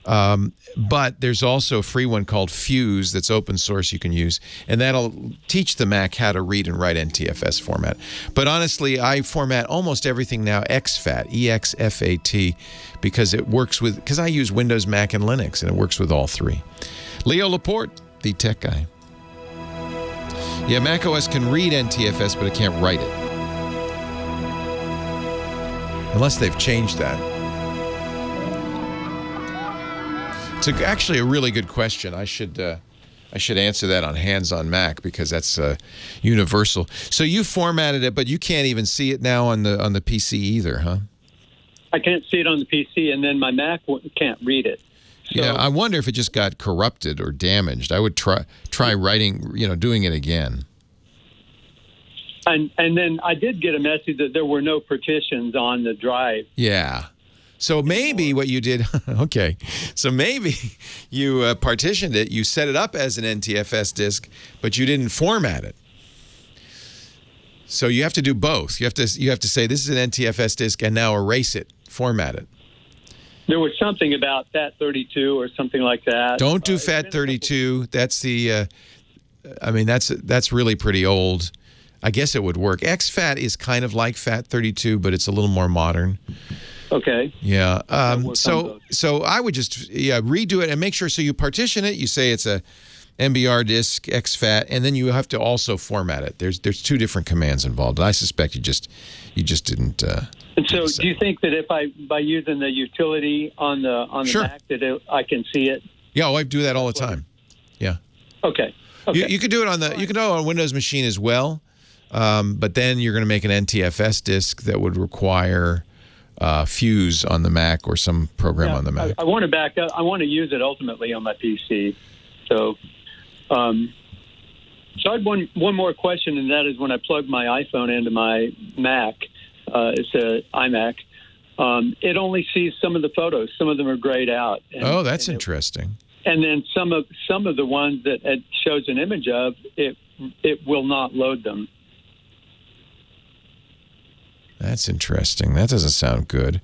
But there's also a free one called Fuse that's open source you can use, and that'll teach the Mac how to read and write NTFS format. But honestly, I format almost everything now exFAT, EXFAT, because I use Windows, Mac, and Linux, and it works with all three. Leo Laporte, the tech guy. Yeah, macOS can read NTFS, but it can't write it. Unless they've changed that. It's actually a really good question. I should answer that on Hands on Mac because that's universal. So you formatted it, but you can't even see it now on the PC either, huh? I can't see it on the PC, and then my Mac can't read it. So, yeah, I wonder if it just got corrupted or damaged. I would try writing, doing it again. And then I did get a message that there were no partitions on the drive. Yeah. So maybe what you did, okay, so maybe you partitioned it, you set it up as an NTFS disk, but you didn't format it. So you have to do both. You have to say this is an NTFS disk and now erase it, format it. There was something about FAT32 or something like that. Don't do FAT32. That's that's really pretty old. I guess it would work. exFAT is kind of like FAT32, but it's a little more modern. Okay. Yeah. So I would just redo it and make sure. So you partition it. You say it's a MBR disk exFAT, and then you have to also format it. There's two different commands involved. I suspect you just didn't. And so, do you think that if by using the utility on the Sure. Mac that I can see it? Yeah, I do that all the time. Yeah. Okay. You could do it on you can do it on a Windows machine as well, but then you're going to make an NTFS disk that would require Fuse on the Mac or some program on the Mac. I want to back up. I want to use it ultimately on my PC. So, so I had one more question, and that is when I plug my iPhone into my Mac, it's an iMac. It only sees some of the photos. Some of them are grayed out. That's interesting. And then some of the ones that it shows an image of, it will not load them. That's interesting. That doesn't sound good.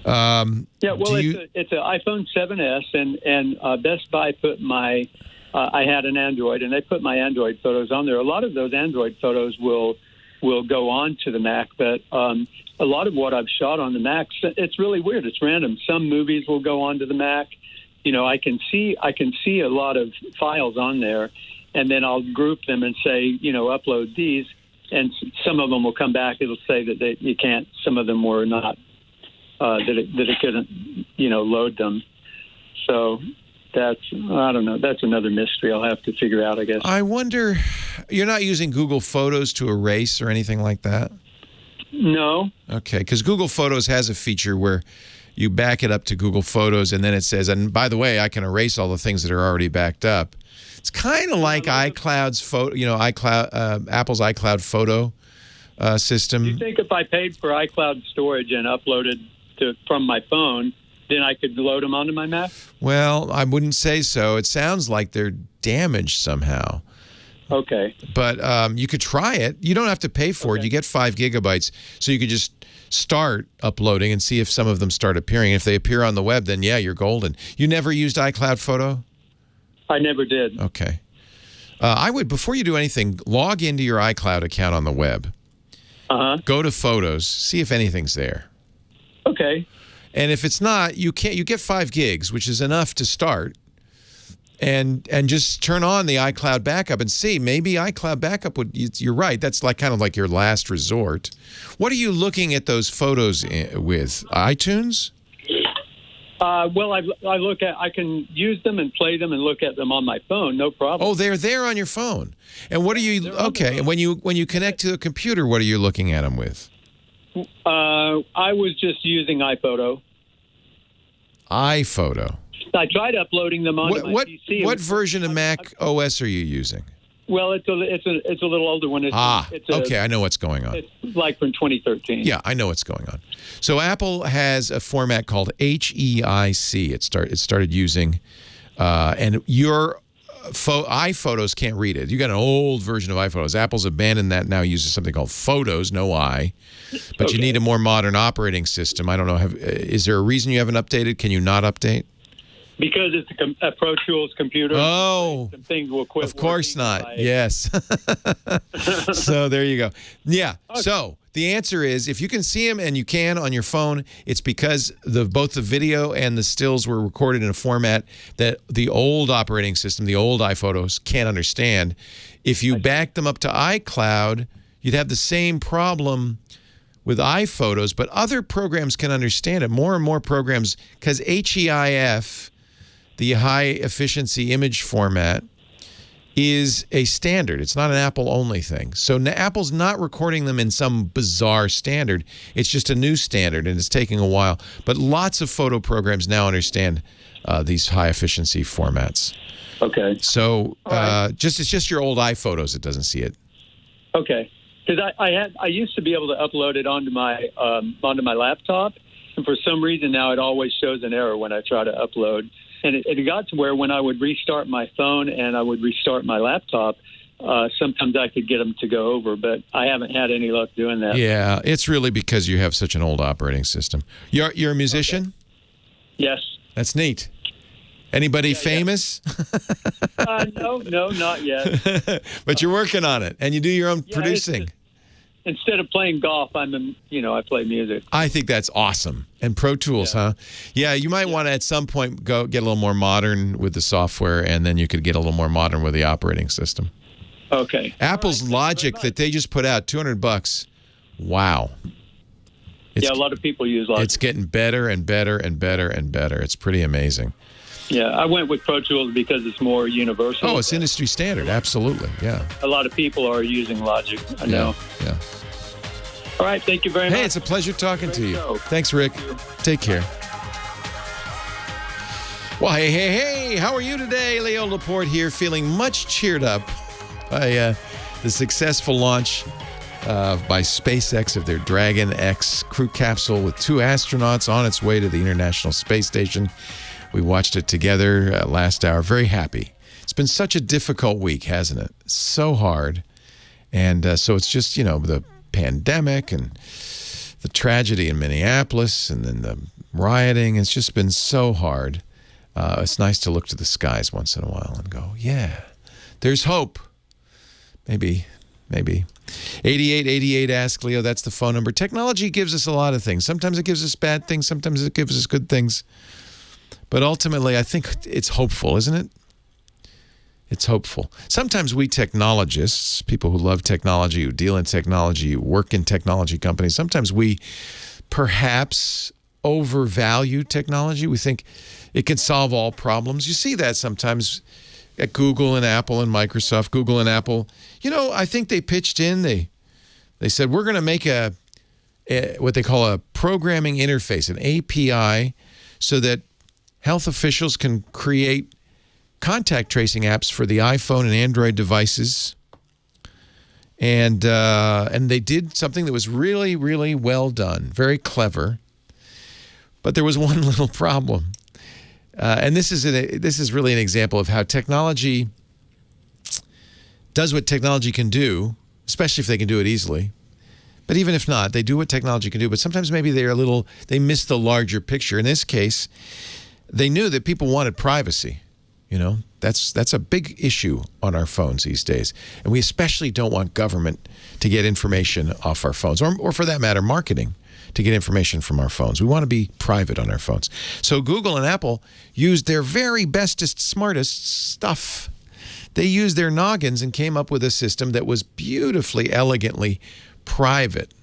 It's an iPhone 7S, and Best Buy put my. I had an Android, and they put my Android photos on there. A lot of those Android photos will go on to the Mac, but a lot of what I've shot on the Mac, it's really weird. It's random. Some movies will go onto the Mac. I can see a lot of files on there, and then I'll group them and say, upload these. And some of them will come back. It'll say that you can't. Some of them were not. That it couldn't, load them. So I don't know. That's another mystery. I'll have to figure out, I guess. I wonder. You're not using Google Photos to erase or anything like that? No. Okay, because Google Photos has a feature where you back it up to Google Photos, and then it says, and by the way, I can erase all the things that are already backed up. It's kind of like iCloud's photo, Apple's iCloud photo system. Do you think if I paid for iCloud storage and uploaded from my phone, then I could load them onto my Mac? Well, I wouldn't say so. It sounds like they're damaged somehow. Okay. But you could try it. You don't have to pay for it. You get 5 gigabytes, so you could just start uploading and see if some of them start appearing. If they appear on the web, then yeah, you're golden. You never used iCloud Photo? I never did. Okay. I would, before you do anything, log into your iCloud account on the web. Go to Photos, see if anything's there. Okay. And if it's not, you get 5 gigs, which is enough to start. And just turn on the iCloud backup and see. Maybe iCloud backup you're right. That's kind of like your last resort. What are you looking at those photos with? iTunes? I can use them and play them and look at them on my phone, no problem. Oh, they're there on your phone. And what are you, okay, and when you connect to a computer, what are you looking at them with? I was just using iPhoto. iPhoto. I tried uploading them onto my PC. What version of Mac OS are you using? Well, it's a little older one. Okay, I know what's going on. It's like from 2013. Yeah, I know what's going on. So Apple has a format called HEIC. It started using, and your iPhotos can't read it. You got an old version of iPhotos. Apple's abandoned that, now uses something called Photos, no I. But you need a more modern operating system. I don't know. Is there a reason you haven't updated? Can you not update? Because it's a Pro Tools computer. Oh, some things will quit. Of course not. Yes. So there you go. Yeah. Okay. So the answer is, if you can see them, and you can on your phone, it's because both the video and the stills were recorded in a format that the old operating system, the old iPhotos, can't understand. If you back them up to iCloud, you'd have the same problem with iPhotos, but other programs can understand it. More and more programs, because HEIF, the high efficiency image format, is a standard. It's not an Apple-only thing. So Apple's not recording them in some bizarre standard. It's just a new standard, and it's taking a while. But lots of photo programs now understand these high efficiency formats. Okay. So it's just your old iPhotos that doesn't see it. Okay. Because I used to be able to upload it onto my laptop, and for some reason now it always shows an error when I try to upload. And it got to where when I would restart my phone and I would restart my laptop, sometimes I could get them to go over, but I haven't had any luck doing that. Yeah, it's really because you have such an old operating system. You're a musician? Okay. Yes. That's neat. Anybody famous? No, not yet. But you're working on it, and you do your own producing. Instead of playing golf, I play music. I think that's awesome. And Pro Tools, huh? Yeah, you might want to at some point go get a little more modern with the software, and then you could get a little more modern with the operating system. Okay. Apple's Logic that they just put out, $200. Wow. A lot of people use Logic. It's getting better and better and better and better. It's pretty amazing. Yeah, I went with Pro Tools because it's more universal. Oh, it's industry standard. Absolutely, yeah. A lot of people are using Logic, I know. Yeah. All right, thank you very much. Hey, it's a pleasure talking to you. Thanks, Rick. Take care. Well, hey, how are you today? Leo Laporte here, feeling much cheered up by the successful launch by SpaceX of their Dragon X crew capsule with 2 astronauts on its way to the International Space Station. We watched it together last hour. Very happy. It's been such a difficult week, hasn't it? So hard. And so it's just, the pandemic and the tragedy in Minneapolis and then the rioting. It's just been so hard. It's nice to look to the skies once in a while and go, yeah, there's hope. Maybe. 8888 Ask Leo, that's the phone number. Technology gives us a lot of things. Sometimes it gives us bad things. Sometimes it gives us good things. But ultimately, I think it's hopeful, isn't it? It's hopeful. Sometimes we technologists, people who love technology, who deal in technology, who work in technology companies, sometimes we perhaps overvalue technology. We think it can solve all problems. You see that sometimes at Google and Apple and Microsoft. Google and Apple, I think they pitched in. They said, we're going to make what they call a programming interface, an API, so that health officials can create contact tracing apps for the iPhone and Android devices. And they did something that was really, really well done, very clever. But there was one little problem. And this is really an example of how technology does what technology can do, especially if they can do it easily. But even if not, they do what technology can do. But sometimes maybe they miss the larger picture. In this case, they knew that people wanted privacy. That's a big issue on our phones these days. And we especially don't want government to get information off our phones, or for that matter, marketing to get information from our phones. We want to be private on our phones. So Google and Apple used their very bestest, smartest stuff. They used their noggins and came up with a system that was beautifully, elegantly private.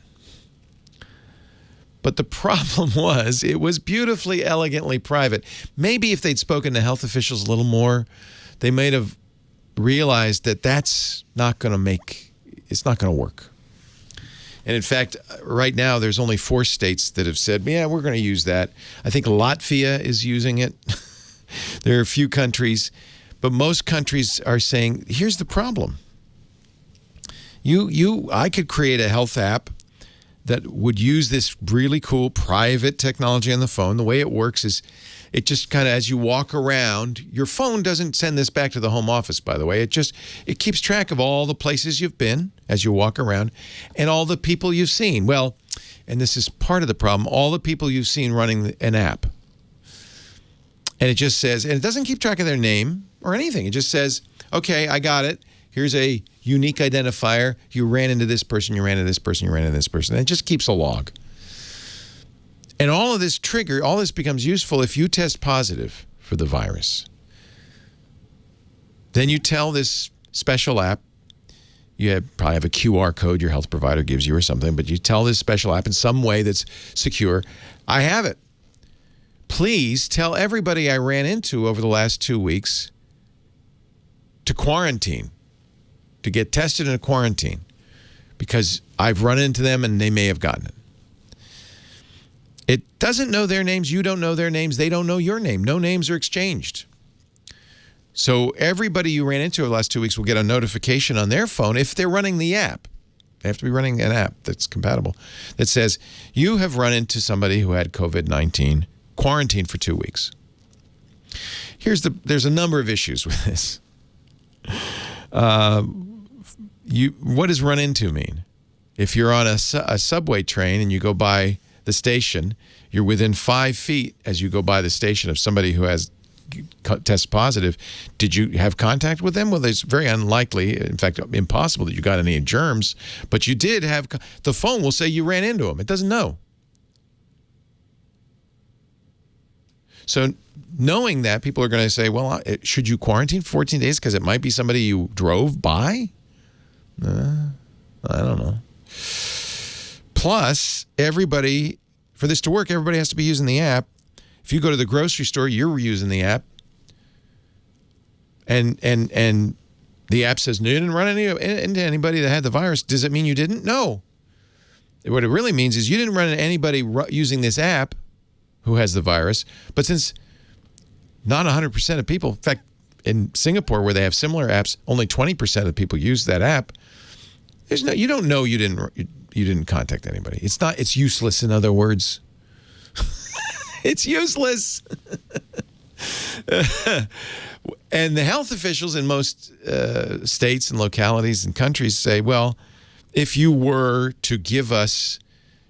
But the problem was it was beautifully, elegantly private. Maybe if they'd spoken to health officials a little more, they might have realized that that's not going to work. And in fact, right now, there's only 4 states that have said, yeah, we're going to use that. I think Latvia is using it. There are a few countries, but most countries are saying, here's the problem. I could create a health app that would use this really cool private technology on the phone. The way it works is it just kind of, as you walk around, your phone doesn't send this back to the home office, by the way. It keeps track of all the places you've been as you walk around and all the people you've seen. Well, and this is part of the problem, all the people you've seen running an app. And it just says, and it doesn't keep track of their name or anything. It just says, okay, I got it. Here's a unique identifier. You ran into this person, you ran into this person, you ran into this person. And it just keeps a log. And all of this becomes useful if you test positive for the virus. Then you tell this special app, probably have a QR code your health provider gives you or something, but you tell this special app in some way that's secure, I have it. Please tell everybody I ran into over the last 2 weeks to quarantine, to get tested in a quarantine, because I've run into them and they may have gotten it. It doesn't know their names. You don't know their names. They don't know your name. No names are exchanged. So everybody you ran into over the last 2 weeks will get a notification on their phone if they're running the app. They have to be running an app that's compatible that says, you have run into somebody who had COVID-19, quarantined for 2 weeks. There's a number of issues with this. What does run into mean? If you're on a subway train and you go by the station, you're within 5 feet as you go by the station of somebody who has test positive. Did you have contact with them? Well, it's very unlikely, in fact, impossible that you got any germs, but you did have, the phone will say you ran into them. It doesn't know. So knowing that, people are going to say, well, should you quarantine 14 days because it might be somebody you drove by? I don't know. Plus, for this to work, everybody has to be using the app. If you go to the grocery store, you're using the app. And the app says, no, you didn't run into anybody that had the virus. Does it mean you didn't? No. What it really means is you didn't run into anybody using this app who has the virus. But since not 100% of people, in fact, in Singapore, where they have similar apps, only 20% of people use that app. You don't know you didn't contact anybody. It's useless, in other words. It's useless. And the health officials in most states and localities and countries say, well, if you were to give us,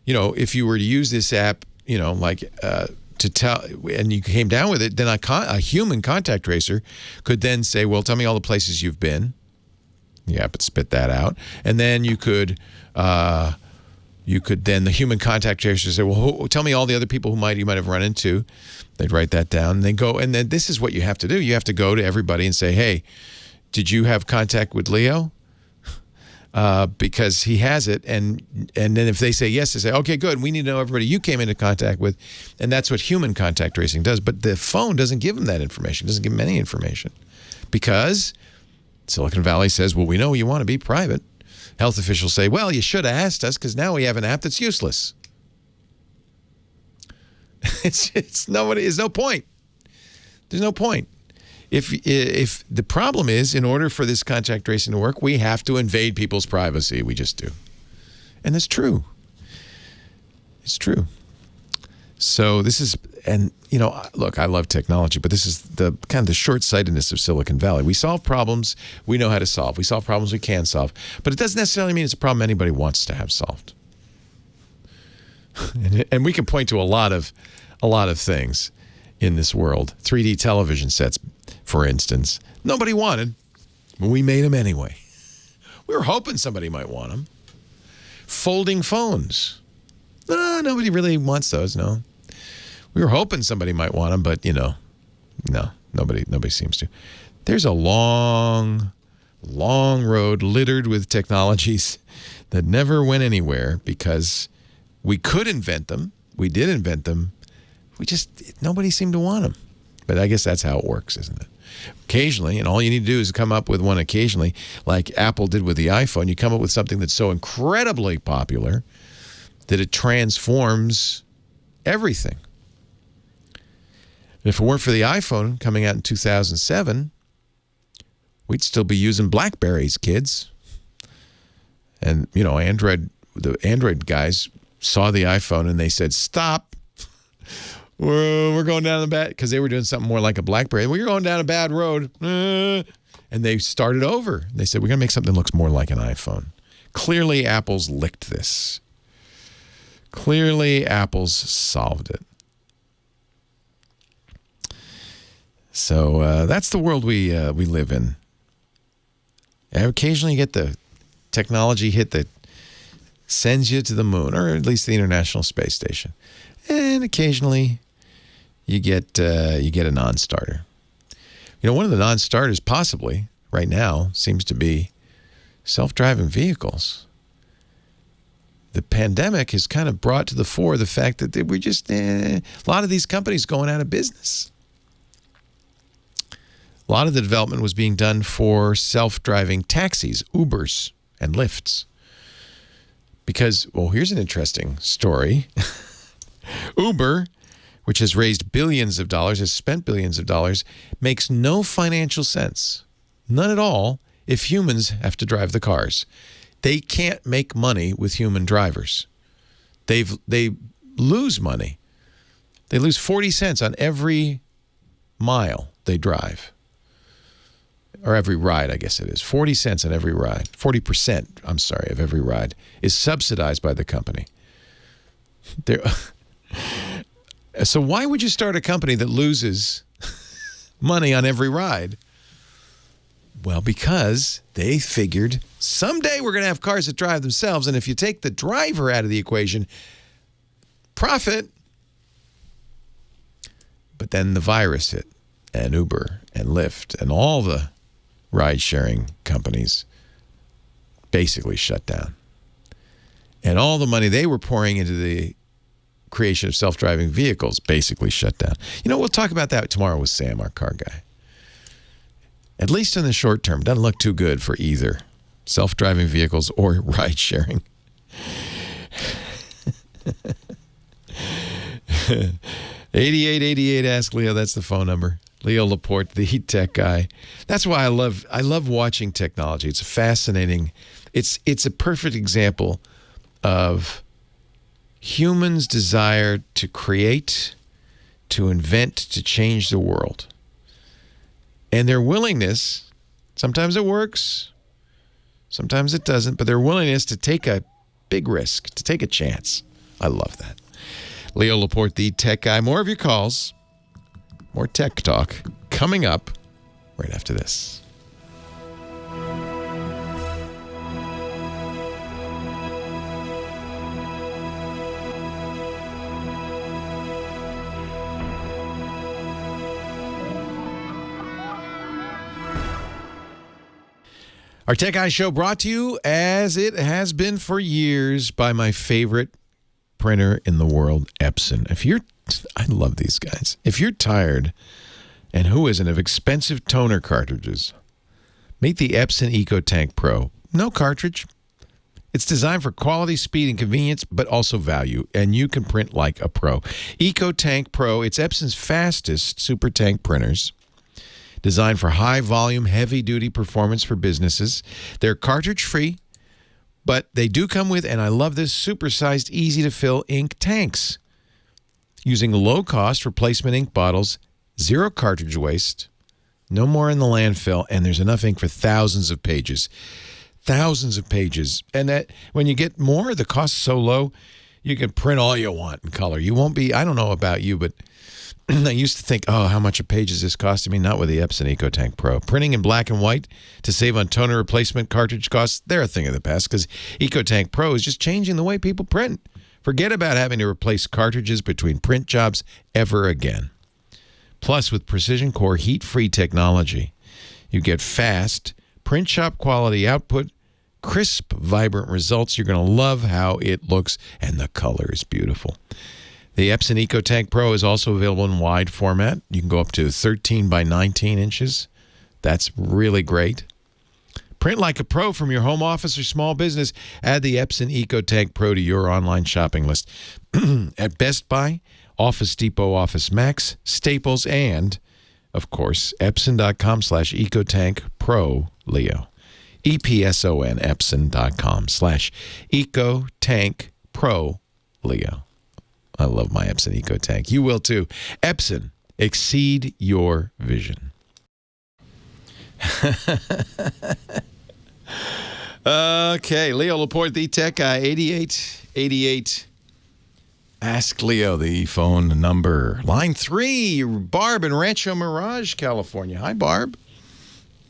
if you were to use this app, to tell, and you came down with it, then a human contact tracer could then say, well, tell me all the places you've been. The app would spit that out. And then you could then the human contact tracer say, well, tell me all the other people you might have run into. They'd write that down. And then this is what you have to do. You have to go to everybody and say, hey, did you have contact with Leo? Because he has it. And then if they say yes, they say, okay, good. We need to know everybody you came into contact with. And that's what human contact tracing does. But the phone doesn't give them that information. It doesn't give them any information. Because Silicon Valley says, well, we know you want to be private. Health officials say, well, you should have asked us because now we have an app that's useless. There's no point. There's no point. If the problem is, in order for this contact tracing to work, we have to invade people's privacy. We just do. And that's true. It's true. So this is, and look, I love technology, but this is the kind of the short-sightedness of Silicon Valley. We solve problems we know how to solve. We solve problems we can solve, but it doesn't necessarily mean it's a problem anybody wants to have solved. And we can point to a lot of things in this world. 3D television sets, for instance, nobody wanted, but we made them anyway. We were hoping somebody might want them. Folding phones. Nobody really wants those, no. We were hoping somebody might want them, but, no, nobody seems to. There's a long, long road littered with technologies that never went anywhere because we could invent them. We did invent them. Nobody seemed to want them. But I guess that's how it works, isn't it? Occasionally, and all you need to do is come up with one occasionally, like Apple did with the iPhone. You come up with something that's so incredibly popular that it transforms everything. And if it weren't for the iPhone coming out in 2007, we'd still be using BlackBerries, kids. And, the Android guys saw the iPhone and they said, stop. We're going down the bad, because they were doing something more like a BlackBerry. We're going down a bad road. And they started over. They said, we're going to make something that looks more like an iPhone. Clearly, Apple's licked this. Clearly, Apple's solved it. So that's the world we live in. And occasionally you get the technology hit that sends you to the moon, or at least the International Space Station. And occasionally you get a non-starter. One of the non-starters possibly right now seems to be self-driving vehicles. The pandemic has kind of brought to the fore the fact that we're just a lot of these companies going out of business. A lot of the development was being done for self-driving taxis, Ubers, and Lyfts. Because, well, here's an interesting story. Uber, which has raised billions of dollars, has spent billions of dollars, makes no financial sense. None at all if humans have to drive the cars. They can't make money with human drivers. They lose money. They lose 40 cents on every mile they drive. Or every ride, I guess it is. 40 cents on every ride. 40%, I'm sorry, of every ride is subsidized by the company. So why would you start a company that loses money on every ride? Well, because they figured someday we're going to have cars that drive themselves, and if you take the driver out of the equation, profit. But then the virus hit, and Uber and Lyft and all the ride-sharing companies basically shut down. And all the money they were pouring into the creation of self-driving vehicles basically shut down. We'll talk about that tomorrow with Sam, our car guy. At least in the short term, doesn't look too good for either self-driving vehicles or ride-sharing. 8888 Ask Leo, that's the phone number. Leo Laporte, the tech guy. That's why I love watching technology. It's fascinating. It's a perfect example of humans' desire to create, to invent, to change the world. And their willingness, sometimes it works, sometimes it doesn't, but their willingness to take a big risk, to take a chance. I love that. Leo Laporte, the tech guy. More of your calls. More tech talk coming up right after this. Our Tech Guy Show brought to you, as it has been for years, by my favorite printer in the world, Epson. I love these guys. If you're tired, and who isn't, of expensive toner cartridges, meet the Epson EcoTank Pro. No cartridge. It's designed for quality, speed, and convenience, but also value, and you can print like a pro. EcoTank Pro, it's Epson's fastest super tank printers, designed for high-volume, heavy-duty performance for businesses. They're cartridge-free, but they do come with, and I love this, super-sized, easy-to-fill ink tanks. Using low-cost replacement ink bottles, zero cartridge waste, no more in the landfill, and there's enough ink for thousands of pages. Thousands of pages. And that when you get more, the cost is so low, you can print all you want in color. You won't be, I don't know about you, but I used to think, oh, how much a page is this costing me? Not with the Epson EcoTank Pro. Printing in black and white to save on toner replacement cartridge costs, they're a thing of the past, because EcoTank Pro is just changing the way people print. Forget about having to replace cartridges between print jobs ever again. Plus, with Precision Core heat-free technology, you get fast, print shop quality output, crisp, vibrant results. You're going to love how it looks, and the color is beautiful. The Epson EcoTank Pro is also available in wide format. You can go up to 13 by 19 inches. That's really great. Print like a pro from your home office or small business. Add the Epson EcoTank Pro to your online shopping list at Best Buy, Office Depot, Office Max, Staples, and, of course, Epson.com/EcoTank Pro Leo. EPSON, Epson.com/EcoTank Pro Leo. I love my Epson EcoTank. You will too. Epson, exceed your vision. Okay, Leo Laporte, the tech guy, 8888. Ask Leo, the phone number. Line 3, Barb in Rancho Mirage, California. Hi, Barb.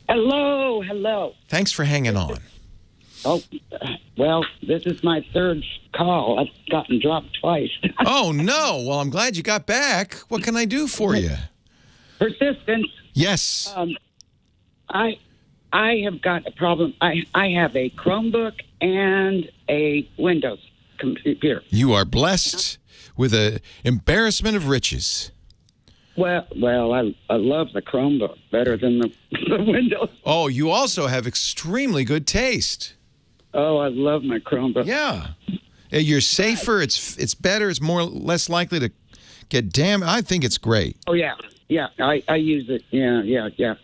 Hello. Thanks for hanging on. Oh, well, this is my third call. I've gotten dropped twice. Oh, no. Well, I'm glad you got back. What can I do for you? Persistence. Yes. I have got a problem. I have a Chromebook and a Windows computer. You are blessed with an embarrassment of riches. Well, I love the Chromebook better than the Windows. Oh, you also have extremely good taste. Oh, I love my Chromebook. Yeah. You're safer. It's better. It's less likely to get damaged. I think it's great. Oh, yeah. Yeah, I use it. Yeah.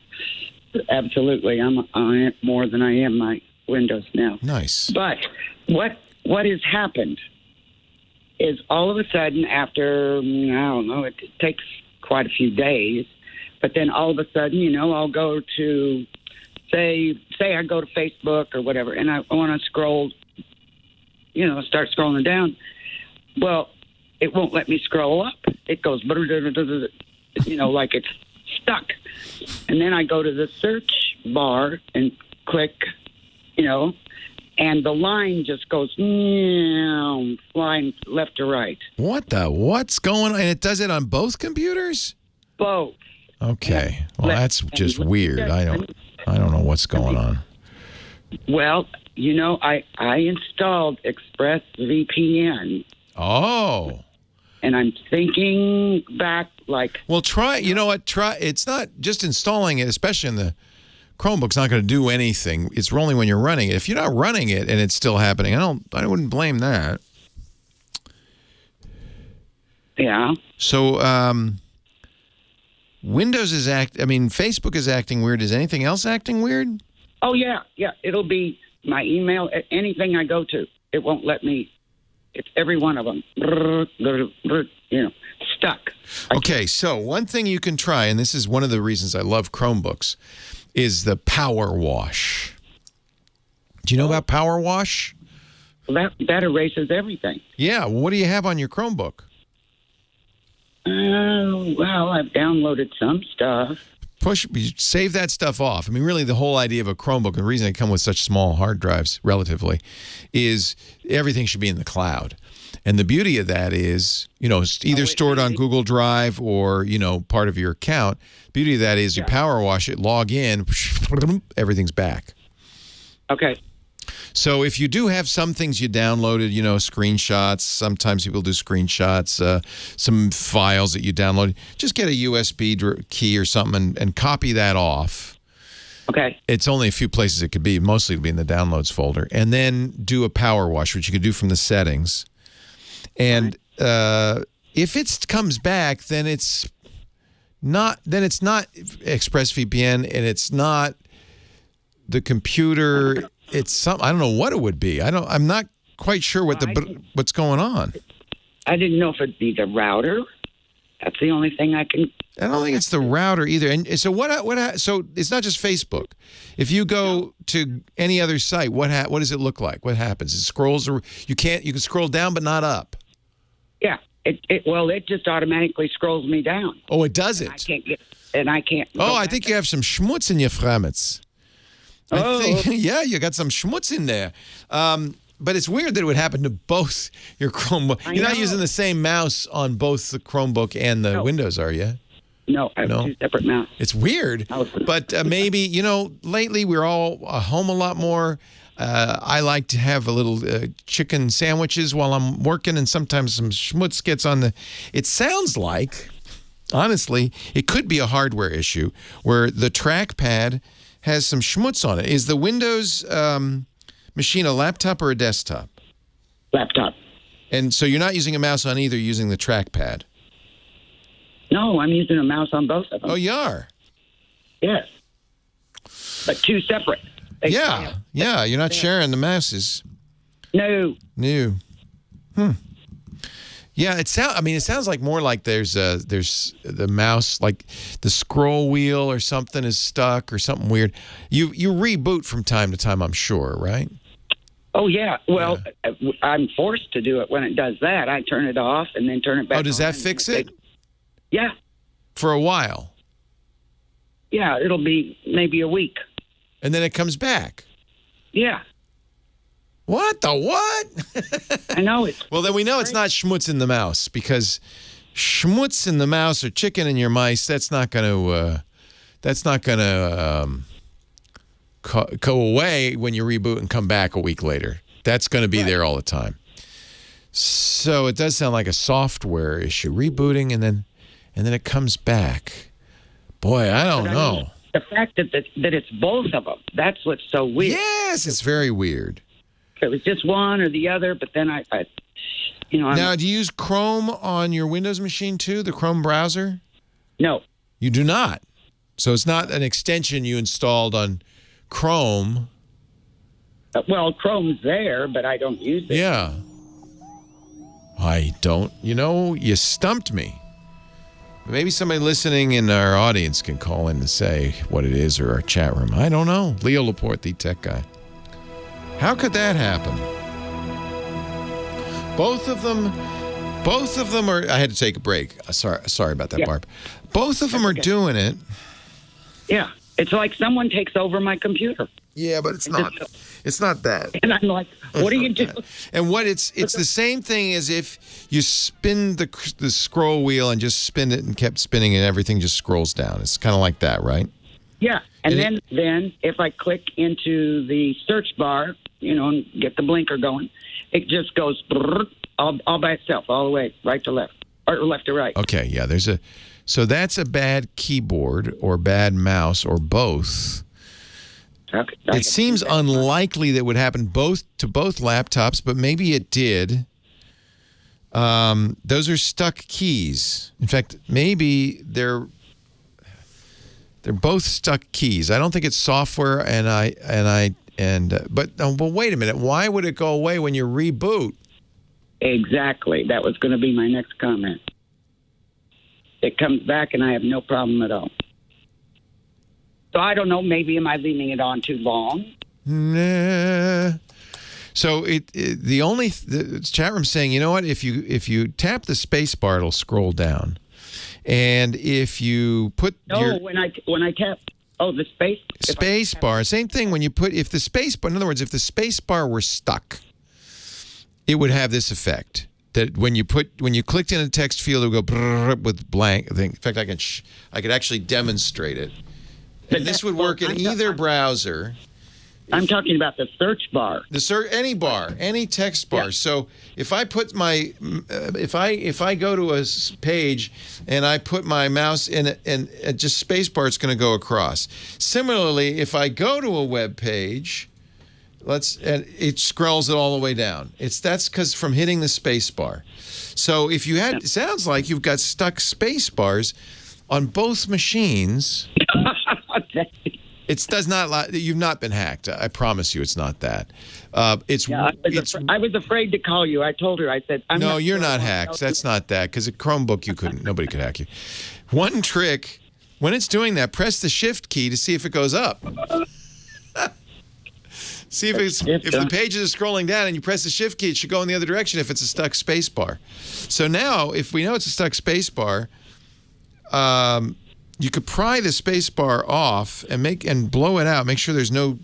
Absolutely. I am more than I am my Windows now. Nice. But what has happened is all of a sudden after, I don't know, it takes quite a few days, but then all of a sudden, I'll go to, say I go to Facebook or whatever, and I want to scroll, start scrolling down. Well, it won't let me scroll up. It goes, like it's stuck. And then I go to the search bar and click, and the line just goes flying left to right. What's going on? And it does it on both computers? Both. Okay. Well, that's just weird. I don't know what's going on. Well, I installed ExpressVPN. Oh. And I'm thinking back like... Well, try, it's not just installing it, especially in the Chromebook's not going to do anything. It's only when you're running it. If you're not running it and it's still happening, I wouldn't blame that. Yeah. So, Windows is Facebook is acting weird. Is anything else acting weird? Oh, yeah. It'll be my email, anything I go to. It won't let me. It's every one of them. Stuck. Okay, so one thing you can try, and this is one of the reasons I love Chromebooks, is the Power Wash. Do you know about Power Wash? Well, that erases everything. Yeah. Well, what do you have on your Chromebook? Well, I've downloaded some stuff. Save that stuff off. Really, the whole idea of a Chromebook, and the reason they come with such small hard drives, relatively, is everything should be in the cloud. And the beauty of that is, either stored on Google Drive or, part of your account. The beauty of that is you power wash it, log in, everything's back. Okay. So if you do have some things you downloaded, screenshots, sometimes people do screenshots, some files that you downloaded, just get a USB key or something and copy that off. Okay. It's only a few places it could be. Mostly it'll be in the downloads folder. And then do a power wash, which you could do from the settings. And if it comes back, then it's not ExpressVPN and it's not the computer. It's I don't know what it would be. I'm not quite sure what's going on. I didn't know if it'd be the router. That's the only thing I can. I don't think it's the router either. And so so it's not just Facebook. If you go to any other site, what does it look like? What happens? It scrolls, or you can scroll down but not up. Yeah. It just automatically scrolls me down. Oh, it does it. I can't. I think you have some schmutz in your Framitz. Yeah, you got some schmutz in there. But it's weird that it would happen to both your Chromebook. You're not using the same mouse on both the Chromebook and the Windows, are you? No, I have two separate mouses. It's weird. But maybe, lately we're all home a lot more. I like to have a little chicken sandwiches while I'm working, and sometimes some schmutz gets on the... It sounds like, honestly, it could be a hardware issue where the trackpad has some schmutz on it. Is the Windows machine a laptop or a desktop? Laptop. And so you're not using a mouse on either, you're using the trackpad? No, I'm using a mouse on both of them. Oh, you are? Yes. But two separate. Yeah, you're not sharing the mouses. No. Yeah, it sounds like more like there's the mouse, like the scroll wheel or something is stuck or something weird. You reboot from time to time, I'm sure, right? Oh, yeah. Well, I'm forced to do it when it does that. I turn it off and then turn it back on. Oh, does that fix it? Yeah. For a while? Yeah, it'll be maybe a week. And then it comes back? Yeah. What the what? I know it. Well, then we know it's not schmutz in the mouse, because schmutz in the mouse or chicken in your mice, that's not going to go away when you reboot and come back a week later. That's going to be there all the time. So it does sound like a software issue. Rebooting and then it comes back. Boy, I don't know. The fact that it's both of them, that's what's so weird. Yes, it's very weird. It was just one or the other, but then I Now, do you use Chrome on your Windows machine too, the Chrome browser? No. You do not. So it's not an extension you installed on Chrome. Well, Chrome's there, but I don't use it. Yeah. I don't. You stumped me. Maybe somebody listening in our audience can call in and say what it is, or our chat room. I don't know. Leo Laporte, the tech guy. How could that happen? Both of them are. I had to take a break. Sorry about that, Barb. Both of them are doing it. Yeah, it's like someone takes over my computer. Yeah, but it's not. It's not that. And I'm like, what do you do? And it's the same thing as if you spin the scroll wheel and just spin it and kept spinning and everything just scrolls down. It's kind of like that, right? Yeah, and then if I click into the search bar, and get the blinker going, it just goes all by itself, all the way right to left, or left to right. Okay, yeah, so that's a bad keyboard or bad mouse or both. Okay, it seems unlikely that would happen to both laptops, but maybe it did. Those are stuck keys. In fact, maybe they're both stuck keys. I don't think it's software, but wait a minute. Why would it go away when you reboot? Exactly. That was going to be my next comment. It comes back and I have no problem at all. So I don't know. Maybe am I leaving it on too long? Nah. So the chat room saying, you know what? If you tap the space bar, it'll scroll down. And if you put when I tap the space bar, same thing. If the space bar were stuck, it would have this effect. That when you clicked in a text field, it would go with blank. In fact, I could actually demonstrate it. And this would work in either browser. I'm talking about the search bar. Any bar, any text bar. Yeah. So if I put if I go to a page and I put my mouse in it and just space bar, it's going to go across. Similarly, if I go to a web page, and it scrolls it all the way down. That's because from hitting the space bar. So if you it sounds like you've got stuck space bars on both machines. You've not been hacked. I promise you, it's not that. I was afraid to call you. I told her. I said, "No, you're not hacked. That's not that. Because a Chromebook, nobody could hack you." One trick, when it's doing that, press the Shift key to see if it goes up. See if the pages are scrolling down and you press the Shift key, it should go in the other direction if it's a stuck space bar. So now, if we know it's a stuck space bar, you could pry the space bar off and blow it out. Make sure there's no,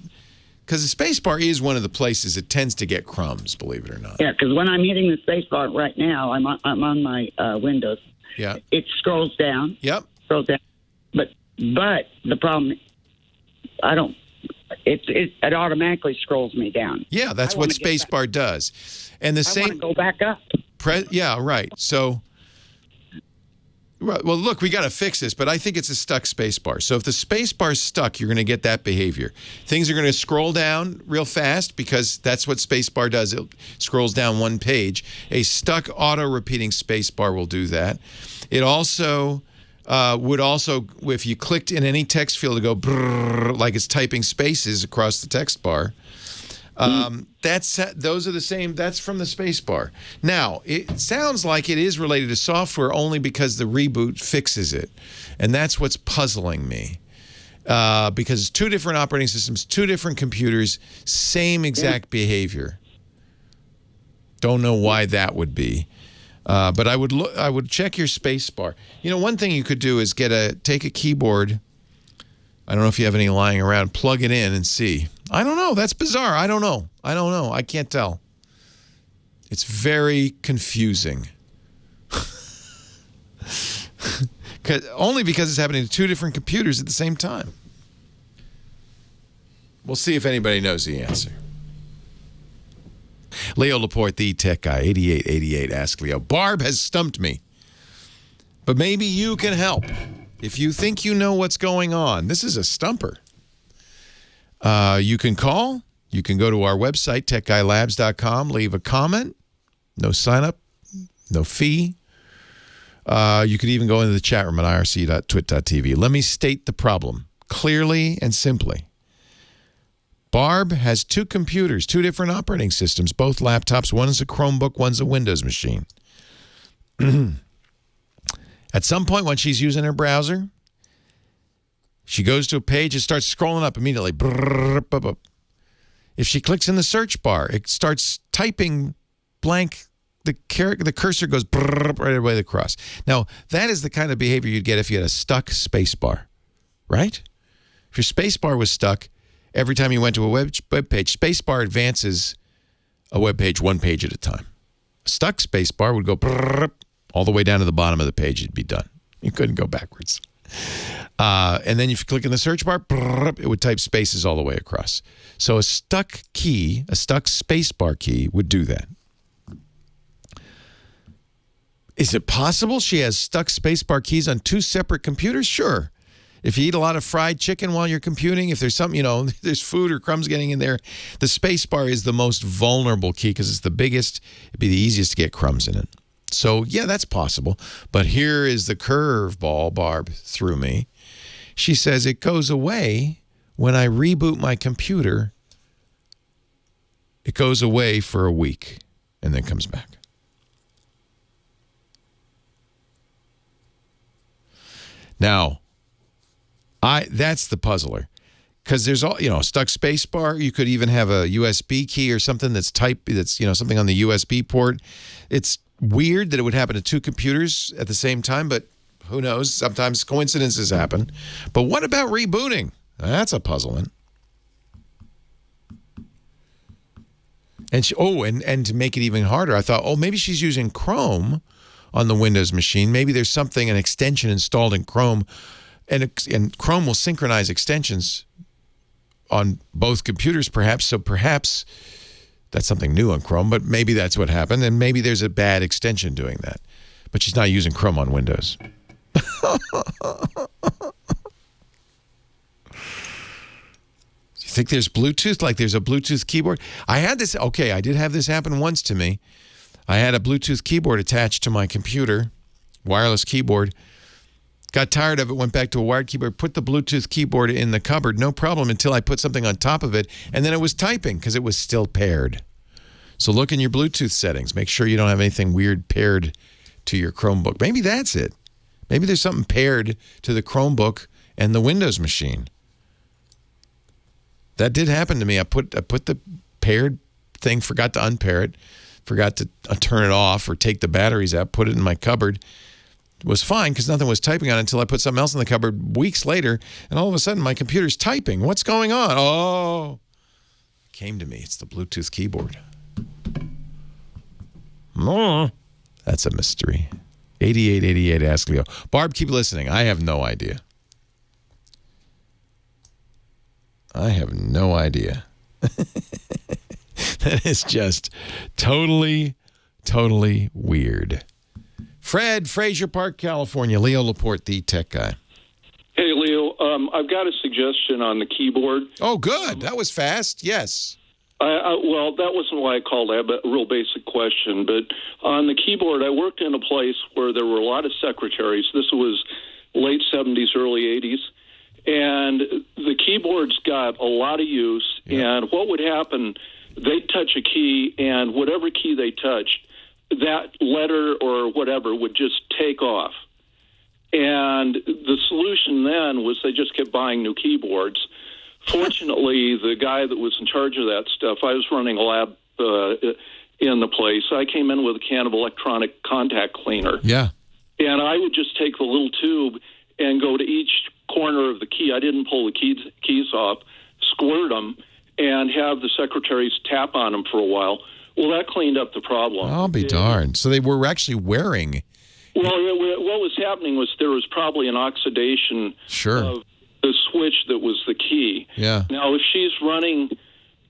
because the space bar is one of the places it tends to get crumbs. Believe it or not. Yeah, because when I'm hitting the space bar right now, I'm on my Windows. Yeah. It scrolls down. Yep. Scrolls down. But the problem, it automatically scrolls me down. Yeah, that's what space bar does. And the same. I want to go back up. Yeah, right. So. Well, look, we got to fix this, but I think it's a stuck space bar. So if the space bar is stuck, you're going to get that behavior. Things are going to scroll down real fast because that's what space bar does. It scrolls down one page. A stuck auto-repeating space bar will do that. It also would if you clicked in any text field, to go brrr, like it's typing spaces across the text bar. Those are the same. That's from the spacebar. Now, it sounds like it is related to software only because the reboot fixes it. And that's what's puzzling me. Because it's 2 different operating systems, 2 different computers, same exact behavior. Don't know why that would be. But I would check your spacebar. You know, one thing you could do is take a keyboard. I don't know if you have any lying around. Plug it in and see. I don't know. That's bizarre. I don't know. I can't tell. It's very confusing. Only because it's happening to 2 different computers at the same time. We'll see if anybody knows the answer. Leo Laporte, the tech guy, 8888, Ask Leo. Barb has stumped me. But maybe you can help. If you think you know what's going on, this is a stumper. You can call. You can go to our website, techguylabs.com, leave a comment. No sign up, no fee. You could even go into the chat room at irc.twit.tv. Let me state the problem clearly and simply. Barb has 2 computers, 2 different operating systems, both laptops. One is a Chromebook, one's a Windows machine. At some point when she's using her browser, she goes to a page and starts scrolling up immediately. If she clicks in the search bar, it starts typing blank. The cursor goes right away across. Now, that is the kind of behavior you'd get if you had a stuck space bar, right? If your space bar was stuck, every time you went to a web page, space bar advances a web page 1 page at a time. A stuck space bar would go all the way down to the bottom of the page. It'd be done. You couldn't go backwards. And then if you click in the search bar, it would type spaces all the way across. So a stuck key, a stuck space bar key would do that. Is it possible she has stuck spacebar keys on 2 separate computers? Sure. If you eat a lot of fried chicken while you're computing, if there's something, there's food or crumbs getting in there, the spacebar is the most vulnerable key because it's the biggest. It'd be the easiest to get crumbs in it. So, yeah, that's possible. But here is the curveball Barb threw me. She says it goes away when I reboot my computer. It goes away for a week and then comes back. Now, that's the puzzler, because there's all stuck space bar. You could even have a USB key or something that's something on the USB port. It's weird that it would happen to 2 computers at the same time, but who knows? Sometimes coincidences happen. But what about rebooting? That's a puzzling. And and to make it even harder, I thought, maybe she's using Chrome on the Windows machine. Maybe there's an extension installed in Chrome, and Chrome will synchronize extensions on both computers, perhaps. So perhaps that's something new on Chrome, but maybe that's what happened, and maybe there's a bad extension doing that. But she's not using Chrome on Windows. Do you think there's Bluetooth? Like there's a Bluetooth keyboard? I did have this happen once to me. I had a Bluetooth keyboard attached to my computer, wireless keyboard. Got tired of it, went back to a wired keyboard, put the Bluetooth keyboard in the cupboard, no problem, until I put something on top of it, and then it was typing because it was still paired. So look in your Bluetooth settings. Make sure you don't have anything weird paired to your Chromebook. Maybe that's it. Maybe there's something paired to the Chromebook and the Windows machine. That did happen to me. I put the paired thing, forgot to unpair it, forgot to turn it off or take the batteries out, put it in my cupboard. It was fine because nothing was typing on it until I put something else in the cupboard weeks later, and all of a sudden my computer's typing. What's going on? Oh, it came to me. It's the Bluetooth keyboard. That's a mystery. 8888 Ask Leo. Barb, keep listening. I have no idea. I have no idea. That is just totally, totally weird. Fred, Fraser Park, California. Leo Laporte, the tech guy. Hey, Leo. I've got a suggestion on the keyboard. Oh, good. That was fast. Yes. Well, that wasn't why I called. I have a real basic question. But on the keyboard, I worked in a place where there were a lot of secretaries. This was late 70s, early 80s. And the keyboards got a lot of use. Yeah. And what would happen they'd touch a key, and whatever key they touched, that letter or whatever would just take off. And the solution then was they just kept buying new keyboards. Fortunately, the guy that was in charge of that stuff, I was running a lab in the place. I came in with a can of electronic contact cleaner. Yeah. And I would just take the little tube and go to each corner of the key. I didn't pull the keys off, squirt them, and have the secretaries tap on them for a while. Well, that cleaned up the problem. I'll be darned. So they were actually wearing... Well, what was happening was there was probably an oxidation of the switch that was the key. Yeah. Now, if she's running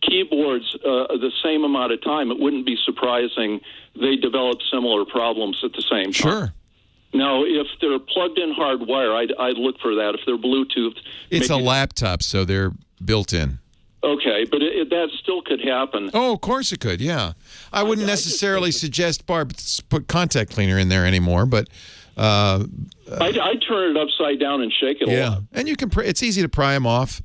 keyboards the same amount of time, it wouldn't be surprising they develop similar problems at the same time. Sure. Now, if they're plugged in hardwire, I'd look for that. If they're Bluetooth... It's a laptop, so they're built in. Okay, but that still could happen. Oh, of course it could, yeah. I wouldn't necessarily suggest, Barb, put contact cleaner in there anymore, but... I turn it upside down and shake it a lot. And you can it's easy to pry them off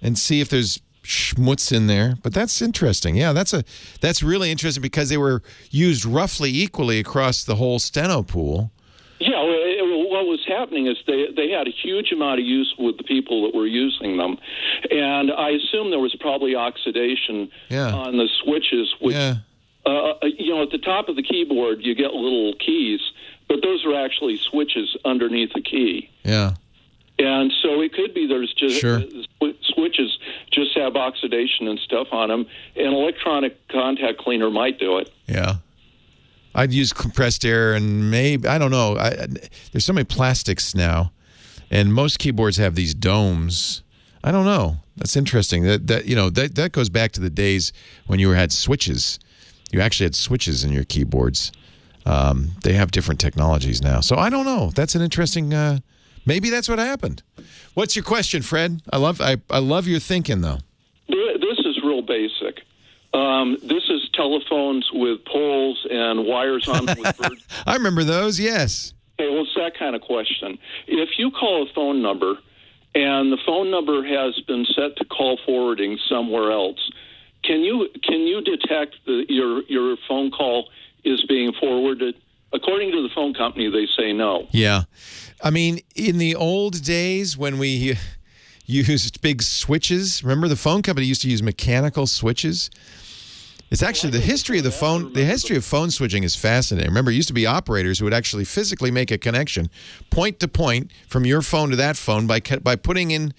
and see if there's schmutz in there. But that's interesting. Yeah, that's really interesting because they were used roughly equally across the whole steno pool. Yeah, what was happening is they had a huge amount of use with the people that were using them. And I assume there was probably oxidation on the switches, which, at the top of the keyboard, you get little keys, but those are actually switches underneath the key. Yeah. And so it could be there's just switches just have oxidation and stuff on them. An electronic contact cleaner might do it. Yeah. I'd use compressed air and maybe, I don't know. There's so many plastics now, and most keyboards have these domes. I don't know. That's interesting. That goes back to the days when you had switches. You actually had switches in your keyboards. They have different technologies now. So I don't know. That's an interesting, maybe that's what happened. What's your question, Fred? I love your thinking, though. This is real basic. This is telephones with poles and wires on them with birds. I remember those, yes. Okay, well, it's that kind of question. If you call a phone number and the phone number has been set to call forwarding somewhere else, can you detect your phone call is being forwarded? According to the phone company, they say no. Yeah. I mean, in the old days when we used big switches, remember the phone company used to use mechanical switches? It's actually the history of the phone. The history of phone switching is fascinating. Remember, it used to be operators who would actually physically make a connection, point to point, from your phone to that phone by putting in,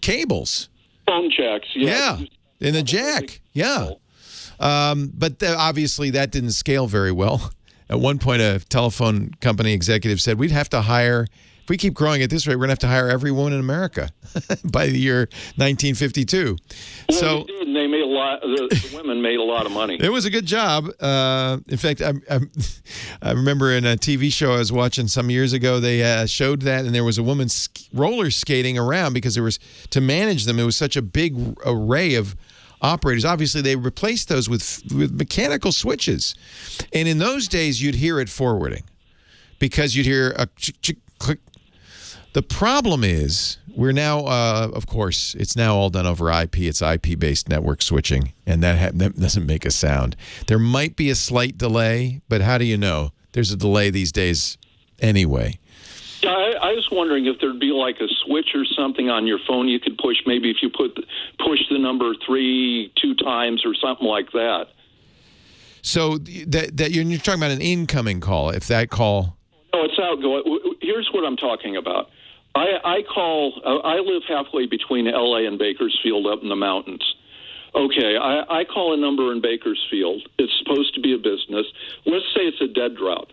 cables. Phone jacks. Yeah, in a jack. Yeah, but obviously that didn't scale very well. At one point, a telephone company executive said, "We'd have to hire." If we keep growing at this rate, we're going to have to hire every woman in America by the year 1952. Well, so they did, and they made a lot. The women made a lot of money. It was a good job. In fact, I remember in a TV show I was watching some years ago, they showed that, and there was a woman roller skating around because to manage them, it was such a big array of operators. Obviously, they replaced those with mechanical switches, and in those days, you'd hear it forwarding because you'd hear a click. The problem is we're now, of course, it's now all done over IP. It's IP-based network switching, and that doesn't make a sound. There might be a slight delay, but how do you know? There's a delay these days anyway. Yeah, I was wondering if there'd be like a switch or something on your phone you could push. Maybe if you push the number 2 times or something like that. So that you're talking about an incoming call. If that call... No, it's outgoing. Here's what I'm talking about. I live halfway between L.A. and Bakersfield up in the mountains. Okay, I call a number in Bakersfield. It's supposed to be a business. Let's say it's a dead drop.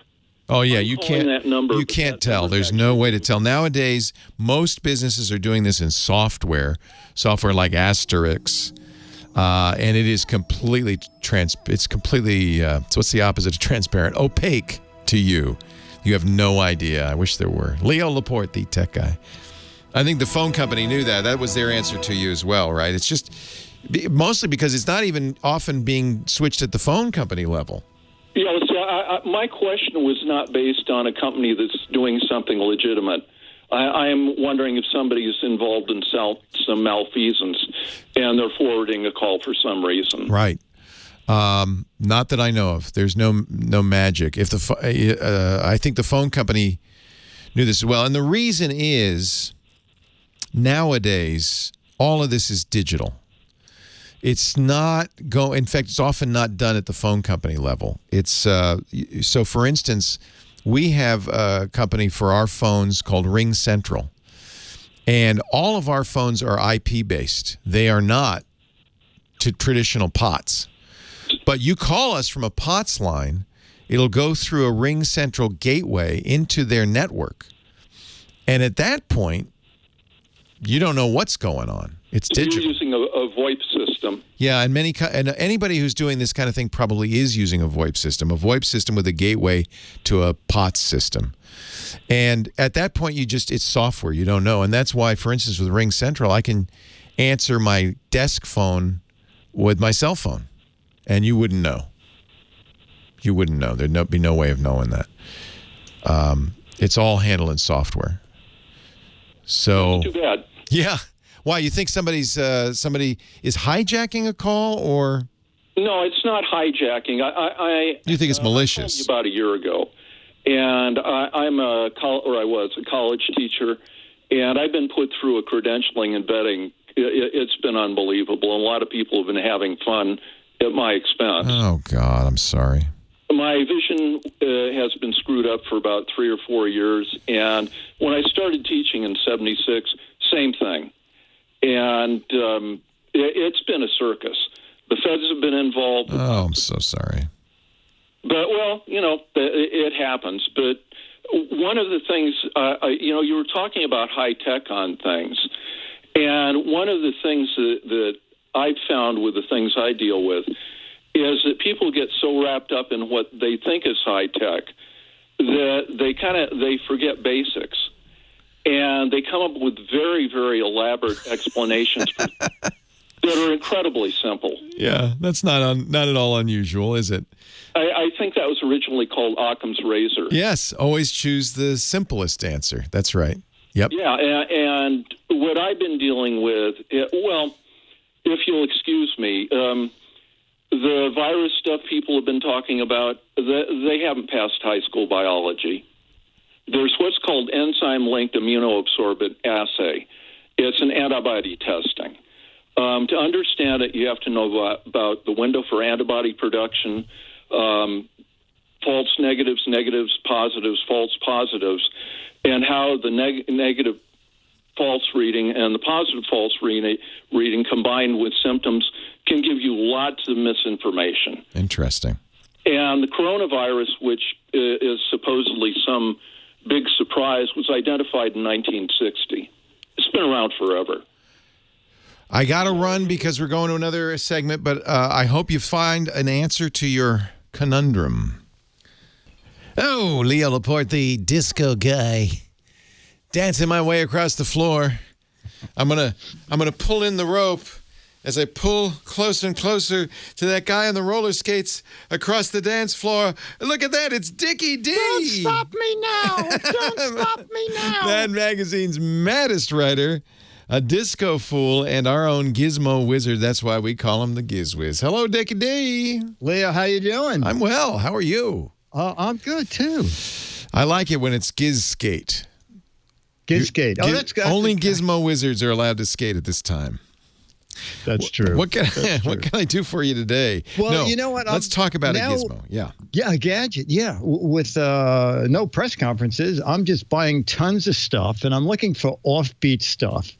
Oh, yeah, you can't tell. There's no way to tell. Nowadays, most businesses are doing this in software like Asterix, and it is completely so what's the opposite of transparent? Opaque to you. You have no idea. I wish there were. Leo Laporte, the tech guy. I think the phone company knew that. That was their answer to you as well, right? It's just mostly because it's not even often being switched at the phone company level. Yeah, so my question was not based on a company that's doing something legitimate. I am wondering if somebody is involved in some malfeasance and they're forwarding a call for some reason. Right. Not that I know of. There's no magic. If I think the phone company knew this as well. And the reason is nowadays all of this is digital. It's not in fact, it's often not done at the phone company level. It's so for instance, we have a company for our phones called Ring Central. And all of our phones are IP based. They are not to traditional POTS. But you call us from a POTS line, it'll go through a Ring Central gateway into their network. And at that point, you don't know what's going on. It's digital. You're using a VoIP system. Yeah, and anybody who's doing this kind of thing probably is using a VoIP system with a gateway to a POTS system. And at that point, it's software. You don't know. And that's why, for instance, with Ring Central, I can answer my desk phone with my cell phone. And you wouldn't know. You wouldn't know. There'd be no way of knowing that. It's all handled in software. So too bad. Yeah. Why, you think somebody is hijacking a call, or? No, it's not hijacking. You think it's malicious? I told you about a year ago, and I was a college teacher, and I've been put through a credentialing and vetting. It's been unbelievable, and a lot of people have been having fun at my expense. Oh, God, I'm sorry. My vision has been screwed up for about 3 or 4 years, and when I started teaching in '76, same thing. And it's been a circus. The feds have been involved. Oh, I'm so sorry. But, well, it happens. But one of the things, you were talking about high tech on things, and one of the things that I've found with the things I deal with is that people get so wrapped up in what they think is high tech that they forget basics, and they come up with very, very elaborate explanations that are incredibly simple. Yeah, that's not at all unusual, is it? I think that was originally called Occam's razor. Yes, always choose the simplest answer. That's right. Yep. Yeah, and what I've been dealing with, if you'll excuse me, the virus stuff people have been talking about, they haven't passed high school biology. There's what's called enzyme-linked immunoabsorbent assay. It's an antibody testing. To understand it, you have to know about the window for antibody production, false negatives, positives, false positives, and how the negative false reading and the positive false reading combined with symptoms can give you lots of misinformation. Interesting. And the coronavirus, which is supposedly some big surprise, was identified in 1960. It's been around forever. I got to run because we're going to another segment, but I hope you find an answer to your conundrum. Oh, Leo Laporte, the disco guy, dancing my way across the floor. I'm gonna pull in the rope as I pull closer and closer to that guy on the roller skates across the dance floor. Look at that, it's Dickie D. Don't stop me now. Don't stop me now. That magazine's maddest writer, a disco fool, and our own gizmo wizard. That's why we call him the Giz Wiz. Hello, Dickie D. Leo, how you doing? I'm well. How are you? I'm good, too. I like it when it's Giz Skate. Giz Skate. Oh, that's good. Only gizmo wizards are allowed to skate at this time. That's true. What can I do for you today? Well, no, you know what? Let's talk about a gizmo. Yeah. Yeah, a gadget. Yeah. With no press conferences, I'm just buying tons of stuff, and I'm looking for offbeat stuff.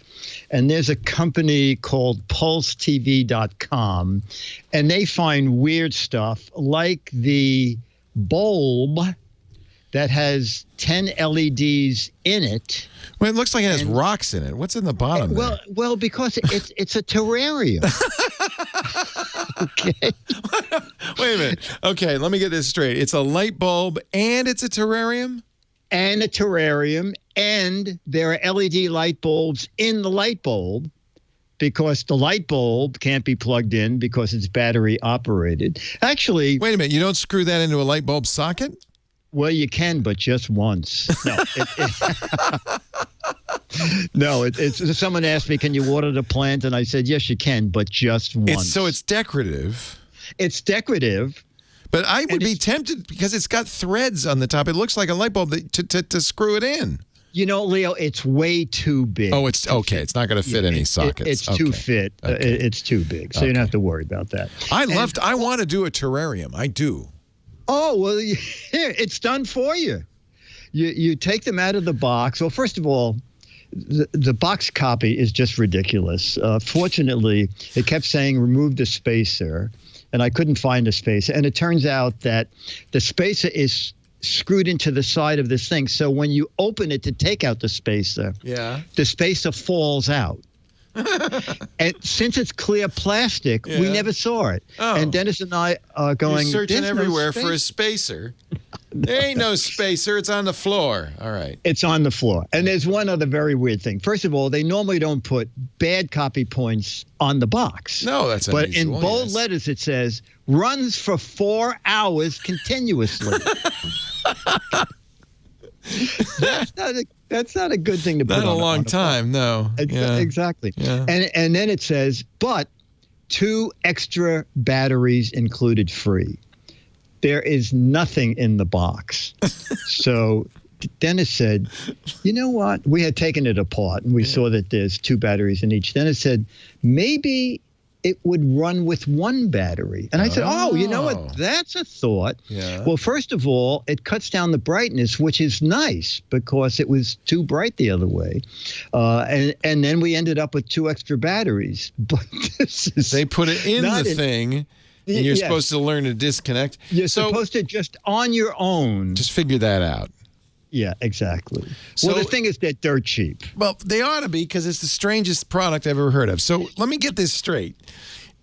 And there's a company called PulseTV.com, and they find weird stuff like the bulb that has 10 LEDs in it. Well, it looks like it has rocks in it. What's in the bottom there? Well, because it's a terrarium. Okay. Wait a minute. Okay, let me get this straight. It's a light bulb and it's a terrarium? And a terrarium, and there are LED light bulbs in the light bulb, because the light bulb can't be plugged in because it's battery operated. Actually... Wait a minute. You don't screw that into a light bulb socket? Well, you can, but just once. No. No, it's someone asked me, can you water the plant? And I said, yes, you can, but just once. So it's decorative. It's decorative. But I would be tempted because it's got threads on the top. It looks like a light bulb to screw it in. You know, Leo, it's way too big. Oh, it's okay. It's not going to fit any sockets. It's too fit. It's too big, so you don't have to worry about that. I want to do a terrarium. I do. Oh, well, here, it's done for you. You take them out of the box. Well, first of all, the box copy is just ridiculous. Fortunately, it kept saying remove the spacer, and I couldn't find the spacer. And it turns out that the spacer is screwed into the side of this thing. So when you open it to take out the spacer, the spacer falls out. And since it's clear plastic, we never saw it. Oh. And Dennis and I are going, you're searching everywhere for a spacer. There ain't no spacer. It's on the floor. All right. It's on the floor. And there's one other very weird thing. First of all, they normally don't put bad copy points on the box. No, that's unusual. But in bold letters, it says, runs for 4 hours continuously. That's not a good thing to put on. Not a long time, no. Exactly. Yeah. And then it says, but 2 extra batteries included free. There is nothing in the box. So Dennis said, you know what? We had taken it apart and we saw that there's 2 batteries in each. Dennis said, maybe it would run with 1 battery. And I said, oh, you know what? That's a thought. Yeah. Well, first of all, it cuts down the brightness, which is nice because it was too bright the other way. And then we ended up with 2 extra batteries. But this is they put it in the thing. And you're supposed to learn to disconnect. You're supposed to just on your own. Just figure that out. Yeah, exactly. So, well, the thing is they're dirt cheap. Well, they ought to be because it's the strangest product I've ever heard of. So let me get this straight.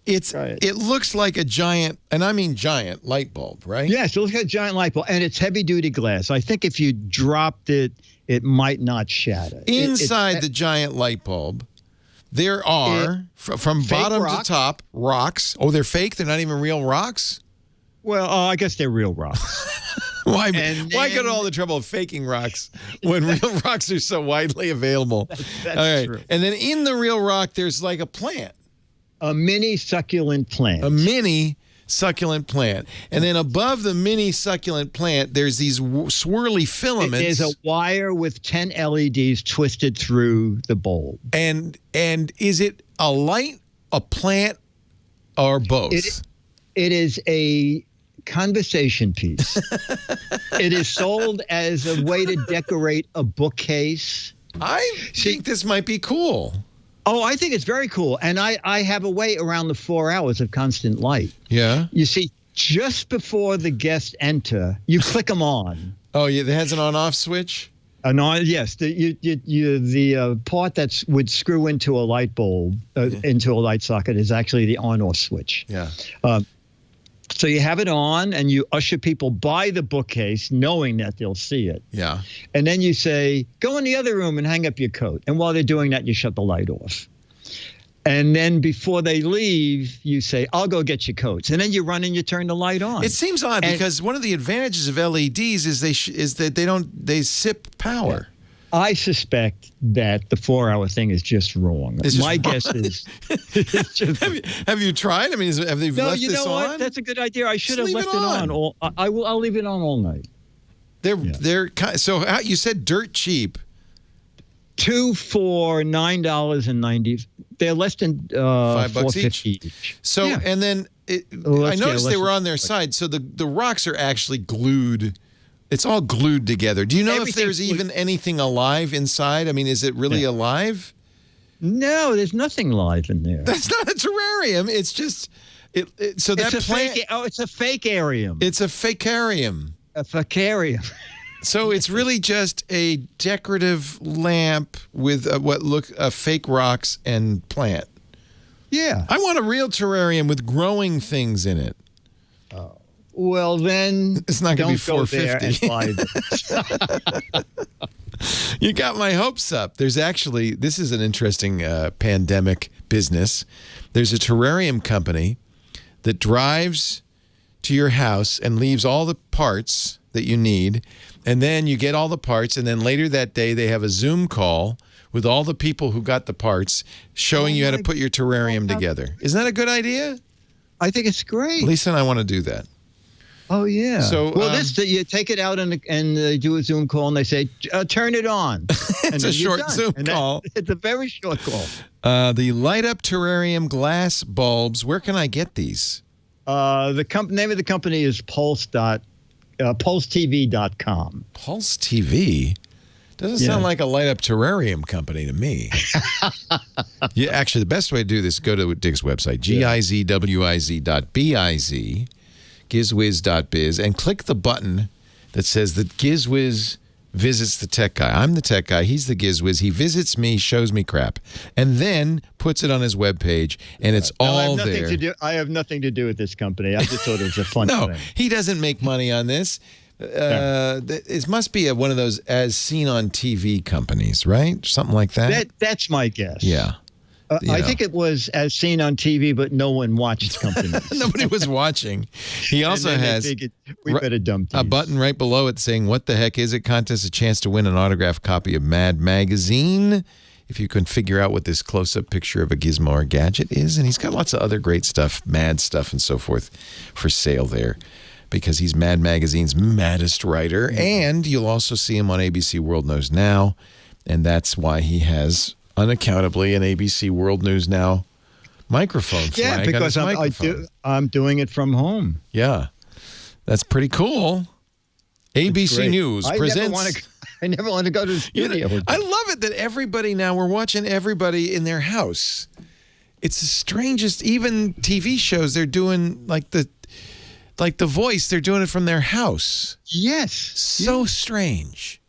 It looks like a giant, and I mean giant, light bulb, right? Yes, it looks like a giant light bulb, and it's heavy-duty glass. I think if you dropped it, it might not shatter. Inside the giant light bulb, there are, from bottom to top, rocks. Oh, they're fake? They're not even real rocks? Well, I guess they're real rocks. Why go to all the trouble of faking rocks when real rocks are so widely available? That's true. And then in the real rock, there's like a plant. A mini succulent plant. A mini succulent plant. And then above the mini succulent plant, there's these swirly filaments. There's a wire with 10 LEDs twisted through the bulb. And is it a light, a plant, or both? It is a conversation piece. It is sold as a way to decorate a bookcase. I think this might be cool. Oh, I think it's very cool. And I have a way around the 4 hours of constant light. Yeah. You see, just before the guests enter, you click them on. Oh, yeah, it has an on-off switch? Yes. The part that would screw into a light bulb, into a light socket, is actually the on-off switch. Yeah. So you have it on, and you usher people by the bookcase, knowing that they'll see it. Yeah. And then you say, go in the other room and hang up your coat. And while they're doing that, you shut the light off. And then before they leave, you say, I'll go get your coats. And then you run and you turn the light on. It seems odd because one of the advantages of LEDs is that they sip power. I suspect that the 4-hour thing is just wrong. My guess is. Have you tried? I mean, have they left this on? No, you know what? That's a good idea. I should have left it on. I'll leave it on all night. So you said dirt cheap. 2 for $9.90. They're less than $5 each. So and then I noticed they were on their side. So the rocks are actually glued. It's all glued together. Do you know if there's even anything alive inside? I mean, is it really alive? No, there's nothing live in there. That's not a terrarium. It's just it's a fake aquarium. It's a fakearium. A fakearium. So it's really just a decorative lamp with fake rocks and plant. Yeah. I want a real terrarium with growing things in it. Oh. Well, then it's not going to be $450. You got my hopes up. This is an interesting pandemic business. There's a terrarium company that drives to your house and leaves all the parts that you need. And then you get all the parts. And then later that day, they have a Zoom call with all the people who got the parts, showing you how to put your terrarium together. Isn't that a good idea? I think it's great. Lisa and I want to do that. Oh, yeah. So, you take it out and they do a Zoom call and they say, turn it on. It's a short Zoom call. It's a very short call. The light up terrarium glass bulbs. Where can I get these? The name of the company is pulsetv.com. Pulse TV? Doesn't sound like a light up terrarium company to me. Actually, the best way to do this is go to Dig's website, gizwiz.biz, gizwiz.biz, and click the button that says that Giz Wiz visits the tech guy. I'm the tech guy. He's the Giz Wiz. He visits me, shows me crap, and then puts it on his webpage, and it's all there. I have nothing to do with this company. I just thought it was a fun thing. He doesn't make money on this. It must be one of those as seen on TV companies, right? Something like that. That's my guess. Yeah. I think it was as seen on TV, but no one watched companies. Nobody was watching. He also has we better dump these. A button right below it saying, "What the heck is it?" Contest, a chance to win an autographed copy of Mad Magazine. If you can figure out what this close-up picture of a gizmo or gadget is. And he's got lots of other great stuff, mad stuff and so forth for sale there, because he's Mad Magazine's maddest writer. And you'll also see him on ABC World News Now. And that's why he has, unaccountably, an ABC World News Now microphone flag. Yeah, because I'm doing it from home. Yeah, that's pretty cool. ABC News presents... I never want to go to the studio. I love it that everybody now, we're watching everybody in their house. It's the strangest, even TV shows, they're doing like The Voice, they're doing it from their house. Yes. So strange.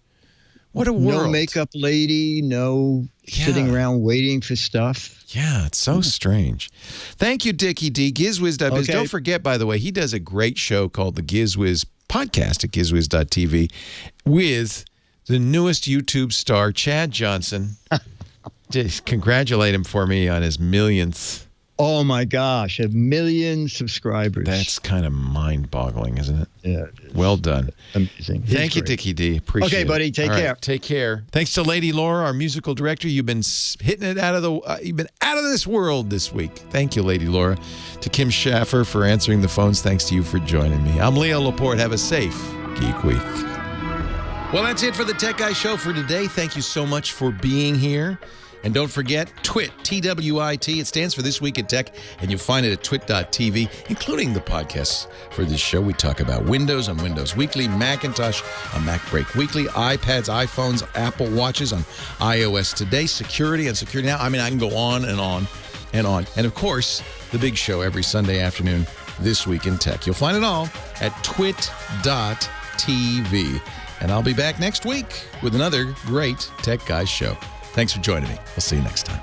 What a world. No makeup lady, no sitting around waiting for stuff. Yeah, it's so strange. Thank you, Dickie D. GizWiz.biz. Okay. Don't forget, by the way, he does a great show called the Giz Wiz podcast at gizwiz.tv with the newest YouTube star, Chad Johnson. Just congratulate him for me on his millionth. Oh, my gosh. 1 million subscribers. That's kind of mind-boggling, isn't it? Yeah. Well done. Amazing. Thank you, Dickie D. Appreciate it. Okay, buddy. Take care. Take care. Thanks to Lady Laura, our musical director. You've been hitting it you've been out of this world this week. Thank you, Lady Laura. To Kim Shaffer for answering the phones. Thanks to you for joining me. I'm Leo Laporte. Have a safe Geek Week. Well, that's it for the Tech Guy Show for today. Thank you so much for being here. And don't forget, TWIT, T-W-I-T. It stands for This Week in Tech, and you'll find it at twit.tv, including the podcasts for this show. We talk about Windows on Windows Weekly, Macintosh on MacBreak Weekly, iPads, iPhones, Apple Watches on iOS Today, security on Security Now. I mean, I can go on and on and on. And, of course, the big show every Sunday afternoon, This Week in Tech. You'll find it all at twit.tv. And I'll be back next week with another great Tech Guys show. Thanks for joining me. We'll see you next time.